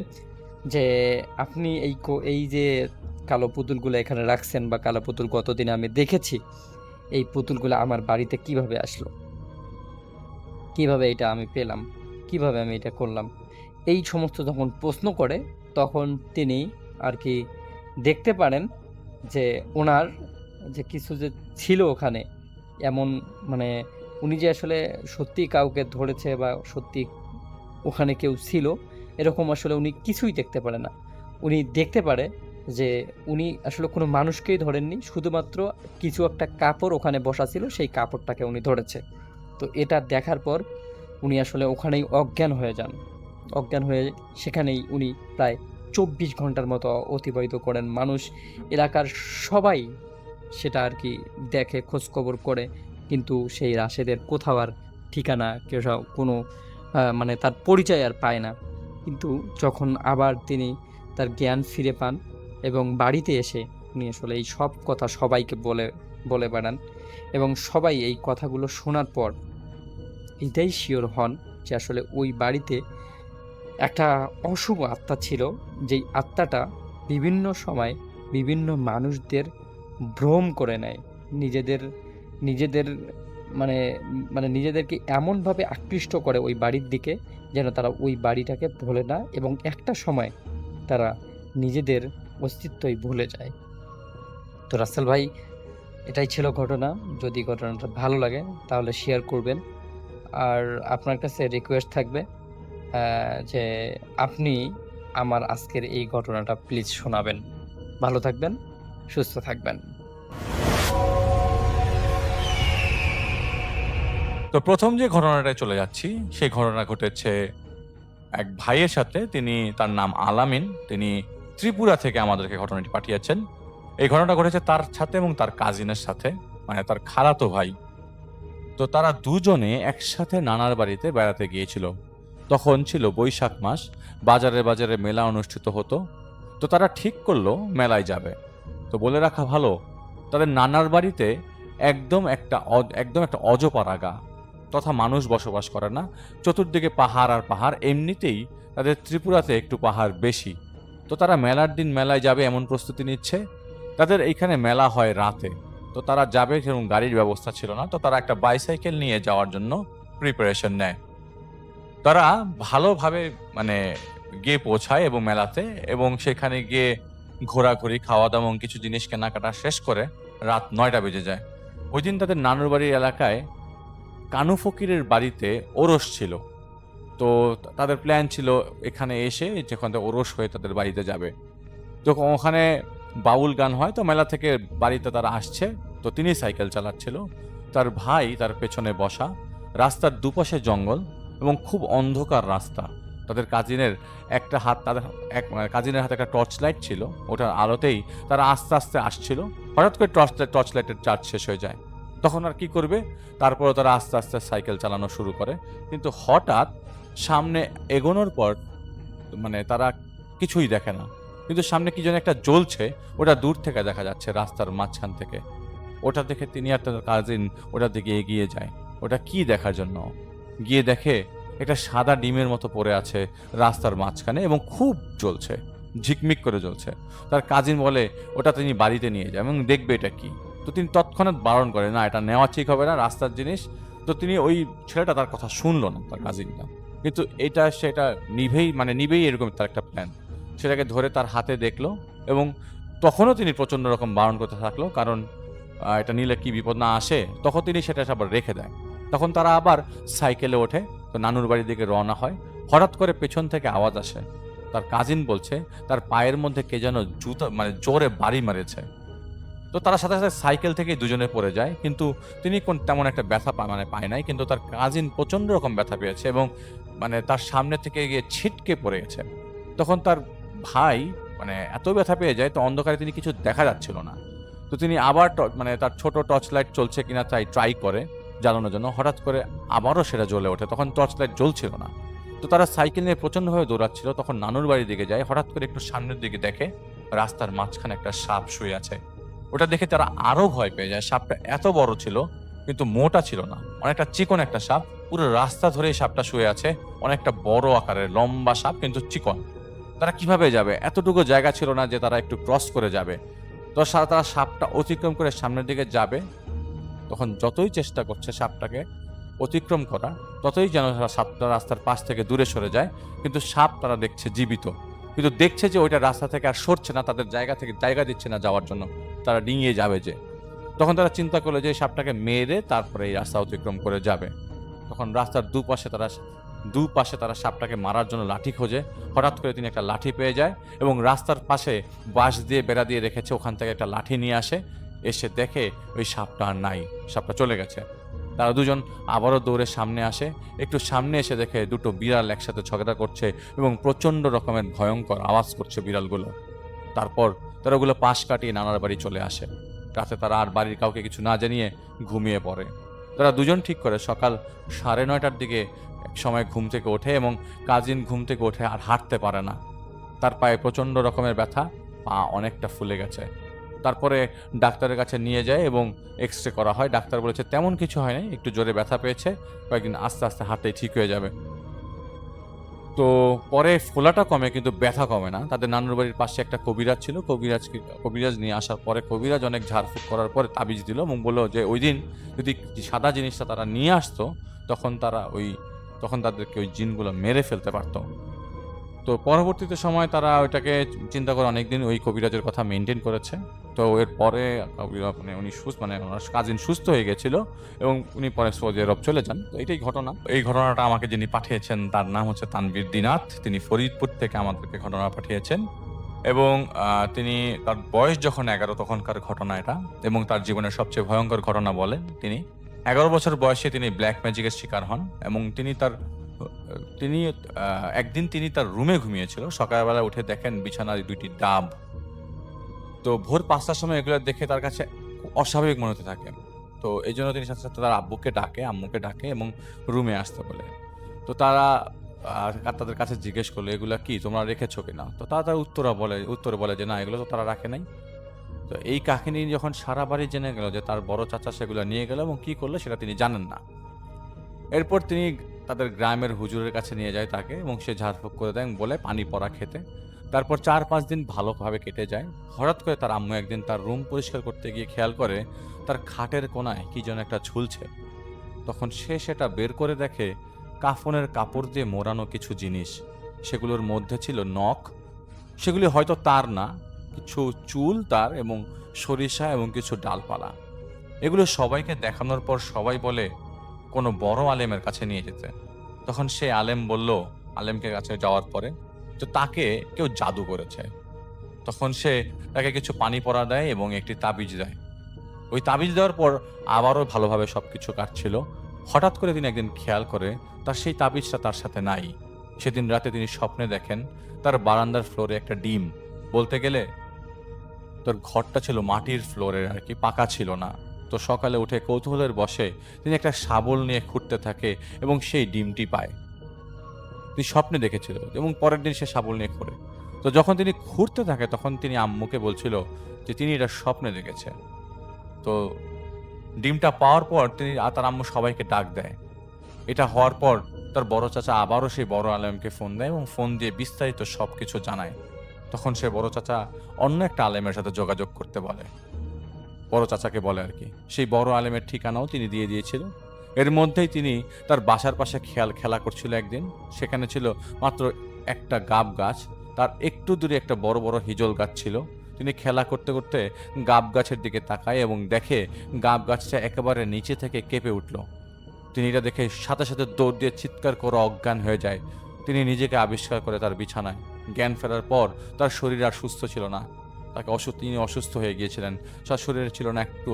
যে আপনি এই যে কালো পুতুলগুলো এখানে রাখছেন বা কালো পুতুল কতদিন আমি দেখেছি, এই পুতুলগুলো আমার বাড়িতে কিভাবে আসলো, কিভাবে এটা আমি পেলাম, কিভাবে আমি এটা করলাম, এই সমস্ত যখন প্রশ্ন করে তখন তিনি আর কি দেখতে পারেন যে ওনার যে কিছু যে ছিল ওখানে, এমন মানে উনি যে আসলে সত্যি কাউকে ধরেছে বা সত্যি ওখানে কেউ ছিল এরকম আসলে উনি কিছুই দেখতে পারে না। উনি দেখতে পারে যে উনি আসলে কোনো মানুষকেই ধরেননি, শুধুমাত্র কিছু একটা কাপড় ওখানে বসা ছিল, সেই কাপড়টাকে উনি ধরেছে। তো এটা দেখার পর উনি আসলে ওখানেই অজ্ঞান হয়ে যান। অজ্ঞান হয়ে সেখানেই উনি প্রায় 24 ঘন্টার মতো অতিবাহিত করেন। মানুষ, এলাকার সবাই সেটা আর কি দেখে, খোঁজখবর করে, কিন্তু সেই রাশেদের কোথাও আর ঠিকানা, কেউ কোনো মানে তার পরিচয় আর পায় না। কিন্তু যখন আবার তিনি তার জ্ঞান ফিরে পান এবং বাড়িতে এসে উনি আসলে এই সব কথা সবাইকে বলে বেড়ান এবং সবাই এই কথাগুলো শোনার পর এটাই শিওর হন যে আসলে ওই বাড়িতে একটা অশুভ আত্মা ছিল, যেই আত্মাটা বিভিন্ন সময় বিভিন্ন মানুষদের ভ্রম করে নেয়, নিজেদের নিজেদের মানে মানে নিজেদেরকে এমনভাবে আকৃষ্ট করে ওই বাড়ির দিকে যেন তারা ওই বাড়িটাকে ভোলে না এবং একটা সময় তারা নিজেদের অস্তিত্বই ভুলে যায়। তো রাসেল ভাই, এটাই ছিল ঘটনা। যদি ঘটনাটা ভালো লাগে তাহলে শেয়ার করবেন। আর আপনার কাছে রিকোয়েস্ট থাকবে যে আপনি আমার আজকের এই ঘটনাটা প্লিজ শোনাবেন। ভালো থাকবেন, সুস্থ থাকবেন। তো প্রথম যে ঘটনাটায় চলে যাচ্ছি, সেই ঘটনা ঘটেছে এক ভাইয়ের সাথে। তার নাম আলামিন। তিনি ত্রিপুরা থেকে আমাদেরকে ঘটনাটি পাঠিয়েছেন। এই ঘটনাটা ঘটেছে তার সাথে এবং তার কাজিনের সাথে, মানে তার খালাতো ভাই। তো তারা দুজনে একসাথে নানার বাড়িতে বেড়াতে গিয়েছিল। তখন ছিল বৈশাখ মাস, বাজারে মেলা অনুষ্ঠিত হতো। তো তারা ঠিক করলো মেলায় যাবে। তো বলে রাখা ভালো, তাদের নানার বাড়িতে একদম একটা অজপাড়াগা, তথা মানুষ বসবাস করে না। চতুর্দিকে পাহাড় আর পাহাড়, এমনিতেই তাদের ত্রিপুরাতে একটু পাহাড় বেশি। তো তারা মেলার দিন মেলায় যাবে এমন প্রস্তুতি নিচ্ছে। তাদের এইখানে মেলা হয় রাতে। তো তারা যাবে, সেরকম গাড়ির ব্যবস্থা ছিল না। তো তারা একটা বাইসাইকেল নিয়ে যাওয়ার জন্য প্রিপারেশন নেয়। তারা ভালোভাবে মানে গিয়ে পৌঁছায় এবং মেলাতে, এবং সেখানে গিয়ে ঘোরাঘুরি, খাওয়া দাওয়া এবং কিছু জিনিস কেনাকাটা শেষ করে রাত 9টা বেজে যায়। ওই দিন তাদের নানুর বাড়ির এলাকায় কানু ফকিরের বাড়িতে ওরস ছিল। তো তাদের প্ল্যান ছিল এখানে এসে যেখান থেকে ওরস হয়ে তাদের বাড়িতে যাবে। যখন ওখানে বাউল গান হয়, তো মেলা থেকে বাড়িতে তারা আসছে, তো তিনি সাইকেল চালাচ্ছিল, তার ভাই তার পেছনে বসা। রাস্তার দুপাশে জঙ্গল এবং খুব অন্ধকার রাস্তা। তাদের কাজিনের একটা হাত তাদের কাজিনের হাতে একটা টর্চ লাইট ছিল, ওটার আলোতেই তারা আস্তে আস্তে আসছিল। হঠাৎ করে টর্চ লাইটের চার্জ শেষ হয়ে যায়। তখন আর কি করবে, তারপরে তারা আস্তে আস্তে সাইকেল চালানো শুরু করে। কিন্তু হঠাৎ সামনে এগোনোর পর তারা কিছুই দেখে না, কিন্তু সামনে কি যেন একটা জ্বলছে, ওটা দূর থেকে দেখা যাচ্ছে রাস্তার মাঝখান থেকে। ওটা দেখে তিনি আর তার কাজিন ওটার দিকে এগিয়ে যায় ওটা কি দেখার জন্য। গিয়ে দেখে একটা সাদা ডিমের মতো পড়ে আছে রাস্তার মাঝখানে এবং খুব জ্বলছে, ঝিকমিক করে জ্বলছে। তার কাজিন বলে ওটা তিনি বাড়িতে নিয়ে যায় এবং দেখবে এটা কি। তো তিনি তৎক্ষণাৎ বারণ করে, না এটা নেওয়া ঠিক হবে না, রাস্তার জিনিস। তো তিনি ওই ছেলেটা তার কথা শুনলো না, তার কাজিনটা। কিন্তু সেটা নিভেই এরকম তার একটা প্ল্যান। সেটাকে ধরে তার হাতে দেখলো এবং তখনও তিনি প্রচন্ড রকম বারণ করতে থাকলো, কারণ এটা নিলে কি বিপদ না আসে। তখন তিনি সেটা আবার রেখে দেয়। তখন তারা আবার সাইকেলে ওঠে, তো নানুর বাড়ির দিকে রওনা হয়। হঠাৎ করে পেছন থেকে আওয়াজ আসে, তার কাজিন বলছে তার পায়ের মধ্যে কে যেন জুতা জোরে বাড়ি মেরেছে। তো তারা সাথে সাথে সাইকেল থেকে দুজনে পড়ে যায়, কিন্তু তিনি তেমন একটা ব্যথা পায় নাই। কিন্তু তার কাজিন প্রচন্ড রকম ব্যথা পেয়েছে এবং তার সামনে থেকে গিয়ে ছিটকে পড়ে গেছে। তখন তার ভাই এত ব্যথা পেয়ে যায়, তো অন্ধকারে তিনি কিছু দেখা যাচ্ছিল না। তো তিনি আবার তার ছোট টর্চ লাইট চলছে কিনা তাই ট্রাই করে জ্বালানোর জন্য। হঠাৎ করে আবারও সেটা জ্বলে ওঠে, তখন টর্চ লাইট জ্বলছিল না। তো তারা সাইকেল নিয়ে প্রচন্ডভাবে দৌড়াচ্ছিল। তখন নানুর বাড়ির দিকে যায়, হঠাৎ করে একটু সামনের দিকে দেখে রাস্তার মাঝখানে একটা সাপ শুয়ে আছে। ওটা দেখে তারা আরো ভয় পেয়ে যায়। সাপটা এত বড় ছিল, কিন্তু মোটা ছিল না, অনেকটা চিকন একটা সাপ। পুরো রাস্তা ধরে সাপটা শুয়ে আছে, অনেকটা বড় আকারের লম্বা সাপ, কিন্তু চিকন। তারা কিভাবে যাবে, এতটুকু জায়গা ছিল না যে তারা একটু ক্রস করে যাবে। তো তারা সাপটা অতিক্রম করে সামনের দিকে যাবে। তখন যতই চেষ্টা করছে সাপটাকে অতিক্রম করা, ততই যেন সাপটা রাস্তার পাশ থেকে দূরে সরে যায়। কিন্তু সাপ তারা দেখছে জীবিত, কিন্তু দেখছে যে ওইটা রাস্তা থেকে আর সরছে না, তাদের জায়গা দিচ্ছে না যাওয়ার জন্য, তারা ডিঙিয়ে যাবে যে। তখন তারা চিন্তা করলো যে সাপটাকে মেরে তারপরে এই রাস্তা অতিক্রম করে যাবে। তখন রাস্তার দুপাশে তারা সাপটাকে মারার জন্য লাঠি খোঁজে। হঠাৎ করে তিনি একটা লাঠি পেয়ে যায় এবং রাস্তার পাশে বাঁশ দিয়ে বেড়া দিয়ে রেখেছে, ওখান থেকে একটা লাঠি নিয়ে আসে। এসে দেখে ওই সাপটা আর নাই, সাপটা চলে গেছে। তারা দুজন আবারও দৌড়ে সামনে আসে। একটু সামনে এসে দেখে দুটো বিড়াল একসাথে ঝগড়া করছে এবং প্রচন্ড রকমের ভয়ঙ্কর আওয়াজ করছে বিড়ালগুলো। তারপর তারা ওগুলো পাশ কাটিয়ে নানার বাড়ি চলে আসে। রাতে তারা আর বাড়ির কাউকে কিছু না জানিয়ে ঘুমিয়ে পড়ে। তারা দুজন ঠিক করে সকাল 9:30টার দিকে এক সময় ঘুম থেকে ওঠে এবং কাজিন ঘুম থেকে ওঠে আর হাঁটতে পারে না। তার পায়ে প্রচন্ড রকমের ব্যথা, পা অনেকটা ফুলে গেছে। তারপরে ডাক্তারের কাছে নিয়ে যায় এবং এক্স-রে করা হয়। ডাক্তার বলেছে তেমন কিছু হয় নাই, একটু জোরে ব্যথা পেয়েছে, কয়েকদিন আস্তে আস্তে হাঁটতেই ঠিক হয়ে যাবে। তো পরে ফোলাটা কমে কিন্তু ব্যথা কমে না। তাদের নানুর বাড়ির পাশে একটা কবিরাজ ছিল, কবিরাজ নিয়ে আসার পরে কবিরাজ অনেক ঝাড়ফুঁক করার পরে তাবিজ দিল এবং বললো যে ওই দিন যদি সাদা জিনিসটা তারা নিয়ে আসতো, তখন তাদেরকে ওই জিনগুলো মেরে ফেলতে পারতো। তো পরবর্তীতে সময় তারা ওইটাকে চিন্তা করে অনেকদিন ওই কবিরাজের কথা মেনটেন করেছে। তো এর পরে উনি ওনার কাজিন সুস্থ হয়ে গেছিল এবং উনি পরে সৌদি আরব চলে যান। তো এটাই ঘটনা। এই ঘটনাটা আমাকে যিনি পাঠিয়েছেন তার নাম হচ্ছে তানভীর দিনাত। তিনি ফরিদপুর থেকে আমাদেরকে ঘটনা পাঠিয়েছেন এবং তিনি তার বয়স যখন 11 তখনকার ঘটনা এটা, এবং তার জীবনের সবচেয়ে ভয়ঙ্কর ঘটনা বলেন। তিনি 11 বছর বয়সে তিনি ব্ল্যাক ম্যাজিকের শিকার হন এবং একদিন তিনি তার রুমে ঘুমিয়েছিল। সকালবেলা উঠে দেখেন বিছানায় 2টি ডাব। তো ভোর 5টার সময় এগুলো দেখে তার কাছে অস্বাভাবিক মনে হতে থাকে। তো এই জন্য তিনি সাথে সাথে তার আম্মুকে ডাকে এবং রুমে আসতে বলে। তো তারা তাদের কাছে জিজ্ঞেস করলো এগুলা কি, তোমরা রেখেছো কিনা? তো তার উত্তরে বলে যে না, এগুলো তো তারা রাখে নাই। তো এই কাহিনী যখন সারা বাড়ি জেনে গেল যে তার বড় চাচা সেগুলো নিয়ে গেল এবং কি করলো সেটা তিনি জানেন না। এরপর তিনি তাদের গ্রামের হুজুরের কাছে নিয়ে যায় তাকে এবং সে ঝাড়ফুঁক করে দেয় বলে পানি পড়া খেতে। তারপর 4-5 দিন ভালোভাবে কেটে যায়। হঠাৎ করে তার আম্মু একদিন তার রুম পরিষ্কার করতে গিয়ে খেয়াল করে তার খাটের কোনায় কি যেন একটা ঝুলছে। তখন সে সেটা বের করে দেখে কাফনের কাপড় দিয়ে মোড়ানো কিছু জিনিস। সেগুলোর মধ্যে ছিল নখ, সেগুলি হয়তো তার না, কিছু চুল তার এবং সরিষা এবং কিছু ডালপালা। এগুলো সবাইকে দেখানোর পর সবাই বলে কোনো বড় আলেমের কাছে নিয়ে যেতে। তখন সে আলেম বলল, আলেমকে কাছে যাওয়ার পরে, তো তাকে কেউ জাদু করেছে। তখন সে তাকে কিছু পানি পড়া দেয় এবং একটি তাবিজ দেয়। ওই তাবিজ দেওয়ার পর আবারও ভালোভাবে সবকিছু কাটছিল। হঠাৎ করে তিনি একদিন খেয়াল করে তার সেই তাবিজটা তার সাথে নাই। সেদিন রাতে তিনি স্বপ্নে দেখেন তার বারান্দার ফ্লোরে একটা ডিম, বলতে গেলে তোর ঘরটা ছিল মাটির ফ্লোরের আর কি, পাকা ছিল না। তো সকালে উঠে কৌতূহলের বশে তিনি একটা শাবল নিয়ে খুঁড়তে থাকে এবং সেই ডিমটি পায়। তিনি স্বপ্নে দেখেছিল এবং পরের দিন সে শাবল নিয়ে খোঁড়ে। তো যখন তিনি খুঁড়তে থাকে তখন তিনি আম্মুকে বলছিল যে তিনি এটা স্বপ্নে দেখেছে। তো ডিমটা পাওয়ার পর তিনি তার আম্মু সবাইকে ডাক দেয়। এটা হওয়ার পর তার বড় চাচা আবারও সেই বড় আলেমকে ফোন দেয় এবং ফোন দিয়ে বিস্তারিত সবকিছু জানায়। তখন সে বড় চাচা অন্য একটা আলেমের সাথে যোগাযোগ করতে বলে, বড় চাচাকে বলে আর কি। সেই বড় আলেমের ঠিকানাও তিনি দিয়ে দিয়েছিল। এর মধ্যেই তিনি তার বাসার পাশে খেলা করছিল একদিন। সেখানে ছিল মাত্র একটা গাব গাছ, তার একটু দূরে একটা বড় বড় হিজল গাছ ছিল। তিনি খেলা করতে করতে গাব গাছের দিকে তাকায় এবং দেখে গাব গাছটা একেবারে নিচে থেকে কেঁপে উঠল। তিনি এটা দেখে সাথে সাথে দৌড় দিয়ে চিৎকার করে অজ্ঞান হয়ে যায়। তিনি নিজেকে আবিষ্কার করে তার বিছানায়। জ্ঞান ফেরার পর তার শরীর আর সুস্থ ছিল না, তিনি অসুস্থ হয়ে গিয়েছিলেন। তার শরীরে ছিল না একটু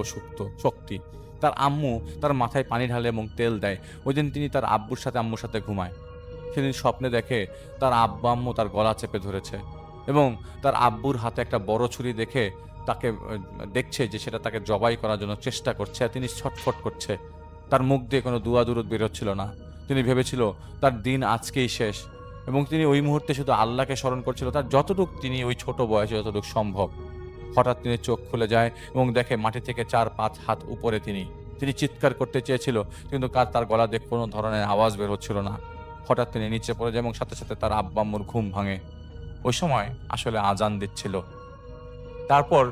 শক্তি। তার আম্মু তার মাথায় পানি ঢালে এবং তেল দেয়। ওই দিন তিনি তার আম্মুর সাথে ঘুমায়। সেদিন স্বপ্নে দেখে তার আম্মু তার গলা চেপে ধরেছে এবং তার আব্বুর হাতে একটা বড় ছুরি দেখে তাকে দেখছে যে সেটা তাকে জবাই করার জন্য চেষ্টা করছে। আর তিনি ছটফট করছে, তার মুখ দিয়ে কোনো দুয়া দুরুদ বেরোচ্ছিল না। তিনি ভেবেছিল তার দিন আজকেই শেষ এবং তিনি ওই মুহূর্তে শুধু আল্লাহকে স্মরণ করছিল, তার যতটুকু তিনি ওই ছোট বয়সে যতটুকু সম্ভব। হঠাৎ তিনি চোখ খুলে যায় এবং দেখে মাটি থেকে 4-5 হাত উপরে তিনি চিৎকার করতে চেয়েছিল, কিন্তু তার গলা দিয়ে কোনো ধরনের আওয়াজ বের হচ্ছিল না। হঠাৎ তিনি নিচে পড়ে যায় এবং সাথে সাথে তার আব্বাম্মুর ঘুম ভাঙে। ওই সময় আসলে আজান দিচ্ছিল। তারপর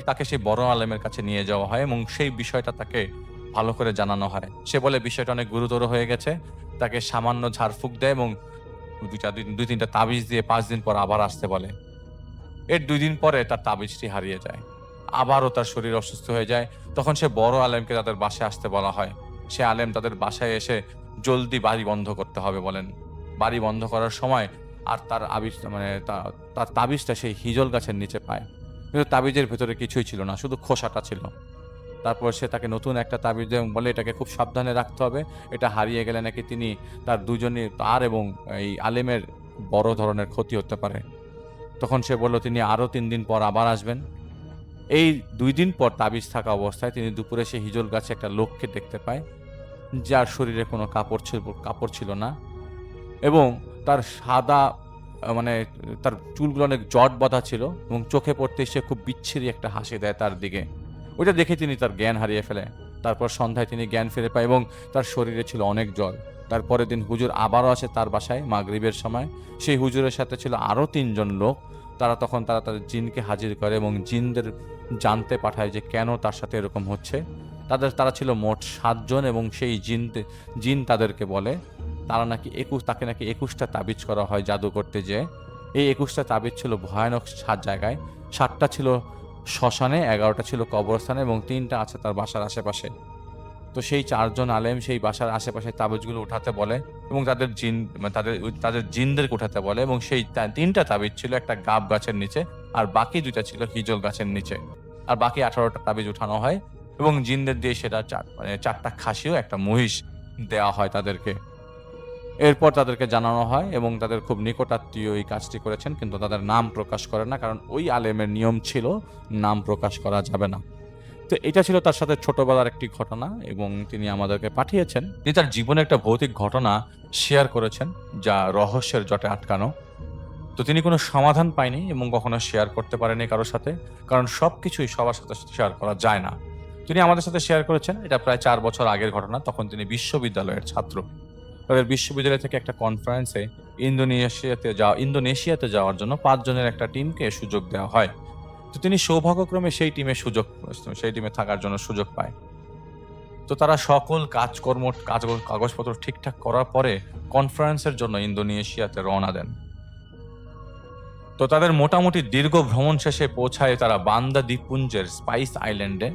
তাকে সেই বড় আলেমের কাছে নিয়ে যাওয়া হয় এবং সেই বিষয়টা তাকে ভালো করে জানানো হয়। সে বলে বিষয়টা অনেক গুরুতর হয়ে গেছে। তাকে সামান্য ঝাড়ফুঁক দেয় এবং 2-3টা তাবিজ দিয়ে 5 দিন পর আবার আসতে বলে। এর 2 দিন পরে তার তাবিজটি হারিয়ে যায়। আবারও তার শরীর অসুস্থ হয়ে যায়। তখন সে বড় আলেমকে তাদের বাসায় আসতে বলা হয়। সে আলেম তাদের বাসায় এসে জলদি বাড়ি বন্ধ করতে হবে বলেন। বাড়ি বন্ধ করার সময় আর তার তার তাবিজটা সেই হিজল গাছের নিচে পায়, কিন্তু তাবিজের ভেতরে কিছুই ছিল না, শুধু খোসাটা ছিল। তারপর সে তাকে নতুন একটা তাবিজ দেয় এবং বলে এটাকে খুব সাবধানে রাখতে হবে, এটা হারিয়ে গেলে নাকি তার এবং এই আলেমের বড় ধরনের ক্ষতি হতে পারে। তখন সে বলল তিনি আরও 3 দিন পর আবার আসবেন। এই 2 দিন পর তাবিজ থাকা অবস্থায় তিনি দুপুরে সে হিজল গাছে একটা লোককে দেখতে পায়, যার শরীরে কোনো কাপড় ছিল না এবং তার সাদা তার চুলগুলো অনেক জট বাঁধা ছিল এবং চোখে পড়তেই সে খুব বিচ্ছিরি একটা হাসি দেয় তার দিকে। ওইটা দেখে তিনি তার জ্ঞান হারিয়ে ফেলে। তারপর সন্ধ্যায় তিনি জ্ঞান ফিরে পায় এবং তার শরীরে ছিল অনেক জ্বর। তারপরের দিন হুজুর আবারও আসে তার বাসায় মাগরিবের সময়। সেই হুজুরের সাথে ছিল আরও 3 জন লোক। তারা তাদের জিনকে হাজির করে এবং জিনদের জানতে পাঠায় যে কেন তার সাথে এরকম হচ্ছে। তারা ছিল মোট 7 জন এবং সেই জিন তাদেরকে বলে তাকে নাকি 21টা তাবিজ করা হয় জাদু করতে যেয়ে। এই 21টা তাবিজ ছিল ভয়ানক 7 জায়গায়। 7টা ছিল শ্মশানে, 11টা ছিল কবরস্থানে এবং 3টা আছে তার বাসার আশেপাশে। তো সেই 4 জন আলেম সেই বাসার আশেপাশে তাবিজগুলো উঠাতে বলে এবং তাদের জিনদেরকে উঠাতে বলে এবং সেই 3টা তাবিজ ছিল একটা গাব গাছের নিচে আর বাকি 2টা ছিল হিজল গাছের নিচে। আর বাকি 18টা তাবিজ উঠানো হয় এবং জিনদের দিয়ে সেটা 4টা খাসি ও একটা মহিষ দেওয়া হয় তাদেরকে। এরপর তাদেরকে জানানো হয় এবং তাদের খুব নিকটাত্মীয় এই কাজটি করেছেন, কিন্তু তাদের নাম প্রকাশ করে না, কারণ ওই আলেমের নিয়ম ছিল নাম প্রকাশ করা যাবে না। তো এটা ছিল তার সাথে ছোটবেলার একটি ঘটনা এবং তিনি আমাদেরকে পাঠিয়েছেন। তিনি তার জীবনে একটা ভৌতিক ঘটনা শেয়ার করেছেন যা রহস্যের জটে আটকানো। তো তিনি কোনো সমাধান পায়নি এবং কখনো শেয়ার করতে পারেনি কারোর সাথে, কারণ সবকিছুই সবার সাথে শেয়ার করা যায় না। তিনি আমাদের সাথে শেয়ার করেছেন, এটা প্রায় 4 বছর আগের ঘটনা। তখন তিনি বিশ্ববিদ্যালয়ের ছাত্র। তাদের বিশ্ববিদ্যালয় থেকে একটা কনফারেন্সে ইন্দোনেশিয়াতে যাওয়ার জন্য 5 জনের একটা টিমকে সুযোগ দেওয়া হয়। তো তিনি সৌভাগ্যক্রমে সেই টিমে থাকার জন্য সুযোগ পায়। তো তারা সকল কাগজপত্র ঠিকঠাক করার পরে কনফারেন্সের জন্য ইন্দোনেশিয়াতে রওনা দেন। তো তাদের মোটামুটি দীর্ঘ ভ্রমণ শেষে পৌঁছায় তারা বান্দা দ্বীপপুঞ্জের স্পাইস আইল্যান্ডে।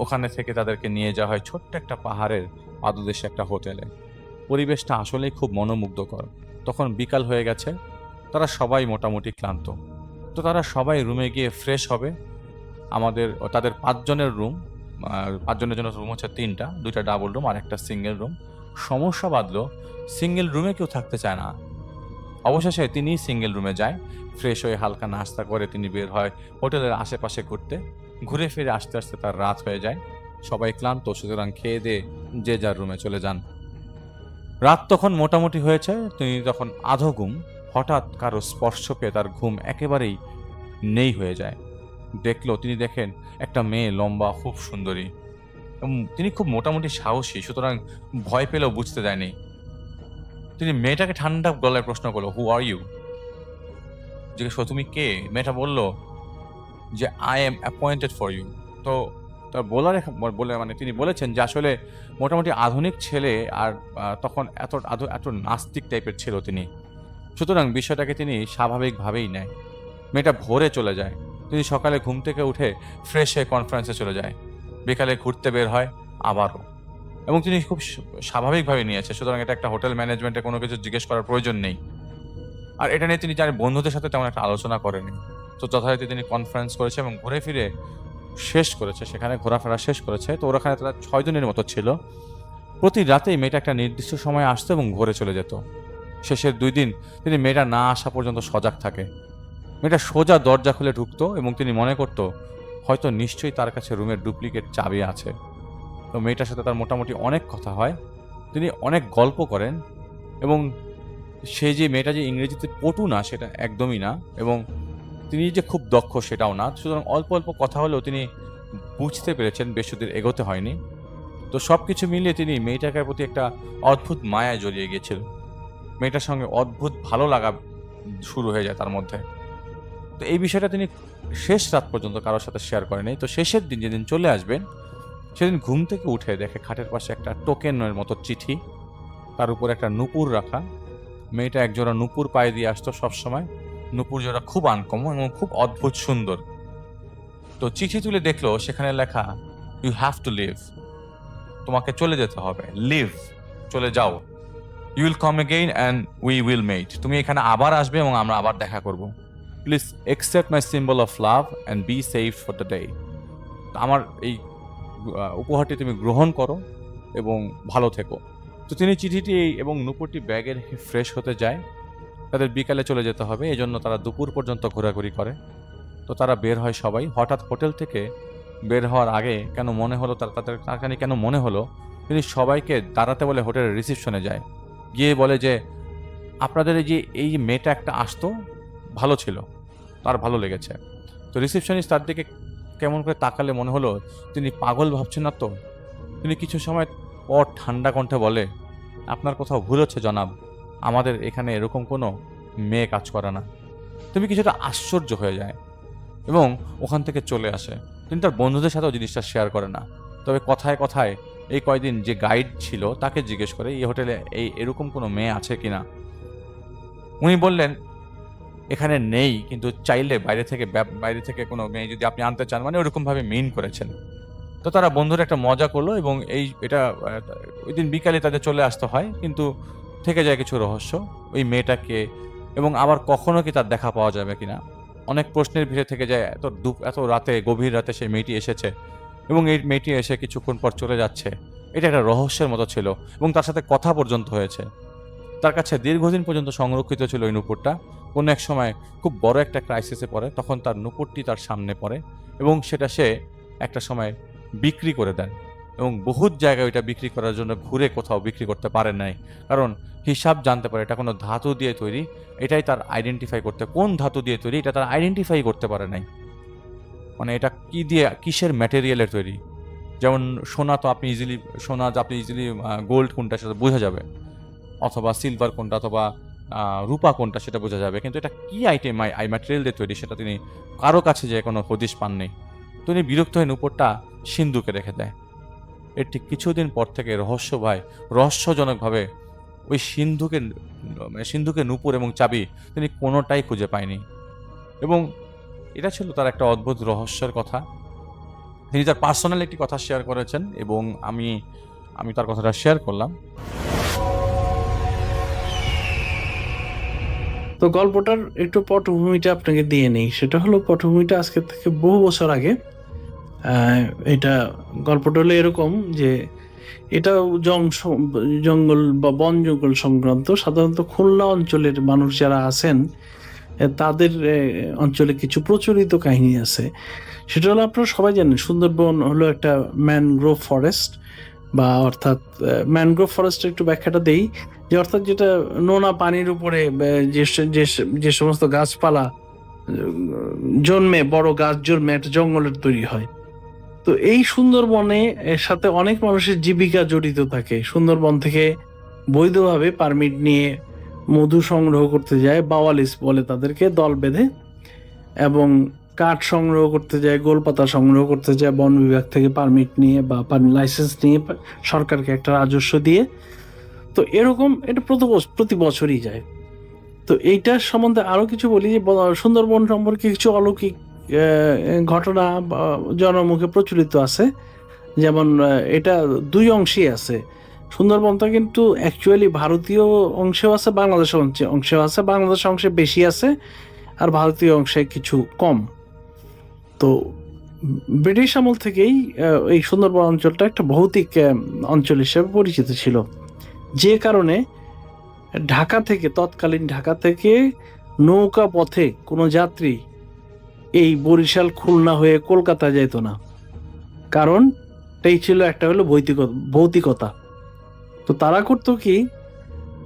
ওখানে থেকে তাদেরকে নিয়ে যাওয়া হয় ছোট্ট একটা পাহাড়ের পাদদেশে একটা হোটেলে। পরিবেশটা আসলেই খুব মনোমুগ্ধকর। তখন বিকাল হয়ে গেছে, তারা সবাই মোটামুটি ক্লান্ত। তো তারা সবাই রুমে গিয়ে ফ্রেশ হবে। তাদের 5 জনের রুম, 5 জনের জন্য রুম হচ্ছে 3টা, 2টা ডাবল রুম আর একটা সিঙ্গেল রুম। সমস্যা বাঁধলো, সিঙ্গেল রুমে কেউ থাকতে চায় না। অবশেষে তিনি সিঙ্গেল রুমে যায়, ফ্রেশ হয়ে হালকা নাস্তা করে তিনি বের হয় হোটেলের আশেপাশে ঘুরতে। ঘুরে ফিরে আস্তে আস্তে তার রাত হয়ে যায়। সবাই ক্লান্ত, সুতরাং খেয়ে দিয়ে যে যার রুমে চলে যান। রাত তখন মোটামুটি হয়েছে, তিনি তখন আধো ঘুম। হঠাৎ কারো স্পর্শ পেয়ে তার ঘুম একেবারেই নেই হয়ে যায়। তিনি দেখেন একটা মেয়ে, লম্বা, খুব সুন্দরী। তিনি খুব মোটামুটি সাহসী, সুতরাং ভয় পেলেও বুঝতে দেয়নি। তিনি মেয়েটাকে ঠান্ডা গলায় প্রশ্ন করলো, হু আর ইউ? জিজ্ঞেস করলো, তুমি কে? মেয়েটা বলল যে I am appointed for you. তো তার তিনি বলেছেন যে আসলে মোটামুটি আধুনিক ছেলে, আর তখন এত নাস্তিক টাইপের ছিল তিনি, সুতরাং বিষয়টাকে তিনি স্বাভাবিকভাবেই নেয়। মেয়েটা ভোরে চলে যায়। তিনি সকালে ঘুম থেকে উঠে ফ্রেশ হয়ে কনফারেন্সে চলে যায়। বিকালে ঘুরতে বের হয় আবারও, এবং তিনি খুব স্বাভাবিকভাবে নিয়েছে, সুতরাং এটা একটা হোটেল ম্যানেজমেন্টে কোনো কিছু জিজ্ঞেস করার প্রয়োজন নেই। আর এটা নিয়ে তিনি তার বন্ধুদের সাথে তেমন একটা আলোচনা করেনি। তো যথারীতি তিনি কনফারেন্স করেছে এবং ঘুরে ফিরে শেষ করেছে, সেখানে ঘোরাফেরা শেষ করেছে। তো ওখানে তারা 6 জনের মতো ছিল। প্রতি রাতেই মেয়েটা একটা নির্দিষ্ট সময় আসতো এবং ঘুরে চলে যেত। শেষের 2 দিন তিনি মেয়েটা না আসা পর্যন্ত সজাগ থাকে। মেয়েটা সোজা দরজা খুলে ঢুকতো এবং তিনি মনে করতো হয়তো নিশ্চয়ই তার কাছে রুমের ডুপ্লিকেট চাবি আছে। তো মেয়েটার সাথে তার মোটামুটি অনেক কথা হয়, তিনি অনেক গল্প করেন, এবং মেয়েটা যে ইংরেজিতে পটু না সেটা একদমই না, এবং তিনি যে খুব দক্ষ সেটাও না। সুতরাং অল্প অল্প কথা হলেও তিনি বুঝতে পেরেছেন, বেশি দূর এগোতে হয়নি। তো সব কিছু মিলিয়ে তিনি মেয়েটার প্রতি একটা অদ্ভুত মায়ায় জড়িয়ে গিয়েছিল। মেয়েটার সঙ্গে অদ্ভুত ভালো লাগা শুরু হয়ে যায় তার মধ্যে। তো এই বিষয়টা তিনি শেষ রাত পর্যন্ত কারোর সাথে শেয়ার করেনি। তো শেষের দিন, যেদিন চলে আসবেন, সেদিন ঘুম থেকে উঠে দেখে খাটের পাশে একটা টোকেনের মতো চিঠি, তার উপর একটা নুপুর রাখা। মেয়েটা একজোড়া নুপুর পায়ে দিয়ে আসতো সবসময়। নুপুর জোড়া খুব আনকমন এবং খুব অদ্ভুত সুন্দর। তো চিঠি তুলে দেখলো সেখানে লেখা, ইউ হ্যাভ টু লিভ, তোমাকে চলে যেতে হবে, লিভ, চলে যাও। You will come again and we will meet, তুমি এখানে আবার আসবে এবং আমরা আবার দেখা করব। Please accept my symbol of love and be safe for the day. আমার এই উপহারটি তুমি গ্রহণ করো এবং ভালো থেকো। তো তিনি চিঠিটি এবং নুপুরটি ব্যাগে রেখে ফ্রেশ হতে যায়। তাদের বিকালে চলে যেতে হবে, এই জন্য তারা দুপুর পর্যন্ত ঘোরাঘুরি করে। তো তারা বের হয় সবাই। হঠাৎ হোটেল থেকে বের হওয়ার আগে কেন মনে হলো কেন মনে হলো তিনি সবাইকে দাঁড়াতে বলে হোটেলের রিসিপশনে যায়, গিয়ে বলে যে আপনাদের এই মেয়েটা একটা আসতো, ভালো ছিল, তার ভালো লেগেছে। তো রিসিপশনিস্ট তার দিকে কেমন করে তাকালে মনে হলো তিনি পাগল ভাবছেন না তো। তিনি কিছু সময় পর ঠান্ডা কণ্ঠে বলে, আপনার কোথাও ভুল হচ্ছে জনাব, আমাদের এখানে এরকম কোনো মেয়ে কাজ করে না। তুমি কিছুটা আশ্চর্য হয়ে যায় এবং ওখান থেকে চলে আসে। তিনি তার বন্ধুদের সাথেও জিনিসটা শেয়ার করে না, তবে কথায় কথায় এই কয়দিন যে গাইড ছিল তাকে জিজ্ঞেস করে এই হোটেলে এরকম কোনো মেয়ে আছে কিনা। উনি বললেন এখানে নেই, কিন্তু চাইলে বাইরে থেকে কোনো মেয়ে যদি আপনি আনতে চান, মানে ওরকমভাবে মিন করেছেন। তো তারা বন্ধুরা একটা মজা করলো এবং ওই দিন বিকালে তাদের চলে আসতে হয়, কিন্তু থেকে যায় কিছু রহস্য। ওই মেয়েটাকে এবং আবার কখনো কি তার দেখা পাওয়া যাবে কিনা, অনেক প্রশ্নের ভিড়ে থেকে যায়। এত রাতে, গভীর রাতে সেই মেয়েটি এসেছে এবং এই মেয়েটি এসে কিছুক্ষণ পর চলে যাচ্ছে। এটা একটা রহস্যের মতো ছিল এবং তার সাথে কথা পর্যন্ত হয়েছে। তার কাছে দীর্ঘদিন পর্যন্ত সংরক্ষিত ছিল ওই নুপুরটা। কোনো এক সময় খুব বড় একটা ক্রাইসিসে পড়ে, তখন তার নুপুরটি তার সামনে পড়ে এবং সেটা সে একটা সময় বিক্রি করে দেন, এবং বহুত জায়গায় ওইটা বিক্রি করার জন্য ঘুরে কোথাও বিক্রি করতে পারেন নাই, কারণ হিসাব জানতে পারে এটা কোনো ধাতু দিয়ে তৈরি। এটাই তার আইডেন্টিফাই করতে, কোন ধাতু দিয়ে তৈরি এটা তার আইডেন্টিফাই করতে পারে নাই। মানে এটা কিসের ম্যাটেরিয়ালের তৈরি। যেমন সোনা আপনি ইজিলি গোল্ড কোনটা সেটা বোঝা যাবে, অথবা সিলভার কোনটা, অথবা রূপা কোনটা সেটা বোঝা যাবে, কিন্তু এটা কি ম্যাটেরিয়াল দিয়ে তৈরি সেটা তিনি কারো কাছে যে কোনো হদিশ পাননি। তিনি বিরক্ত হয়ে নুপুরটা সিন্ধুকে রেখে দেয়। এর ঠিক কিছুদিন পর থেকে রহস্যজনকভাবে ওই সিন্ধুকে নুপুর এবং চাবি তিনি কোনোটাই খুঁজে পায়নি। এবং এটা ছিল তার একটা অদ্ভুত রহস্যের কথা। তিনি তার পার্সোনাল একটি কথা শেয়ার করেছেন এবং আমি তার কথাটা শেয়ার করলাম। তো গল্পটার একটু পটভূমিটা আপনাকে দিয়ে নেই। সেটা হলো, পটভূমিটা আজকে থেকে বহু বছর আগে। এটা গল্পটা হলো এরকম যে এটা জঙ্গল বা বন জঙ্গল সংক্রান্ত। সাধারণত খুলনা অঞ্চলের মানুষ যারা আছেন তাদের অঞ্চলে কিছু প্রচলিত কাহিনী আছে। সেটা হলো, আপনারা সবাই জানেন সুন্দরবন হলো একটা ম্যানগ্রোভ ফরেস্ট, বা অর্থাৎ ম্যানগ্রোভ ফরেস্টের একটু ব্যাখ্যাটা দেই, যে অর্থাৎ যেটা নোনা পানির উপরে যে সমস্ত গাছপালা জন্মে, বড় গাছ জন্মে একটা জঙ্গলের তৈরি হয়। তো এই সুন্দরবনে এর সাথে অনেক মানুষের জীবিকা জড়িত থাকে। সুন্দরবন থেকে বৈধভাবে পারমিট নিয়ে মধু সংগ্রহ করতে যায়, বাওয়ালিস বলে তাদেরকে, দল বেঁধে, এবং কাঠ সংগ্রহ করতে যায়, গোলপাতা সংগ্রহ করতে যায় বন বিভাগ থেকে পারমিট নিয়ে বা লাইসেন্স নিয়ে, সরকারকে একটা রাজস্ব দিয়ে। তো এরকম এটা প্রতি বছরই যায়। তো এইটার সম্বন্ধে আরো কিছু বলি, যে সুন্দরবন সম্পর্কে কিছু অলৌকিক ঘটনা জনমুখে প্রচলিত আছে। যেমন এটা দুই অংশেই আছে। সুন্দরবনটা কিন্তু অ্যাকচুয়ালি ভারতীয় অংশেও আছে, বাংলাদেশ অংশেও আছে। বাংলাদেশ অংশে বেশি আছে আর ভারতীয় অংশে কিছু কম। তো ব্রিটিশ আমল থেকেই এই সুন্দরবন অঞ্চলটা একটা ভৌতিক অঞ্চল হিসেবে পরিচিত ছিল, যে কারণে তৎকালীন ঢাকা থেকে নৌকা পথে কোনো যাত্রী এই বরিশাল খুলনা হয়ে কলকাতা যেত না। কারণ এই ছিল একটা হলো ভৌতিকতা। তো তারা করতো কি,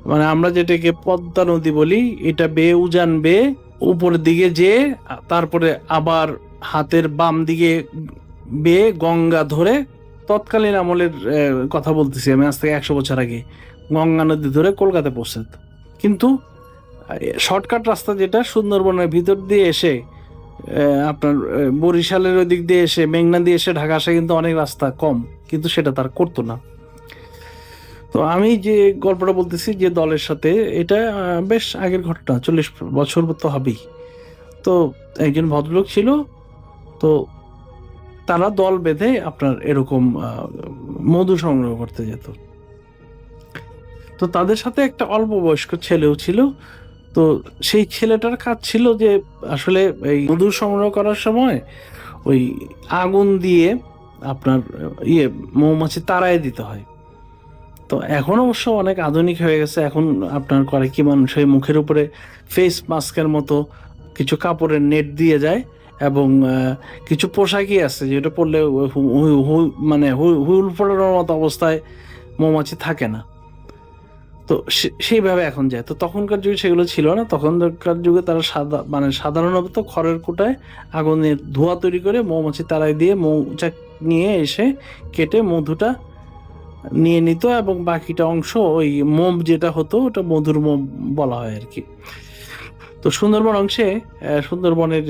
মানে আমরা যেটাকে পদ্মা নদী বলি, এটা বেয়ে উজান বেয়ে উপরের দিকে যেয়ে তারপরে আবার হাতের বাম দিকে বেয়ে গঙ্গা ধরে, তৎকালীন আমলের কথা বলতেছি আমি, আজ থেকে 100 বছর আগে, গঙ্গা নদী ধরে কলকাতা পৌঁছত। কিন্তু শর্টকাট রাস্তা যেটা সুন্দরবনের ভিতর দিয়ে এসে আপনার বরিশালের ওই দিক দিয়ে এসে, মেঘনা দিয়ে এসে ঢাকা আসা কিন্তু অনেক রাস্তা কম, কিন্তু সেটা তার করতো না। তো আমি যে গল্পটা বলতেছি, যে দলের সাথে, এটা বেশ আগের ঘটনা, 40 বছর তো হবেই। তো একজন ভদ্রলোক ছিল, তো তারা দল বেঁধে আপনার এরকম মধু সংগ্রহ করতে যেত। তো তাদের সাথে একটা অল্প বয়স্ক ছেলেও ছিল। তো সেই ছেলেটার কাজ ছিল যে আসলে এই মধু সংগ্রহ করার সময় ওই আগুন দিয়ে আপনার মৌমাছি তাড়ায় দিতে হয়। তো এখন অবশ্য অনেক আধুনিক হয়ে গেছে। এখন আপনার করে কি, মানুষ ওই মুখের উপরে ফেস মাস্কের মতো কিছু কাপড়ের নেট দিয়ে যায়, এবং কিছু পোশাকই আছে যেটা পরলে মানে হুল ফোটানোর মতো অবস্থায় মৌমাছি থাকে না। তো সেইভাবে এখন যায়। তো তখনকার যুগে সেগুলো ছিল না। তখনকার যুগে তারা সাধারণত খড়ের কুটায় আগুনের ধোঁয়া তৈরি করে মৌমাছি তাড়াই দিয়ে মৌচাক নিয়ে এসে কেটে মধুটা নিয়ে নিত, এবং বাকিটা অংশ ওই মোম যেটা হতো ওটা মধুর মোম বলা হয় আর কি। তো সুন্দরবনের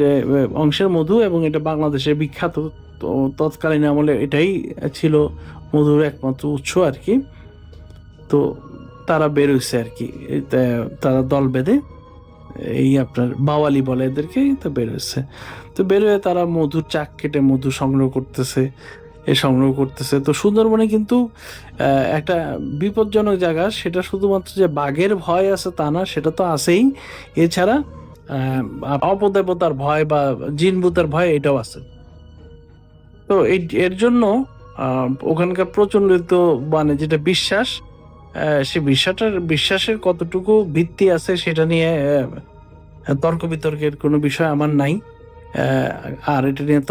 অংশের মধু, এবং এটা বাংলাদেশের বিখ্যাত। তো তৎকালীন আমলে এটাই ছিল মধুর একমাত্র উৎস আর কি। তো তারা বেরোইছে আর কি, তারা দল বেঁধে, এই আপনার বাওয়ালি বলে এদেরকে, তো বেরোচ্ছে। তো বেরোয় তারা মধুর চাক কেটে মধু সংগ্রহ করতেছে। তো সুন্দরবনে কিন্তু একটা বিপজ্জনক জায়গা, সেটা শুধুমাত্র যে বাঘের ভয় আছে তা না, সেটা তো আছেই। এছাড়া অপদেবতার ভয় বা জিনভূতের ভয় এটাও আছে। তো এর জন্য ওখানকার প্রচলিত মানে যেটা বিশ্বাস, সে বিশ্বাসের কতটুকু ভিত্তি আছে সেটা নিয়ে তর্ক বিতর্কের কোনো বিষয় আমার নাই। আর এটা নিয়ে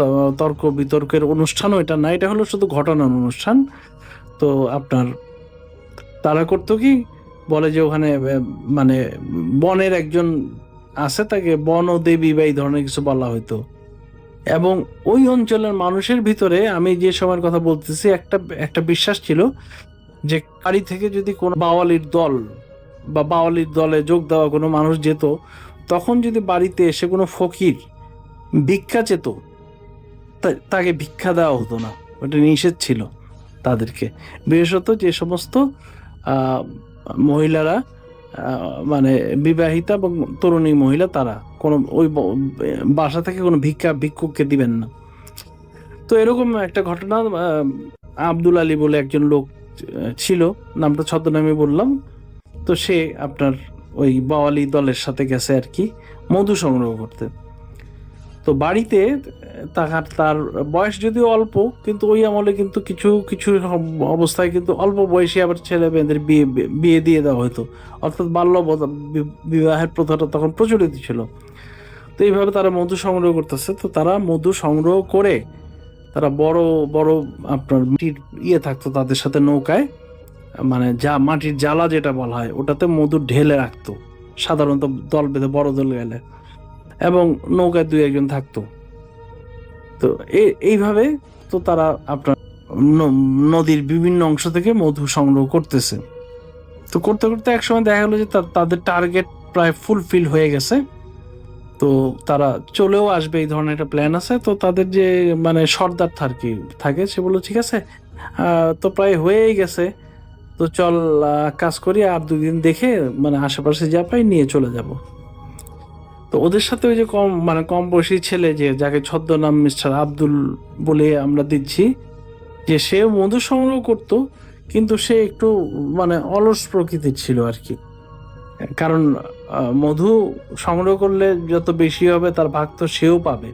তর্ক বিতর্কের অনুষ্ঠানও এটা না, এটা হলো শুধু ঘটনার অনুষ্ঠান। তো আপনার তারা করতো কি, বলে যে ওখানে মানে বনের একজন আছে, তাকে বন ও দেবী বা এই ধরনের কিছু বলা হইতো। এবং ওই অঞ্চলের মানুষের ভিতরে, আমি যে সময়ের কথা বলতেছি, একটা বিশ্বাস ছিল যে বাড়ি থেকে যদি কোনো বাওয়ালির দল বা বাওয়ালির দলে যোগ দেওয়া কোনো মানুষ যেত, তখন যদি বাড়িতে এসে কোনো ফকির ভিক্ষা চেত, তাকে ভিক্ষা দেওয়া হতো না, ওটা নিষেধ ছিল তাদেরকে। বিশেষত যে সমস্ত মহিলারা মানে বিবাহিতা এবং তরুণী মহিলা, তারা কোনো ওই বাসা থেকে কোনো ভিক্ষুককে দিবেন না। তো এরকম একটা ঘটনা, আব্দুল আলী বলে একজন লোক ছিল, নামটা ছদ্মনামে বললাম। তো সে আপনার ওই বাওয়ালি দলের সাথে গেছে আর কি মধু সংগ্রহ করতে। তো বাড়িতে তার বয়স যদিও অল্প, কিন্তু ওই আমলে কিন্তু কিছু কিছু অবস্থায় কিন্তু অল্প বয়সী আবার ছেলে মেয়েদের বিয়ে দিয়ে দেওয়া হতো, অর্থাৎ বাল্য বিবাহের প্রথাটা তখন প্রচলিত ছিল। তো এইভাবে তারা মধু সংগ্রহ করতেছে। তো তারা মধু সংগ্রহ করে তারা বড় বড় আপনার মাটির থাকতো তাদের সাথে নৌকায়, মানে মাটির জ্বালা যেটা বলা হয় ওটাতে মধু ঢেলে রাখতো, সাধারণত দল বেঁধে বড় দল গেলে, এবং নৌকায় 2-1 জন থাকতো। তো এইভাবে তো তারা আপনার নদীর বিভিন্ন অংশ থেকে মধু সংগ্রহ করতেছে। তো করতে করতে একসময় দেখা গেলো যে তাদের টার্গেট প্রায় ফুলফিল হয়ে গেছে। তো তারা চলেও আসবে এই ধরনের একটা প্ল্যান আছে। তো তাদের যে মানে সর্দার থাকে সে বললো ঠিক আছে, তো প্রায় হয়েই গেছে, তো চল কাজ করি, আর 2 দিন দেখে মানে আশেপাশে যা পাই নিয়ে চলে যাব। তো ওদের সাথে ওই যে কম বয়সী ছেলে যাকে ছদ্মনাম মিস্টার আব্দুল বলে আমরা দিচ্ছি, যে সে মধু সংগ্রহ করতো, কিন্তু সে একটু মানে অলস প্রকৃতির ছিল আর কি। কারণ মধু সংগ্রহ করলে যত বেশি হবে তার ভাগ তো সেও পাবে,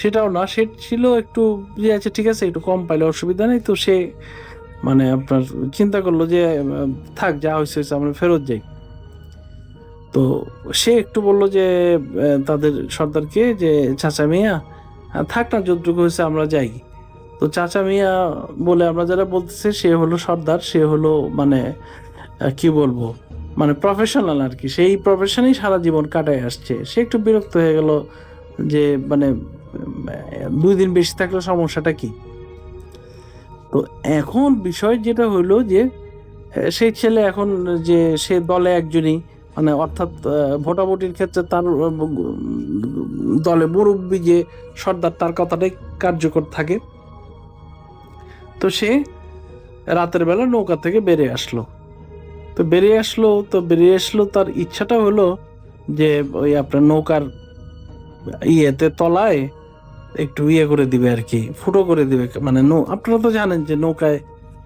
সেটাও না, সে ছিল একটু যে আচ্ছা ঠিক আছে একটু কম পাইলে অসুবিধা নেই। তো সে মানে আপনার চিন্তা করলো যে থাক, যা হয়েছে আমরা ফেরত যাই। তো সে একটু বললো যে তাদের সর্দারকে যে চাচা মিয়া থাক না, যতটুকু হয়েছে আমরা যাই। তো চাচা মিয়া বলে আমরা যারা বলতেছে, সে হলো সর্দার, সে হলো মানে কি বলবো মানে প্রফেশনাল আর কি, সেই প্রফেশনেই সারা জীবন কাটায় আসছে। সে একটু বিরক্ত হয়ে গেল যে মানে 2 দিন বেশি থাকলে সমস্যাটা কি। তো এখন বিষয় যেটা হইলো যে সেই ছেলে এখন যে সে দলে একজনই, মানে অর্থাৎ ভোটাভুটির ক্ষেত্রে তার দলে মুরব্বী যে সর্দার তার কথাটাই কার্যকর থাকে। তো সে রাতের বেলা নৌকা থেকে বেরিয়ে আসলো। তার ইচ্ছাটা হলো যে ওই আপনার নৌকার তলায় একটু করে দিবে আর কি, ফুটো করে দিবে। মানে আপনারা তো জানেন যে নৌকায়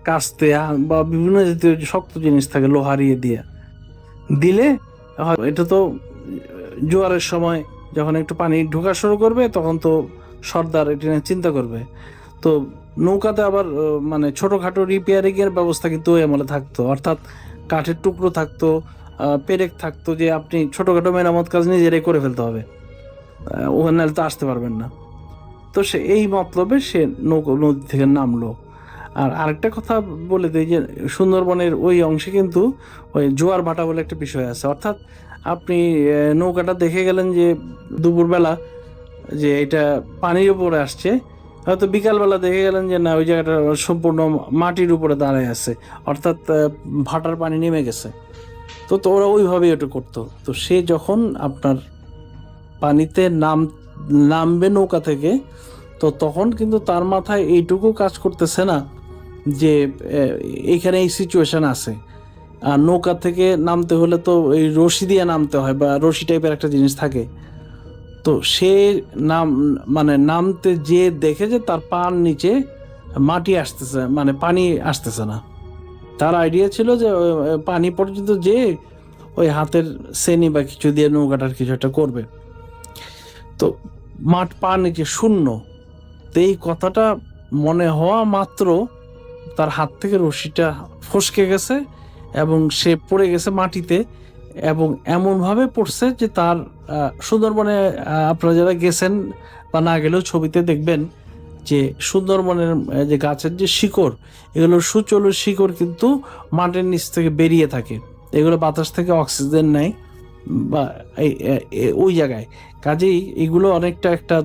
কাস্তে বা বিভিন্ন জাতীয় শক্ত জিনিস থাকে লোহার দিয়ে দিলে, এটা তো জোয়ারের সময় যখন একটু পানি ঢোকা শুরু করবে তখন তো সর্দার এটা নিয়ে চিন্তা করবে। তো নৌকাতে আবার মানে ছোটখাটো রিপেয়ারিং এর ব্যবস্থা কিন্তু ওই আমলে থাকতো, অর্থাৎ কাঠের টুকরো থাকতো, পেরেক থাকতো, যে আপনি ছোটখাটো মেরামত কাজ নিজেরাই করে ফেলতে হবে, ওখানে তো আসতে পারবেন না। তো সে এই মতলবে সে নদী থেকে নামলো। আর আরেকটা কথা বলে দিই যে সুন্দরবনের ওই অংশে কিন্তু ওই জোয়ার ভাটা বলে একটা বিষয় আছে, অর্থাৎ আপনি নৌকাটা দেখে গেলেন যে দুপুরবেলা যে এটা পানির উপরে আসছে, হয়তো বিকালবেলা দেখে গেলেন যে না ওই জায়গাটা সম্পূর্ণ মাটির উপরে দাঁড়ায় আছে, অর্থাৎ ভাটার পানি নেমে গেছে। তো ওরা ওইভাবেই ওটা করতো। তো সে যখন আপনার পানিতে নামবে নৌকা থেকে, তো তখন কিন্তু তার মাথায় এইটুকু কাজ করতেছে না যে এইখানে এই সিচুয়েশন আছে, আর নৌকা থেকে নামতে হলে তো এই রশি দিয়ে নামতে হয় বা রশি টাইপের একটা জিনিস থাকে। তো সে নামতে যে দেখে যে তার পার নিচে মাটি আসতেছে, মানে পানি আসতেছে না। তার আইডিয়া ছিল যে পানি পর্যন্ত যে ওই হাতের শ্রেণী বা কিছু দিয়ে নৌকাটার কিছু একটা করবে। তো পার নিচে শূন্য। তো এই কথাটা মনে হওয়া মাত্র তার হাত থেকে রশিটা ফসকে গেছে এবং সে পড়ে গেছে মাটিতে, এবং এমনভাবে পড়ছে যে তার সুন্দরবনে আপনারা যারা গেছেন বা না গেলেও ছবিতে দেখবেন যে সুন্দরবনের যে গাছের যে শিকড়, এগুলো সুচল শিকড় কিন্তু মাটির নিচ থেকে বেরিয়ে থাকে, এগুলো বাতাস থেকে অক্সিজেন নেয় বা ওই জায়গায়। কাজেই এগুলো অনেকটা একটা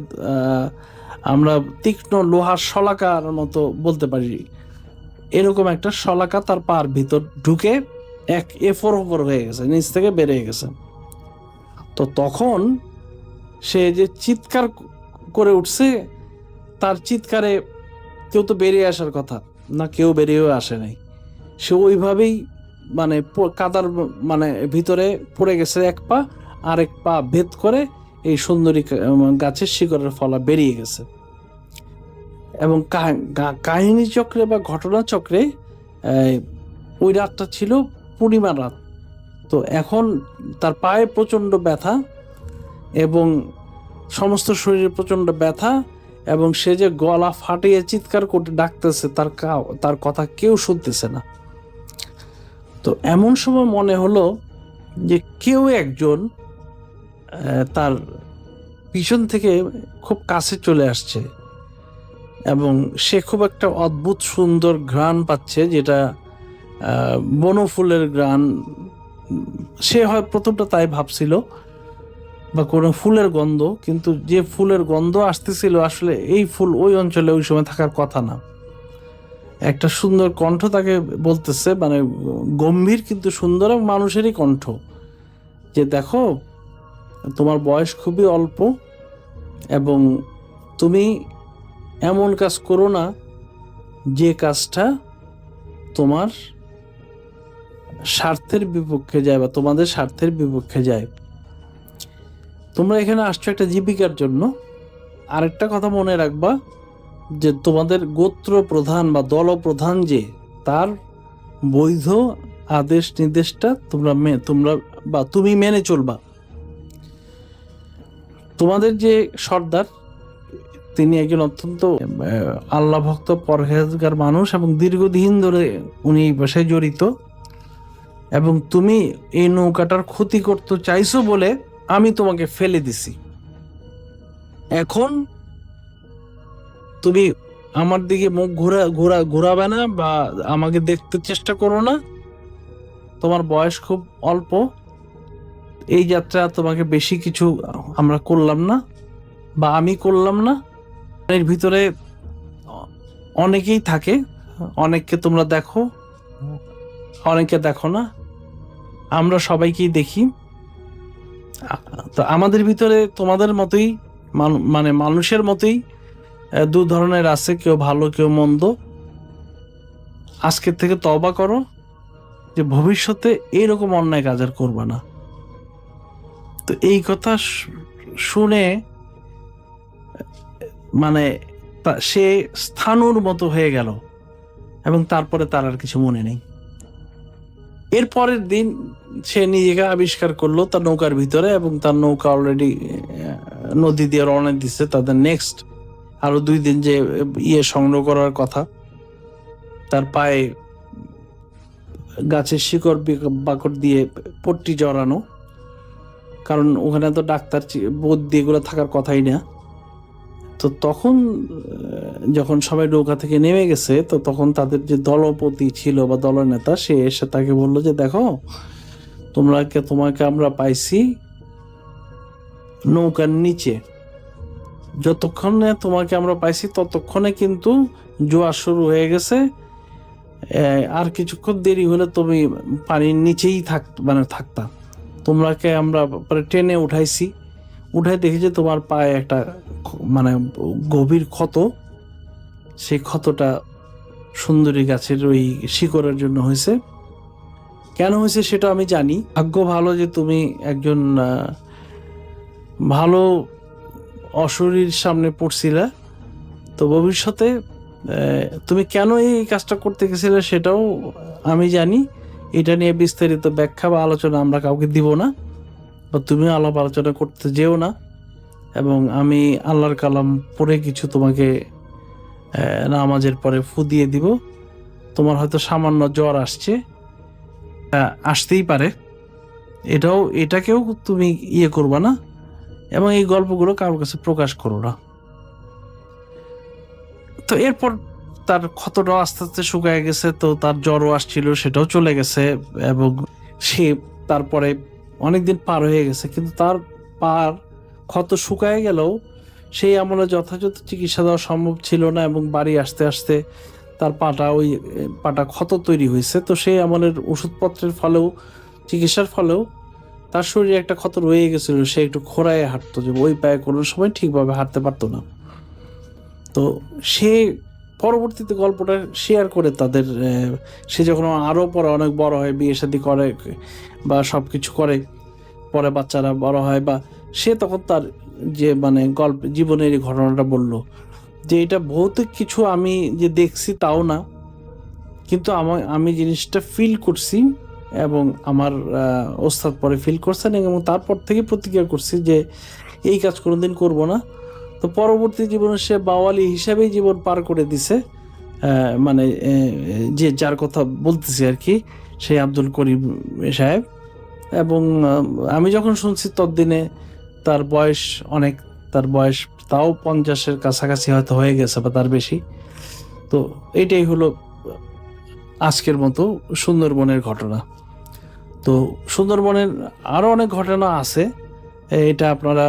আমরা তীক্ষ্ণ লোহার শলাকার মতো বলতে পারি, এরকম একটা শলাকা তার পার ভিতর ঢুকে এক এফোর হয়ে গেছে, নিচ থেকে বেরিয়ে গেছে। তো তখন সে যে চিৎকার করে উঠছে, তার চিৎকারে কেউ তো বেরিয়ে আসার কথা না, কেউ বেরিয়েও আসে নাই। সে ওইভাবেই মানে কাদার মানে ভিতরে পড়ে গেছে এক পা, আরেক পা ভেদ করে এই সুন্দরী গাছের শিকড়ের ফলা বেরিয়ে গেছে। এবং কাহিনী চক্রে বা ঘটনা চক্রে ওই রাতটা ছিল পূর্ণিমা রাত। তো এখন তার পায়ে প্রচণ্ড ব্যথা এবং সমস্ত শরীরে প্রচণ্ড ব্যথা, এবং সে যে গলা ফাটিয়ে চিৎকার করে ডাকতেছে, তার কথা কেউ শুনতেছে না। তো এমন সময় মনে হলো যে কেউ একজন তার পিছন থেকে খুব কাছে চলে আসছে, এবং সে খুব একটা অদ্ভুত সুন্দর ঘ্রাণ পাচ্ছে, যেটা বনফুলের ঘ্রাণ। সে হয় প্রথমটা তাই ভাবছিল, বা কোনো ফুলের গন্ধ, কিন্তু যে ফুলের গন্ধ আসতেছিল আসলে এই ফুল ওই অঞ্চলে ওই সময় থাকার কথা না। একটা সুন্দর কণ্ঠ তাকে বলতেছে, মানে গম্ভীর কিন্তু সুন্দর এবং মানুষেরই কণ্ঠ, যে দেখো তোমার বয়স খুবই অল্প এবং তুমি এমন কাজ করো না যে কাজটা তোমার স্বার্থের বিপক্ষে যায় বা তোমাদের স্বার্থের বিপক্ষে যায়। তোমরা এখানে আসছো একটা জীবিকার জন্য। আরেকটা কথা মনে রাখবা, যে তোমাদের গোত্র প্রধান বা দল প্রধান যে, তার বৈধ আদেশ নির্দেশটা তুমি মেনে চলবা। তোমাদের যে সর্দার, তিনি একজন অত্যন্ত আল্লাহ ভক্ত পরহেজগার মানুষ এবং দীর্ঘদিন ধরে উনি এই পেশায় জড়িত, এবং তুমি এই নৌকাটার ক্ষতি করতে চাইছো বলে আমি তোমাকে ফেলে দিছি। এখন তুমি আমার দিকে মুখ ঘোরাবে না বা আমাকে দেখতে চেষ্টা করো না। তোমার বয়স খুব অল্প, এই যাত্রা তোমাকে বেশি কিছু আমরা করলাম না বা আমি করলাম না। এর ভিতরে অনেকেই থাকে, অনেককে তোমরা দেখো, অনেকে দেখো না, আমরা সবাইকেই দেখি। তো আমাদের ভিতরে তোমাদের মতোই মানে মানুষের মতোই দু ধরনের আছে, কেউ ভালো কেউ মন্দ। আজকের থেকে তওবা করো যে ভবিষ্যতে এইরকম অন্যায় কাজ আর করবা না। তো এই কথা শুনে মানে সে স্থানুর মতো হয়ে গেল, এবং তারপরে তার আর কিছু মনে নেই। এর পরের দিন সে নিজেকে আবিষ্কার করলো তার নৌকার ভিতরে, এবং তার নৌকা অলরেডি নদী দিয়ে রওনা দিচ্ছে তাদের নেক্সট আরো 2 দিন যে সংগ্রহ করার কথা। তার পায়ে গাছের শিকড় বাকড় দিয়ে পট্টি জড়ানো, কারণ ওখানে তো ডাক্তার বৈদ্য এগুলো থাকার কথাই না। তো তখন যখন সবাই নৌকা থেকে নেমে গেছে, তো তখন তাদের যে দলপতি ছিল বা দলনেতা, সে এসে তাকে বললো যে দেখো তোমাকে আমরা পাইছি নৌকার নিচে, যতক্ষণে তোমাকে আমরা পাইছি ততক্ষণে কিন্তু জোয়ার শুরু হয়ে গেছে, আর কিছুক্ষণ দেরি হলে তুমি পানির নিচেই থাকতা। তোমরাকে আমরা টেনে উঠাই দেখি যে তোমার পায়ে একটা মানে গভীর ক্ষত। সেই ক্ষতটা সুন্দরী গাছের ওই শিকড়ের জন্য হয়েছে। কেন হয়েছে সেটা আমি জানি। ভাগ্য ভালো যে তুমি একজন ভালো অশরীর সামনে পড়ছিলে। তো ভবিষ্যতে তুমি কেন এই কাজটা করতে গেছিলে সেটাও আমি জানি। এটা নিয়ে বিস্তারিত ব্যাখ্যা বা আলোচনা আমরা কাউকে দিব না, বা তুমিও আলাপ আলোচনা করতে যেও না। এবং আমি আল্লাহর কালাম পড়ে কিছু তোমাকে নামাজের পরে ফু দিয়ে দিব। তোমার হয়তো সামান্য জ্বর আসতেই পারে, এটাকেও তুমি করবা না, এবং এই গল্পগুলো কারোর কাছে প্রকাশ করো না। তো এরপর তার ক্ষতটাও আস্তে আস্তে শুকায় গেছে, তো তার জ্বরও আসছিল, সেটাও চলে গেছে, এবং সে তারপরে অনেকদিন পার হয়ে গেছে, কিন্তু তার পার ক্ষত শুকায় গেলেও সেই আমলে যথাযথ চিকিৎসা দেওয়া সম্ভব ছিল না, এবং বাড়ি আসতে আসতে তার পাটা ক্ষত তৈরি হয়েছে। তো সেই আমলের ওষুধপত্রের ফলেও চিকিৎসার ফলেও তার শরীরে একটা ক্ষত রয়ে গেছিল। সে একটু খোঁড়ায় হাঁটতো, যে ওই পায়ে কোনো সময় ঠিকভাবে হাঁটতে পারতো না। তো সে পরবর্তীতে গল্পটা শেয়ার করে তাদের, সে যখন আরও পরে অনেক বড় হয়, বিয়ে শাদী করে বা সব কিছু করে, পরে বাচ্চারা বড় হয়, বা সে তখন তার যে মানে গল্প জীবনের এই ঘটনাটা বলল যে এটা ভৌতিক কিছু আমি যে দেখছি তাও না, কিন্তু আমি জিনিসটা ফিল করছি এবং আমার ওস্তাদ পরে ফিল করছেন এবং তারপর থেকে প্রতিক্রিয়া করছি যে এই কাজ কোনোদিন করব না। তো পরবর্তী জীবনে সে বাওয়ালি হিসাবেই জীবন পার করে দিছে। মানে যে যার কথা বলতেছি আর কি, সেই আব্দুল করিম সাহেব। এবং আমি যখন শুনছি ততদিনে তার বয়স অনেক, তার বয়স তাও 50-এর কাছাকাছি হয়তো হয়ে গেছে বা তার বেশি। তো এইটাই হলো আজকের মতো সুন্দরবনের ঘটনা। তো সুন্দরবনের আরও অনেক ঘটনা আছে, এটা আপনারা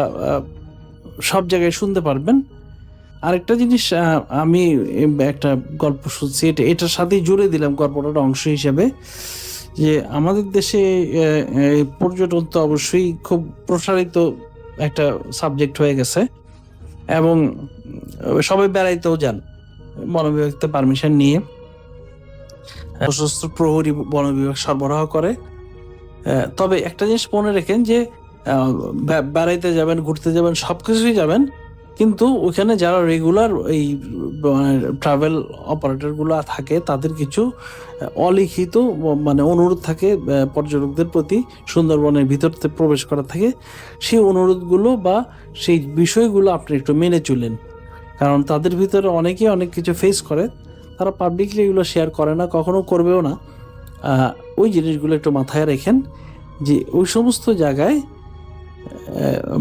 সব জায়গায় শুনতে পারবেন। আরেকটা জিনিস আমি একটা গল্প শুনছি, এটার সাথেই জুড়ে দিলাম গল্পটার অংশ হিসেবে, যে আমাদের দেশে পর্যটন তো অবশ্যই খুব প্রসারিত একটা সাবজেক্ট হয়ে গেছে এবং সবাই বেড়াইতেও যান বন বিভাগ থেকে পারমিশন নিয়ে। সশস্ত্র প্রহরী বন বিভাগ সরবরাহ করে। তবে একটা জিনিস মনে রাখেন যে বেড়াইতে যাবেন, ঘুরতে যাবেন, সব কিছুই যাবেন, কিন্তু ওখানে যারা রেগুলার এই ট্রাভেল অপারেটরগুলো থাকে তাদের কিছু অলিখিত মানে অনুরোধ থাকে পর্যটকদের প্রতি সুন্দরবনের ভিতরতে প্রবেশ করা থাকে। সেই অনুরোধগুলো বা সেই বিষয়গুলো আপনি একটু মেনে চলেন, কারণ তাদের ভিতরে অনেকেই অনেক কিছু ফেস করে, তারা পাবলিকলি এগুলো শেয়ার করে না, কখনো করবেও না। ওই জিনিসগুলো একটু মাথায় রাখেন যে ওই সমস্ত জায়গায়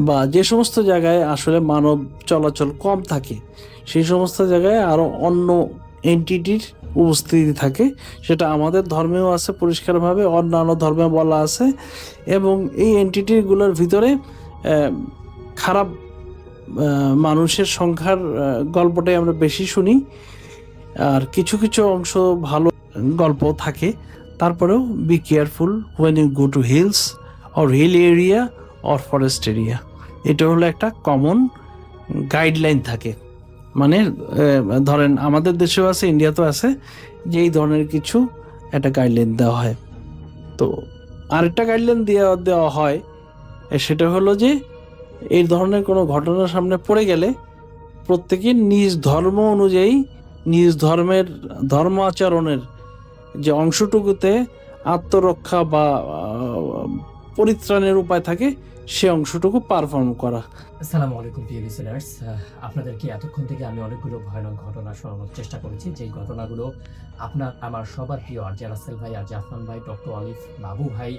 বা যে সমস্ত জায়গায় আসলে মানব চলাচল কম থাকে সেই সমস্ত জায়গায় আরও অন্য এন্টিটির উপস্থিতি থাকে। সেটা আমাদের ধর্মেও আছে পরিষ্কারভাবে, অন্যান্য ধর্মে বলা আছে। এবং এই এন্টিটিগুলোর ভিতরে খারাপ মানুষের সংখ্যার গল্পটাই আমরা বেশি শুনি, আর কিছু কিছু অংশ ভালো গল্প থাকে। তারপরেও be careful when you go to hills or hill area or forest area. এটা হলো একটা কমন গাইডলাইন থাকে। মানে ধরেন আমাদের দেশেও আছে, ইন্ডিয়াতেও আছে, যে এই ধরনের কিছু একটা গাইডলাইন দেওয়া হয়। তো আরেকটা গাইডলাইন দেওয়া হয়, সেটা হলো যে এই ধরনের কোনো ঘটনার সামনে পড়ে গেলে প্রত্যেকে নিজ ধর্ম অনুযায়ী নিজ ধর্মের ধর্ম আচরণের যে অংশটুকুতে আত্মরক্ষা বা পরিত্রাণের উপায় থাকে সে অংশটুকু পারফর্ম করা। আসসালামু আলাইকুম প্রিয় লিসেনার্স, আপনাদেরকে এতক্ষণ থেকে আমি অনেকগুলো ভয়ানক ঘটনা শোনানোর চেষ্টা করেছি, যেই ঘটনাগুলো আমার সবার প্রিয় আর যে রাসেল ভাই, আর জাফরান ভাই, ডক্টর আলিফ, বাবু ভাই,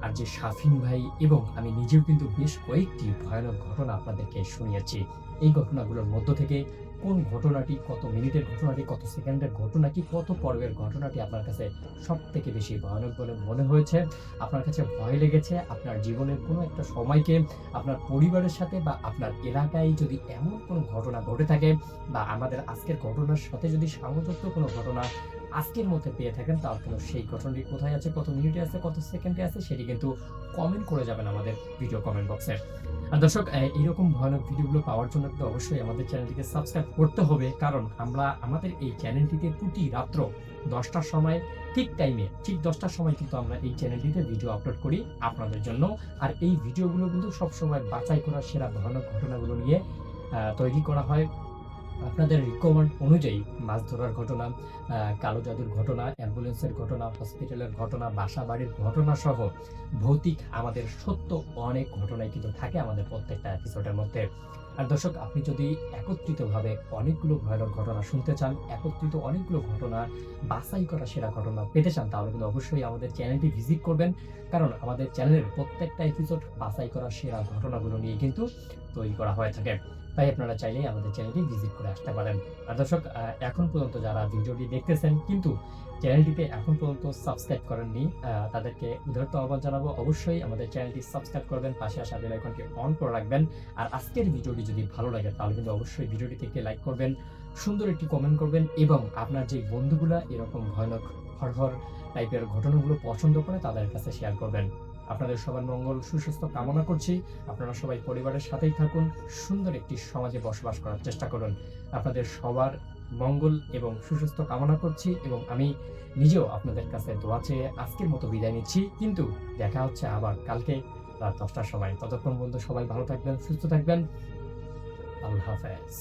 আর যে শাফিন ভাই এবং আমি নিজেও কিন্তু বেশ কয়েকটি ভয়ানক ঘটনা আপনাদেরকে শুনিয়েছি। এই ঘটনাগুলোর মধ্য থেকে কোন ঘটনাটি, কত মিনিটের ঘটনাটি, কত সেকেন্ডের ঘটনাটি, কত পর্বের ঘটনাটি আপনার কাছে সব থেকে বেশি ভয়ানক বলে মনে হয়েছে, আপনার কাছে ভয় লেগেছে, আপনার জীবনের কোনো একটা সময়কে আপনার পরিবারের সাথে বা আপনার এলাকায় যদি এমন কোনো ঘটনা ঘটে থাকে বা আমাদের আজকের ঘটনার সাথে যদি সামঞ্জস্য কোনো ঘটনা আজকের মধ্যে পেয়ে থাকেন, তাহলে কিন্তু সেই ঘটনাটি কোথায় আছে, কত মিনিটে আছে, কত সেকেন্ডে আছে, সেটি কিন্তু কমেন্ট করে যাবেন আমাদের ভিডিও কমেন্ট বক্সে। আর দর্শক, এইরকম ভয়ানক ভিডিওগুলো পাওয়ার জন্য কিন্তু অবশ্যই আমাদের চ্যানেলটিকে সাবস্ক্রাইব করতে হবে, কারণ আমরা আমাদের এই চ্যানেলটিতে প্রতি রাত্র 10টার সময় ঠিক 10টার সময় কিন্তু আমরা এই চ্যানেলটিতে ভিডিও আপলোড করি আপনাদের জন্য। আর এই ভিডিওগুলো কিন্তু সবসময় বাছাই করা সেরা ভয়ানক ঘটনাগুলো নিয়ে তৈরি করা হয়। আপনাদের রিকমেন্ড অনুযায়ী মাছ ধরার ঘটনা, কালো জাদুর ঘটনা, অ্যাম্বুলেন্সের ঘটনা, হসপিটালের ঘটনা, বাসা বাড়ির ঘটনা সহ ভৌতিক আমাদের সত্য অনেক ঘটনাই কিন্তু থাকে আমাদের প্রত্যেকটা এপিসোডের মধ্যে। আর দর্শক, আপনি যদি একত্রিতভাবে অনেকগুলো ভয়ানক ঘটনা শুনতে চান, একত্রিত অনেকগুলো ঘটনা বাছাই করা সেরা ঘটনা পেতে চান, তাহলে কিন্তু অবশ্যই আমাদের চ্যানেলটি ভিজিট করবেন, কারণ আমাদের চ্যানেলের প্রত্যেকটা এপিসোড বাছাই করা সেরা ঘটনাগুলো নিয়ে কিন্তু তৈরি করা হয়ে থাকে। তাই আপনারা চাইলেই আমাদের চ্যানেলটি ভিজিট করে আসতে পারেন। আর দর্শক, এখন পর্যন্ত যারা ভিডিওটি দেখতেছেন কিন্তু চ্যানেলটিতে এখন পর্যন্ত সাবস্ক্রাইব করেননি, তাদেরকে উদারত আহ্বান জানাবো, অবশ্যই আমাদের চ্যানেলটি সাবস্ক্রাইব করবেন, পাশে আসা বেল আইকনটি অন করে রাখবেন। আর আজকের ভিডিওটি যদি ভালো লাগে তাহলে কিন্তু অবশ্যই ভিডিওটিতে লাইক করবেন, সুন্দর একটি কমেন্ট করবেন এবং আপনার যে বন্ধুগুলা এরকম ভয়ানক হরহর টাইপের ঘটনাগুলো পছন্দ করে তাদের কাছে শেয়ার করবেন। আপনাদের সবার মঙ্গল সুস্বাস্থ্য কামনা করছি। আপনারা সবাই পরিবারের সাথেই থাকুন, সুন্দর একটি সমাজে বসবাস করার চেষ্টা করুন। আপনাদের সবার মঙ্গল এবং সুস্বাস্থ্য কামনা করছি এবং আমি নিজেও আপনাদের কাছে দোয়া চেয়ে আজকের মতো বিদায় নিচ্ছি, কিন্তু দেখা হচ্ছে আবার কালকে রাত 10টার সময়। ততক্ষণ পর্যন্ত সবাই ভালো থাকবেন, সুস্থ থাকবেন। আল্লাহ হাফেজ।